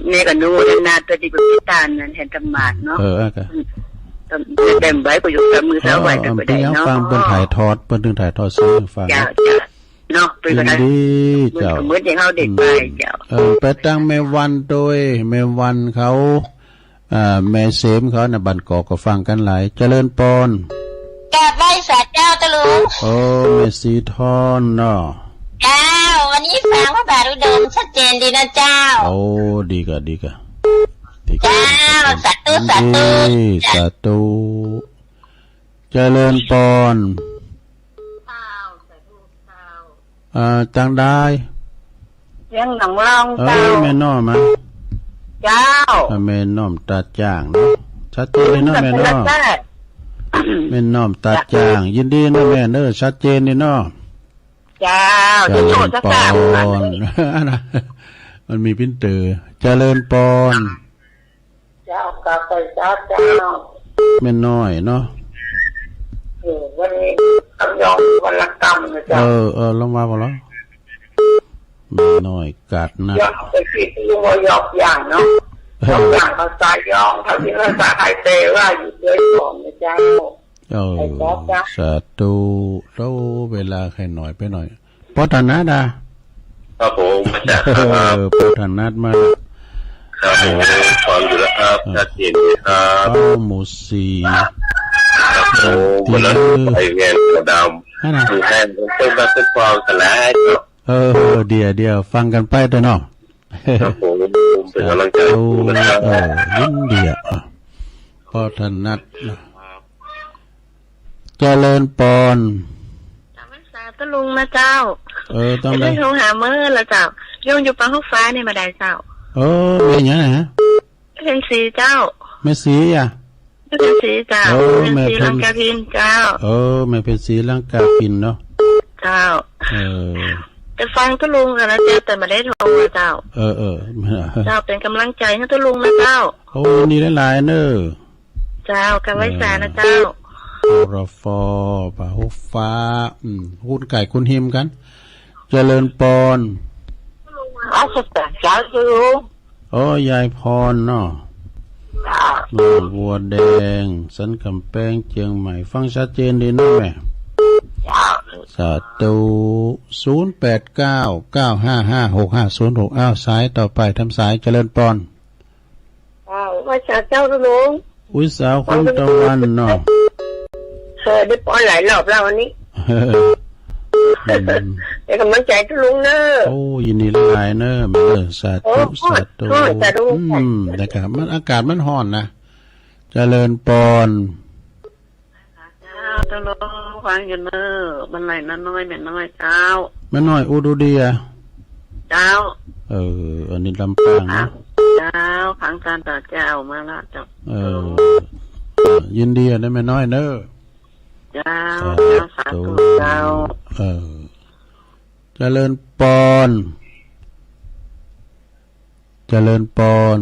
เนี่ยก็ดูนาตัวที่เป็นพิตานนั่นเห็นธรรมะเนาะก็เต็มใบประโยชน์มือสาวไหว้กันไปได้เนาะฟังเปิ้นถ่ายทอดเปิ้นถึงถ่ายทอดซื้อฟังเนาะเป็นกันดีเจ้าเหมือนอย่างเขาเด็กไปเจ้าไปตั้งแม่วันโดยแม่วันเขาแม่เสมเขาน่ะบันกอกก็ฟังกันหลายเจริญปอนกราบไหว้สาเจ้าตะลุงแม่สีทอนเนาะเจ้าวันนี้ฟังพระบาทอุดมชัดเจนดีนะเจ้าดีกะเจ้าสาธุเจริญปอนจังได้ยังหนังลองเจ้าแม่น้อมมั้ยเจ้าแม่น้อมตัดจ้างเนาะชัดเจนเนาะแม่น้อมแม่น้อมตัดจ้างยินดีนะแม่เด้อชัดเจนนี่เนาะเจ้าเจริญปอนมันมีพินเตอร์เจริญปอนเจ้ากาไปเจ้าแม่น้อยเนาะวันนี้คำยองวันละกรรมนะเจ้าลงมาบ่แล้วแม่น้อยกัดนะยอกไปคิดลุงว่ายอกอย่างเนาะยอกอย่างภาษายองภาษาไทยเตว่าอยู่ด้วยก่อนนะเจ้าสาธุแล้วเวลาใครหน่อยไปหน่อยพอธนัดครับผมอาจารย์พอธนัดมาครับผมฟังอยู่แล้วครับชัดเจนครับหมูสีโอ้คนละไอเงี้ยกระดำดูแห้งเป็นแบบเป็นฟองสลายเดี๋ยวฟังกันไปด้วยเนาะครับผมเป็นกำลังใจนะครับยินดีพอธนัดเจริญปอนจำพรรษาตะลุงนะเจ้าต้องได้โทรหาเมื่อละเจ้าโยงอยู่ปางห้องฟ้าเนี่ยมาได้เจ้าเป็นยังไงฮะเป็นสีเจ้าไม่สีเป็นสีเจ้าเป็นสีลังกาพินเจ้าไม่เป็นสีลังกาพินเนาะเจ้าจะฟังตะลุงกันนะเจ้าแต่มาได้โทรมาเจ้าเจ้าเป็นกำลังใจให้ตะลุงนะเจ้านี่หลายๆเนอะเจ้ากันไว้สานะเจ้ารฟปะฮุฟ้าคุณไก่คุณหิมกันเจริญปอนสุดแต่เจ้าอยู่ยายพรเนาะบัวแดงสันกำแพงเชียงใหม่ฟังชัดเจนดีนะแม่สาธุ0899555650 สายต่อไปทำสายเจริญปอนว่าจากเจ้าลุงสาวคุณตะวันเนาะได้ปอนหลายรอบแล้ววันนี้ได้กำลังใจทุลุงเนอะยินดีหลายเนอะสาธุนะครับมันอากาศมันร้อนนะเจริญปอนเจ้าตะลุงฟังอยู่เนอะมันไหลน้อยแม่น้อยเจ้าแม่น้อยอุดุเดียเจ้าอันนี้ลำปางนะเจ้าฟังการต่อเจ้ามาละเจ้ายินดีได้แม่น้อยเนอะเจ้าสาธุเจ้าเจริญปอนเจริญปอน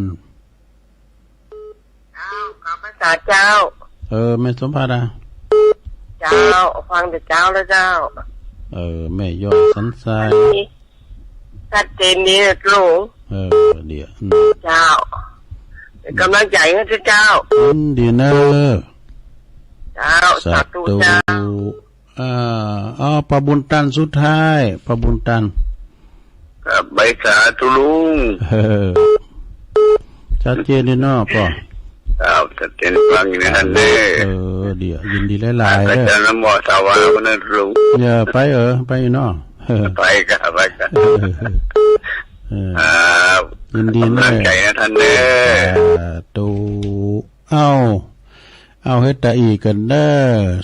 ขอบพระศาสเจ้าแม่สมภารเจ้าฟังแต่เจ้าแล้วเจ้าแม่ยอดสันทรายชัดเจนดีลุงเดี๋ยวเจ้า กำลังใจให้เจ้าดีเนอะเจ้าสาธุเจ้าปะบุญตันสุดท้ายปะบุญตันครับใบสาธุลุงชัดเจนดีเนาะป่ะครับชัดเจนฟังอยู่ในนั้นเลยเดี๋ยวยินดีหลายๆเลยอาจารย์น้ำมอสาวาวันนั้นลุงไปไปเนาะไปกัน ยินดีเนอะใจนะท่านเนอะตูเอาให้ตาอีกันเด้อ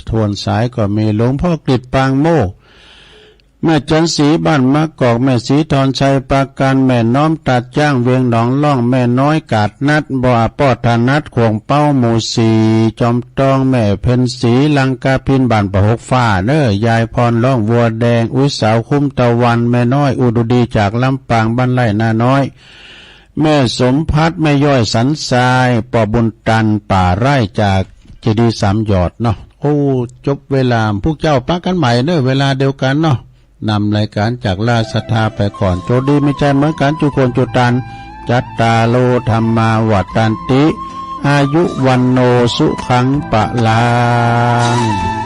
ทวนสายก็มีหลวงพ่อกฤษปางโมแม่จันสีบ้านมะกอกแม่สีทอนชัยปราการแม่น้อมตัดจ้างเวียงหนองล่องแม่น้อยกาดนัดบ่อปอดธนัดขวงเป้าหมู่สีจอมตองแม่เพ็ญศรีลังกาพินบ้านประหกฟ้าเด้อยายพรล่องวัวแดงอุ้ยสาวคุ้มตะวันแม่น้อยอุดดีจากลำปางบ้านไร่นาน้อยแม่สมพัดแม่ย่อยสันทรายปอบุญตันป่าไร่จากเจดีย์สามยอดเนาะโอ้จบเวลาพวกเจ้าปักกันใหม่เด้อเวลาเดียวกันเนาะนำรายการจากลาศรัทธาไปก่อนโจดีไม่ใช่เหมือนกันจุโคนจุตันจัตตาโลธรรมาวัฏตันติอายุวันโนสุขังปะลาง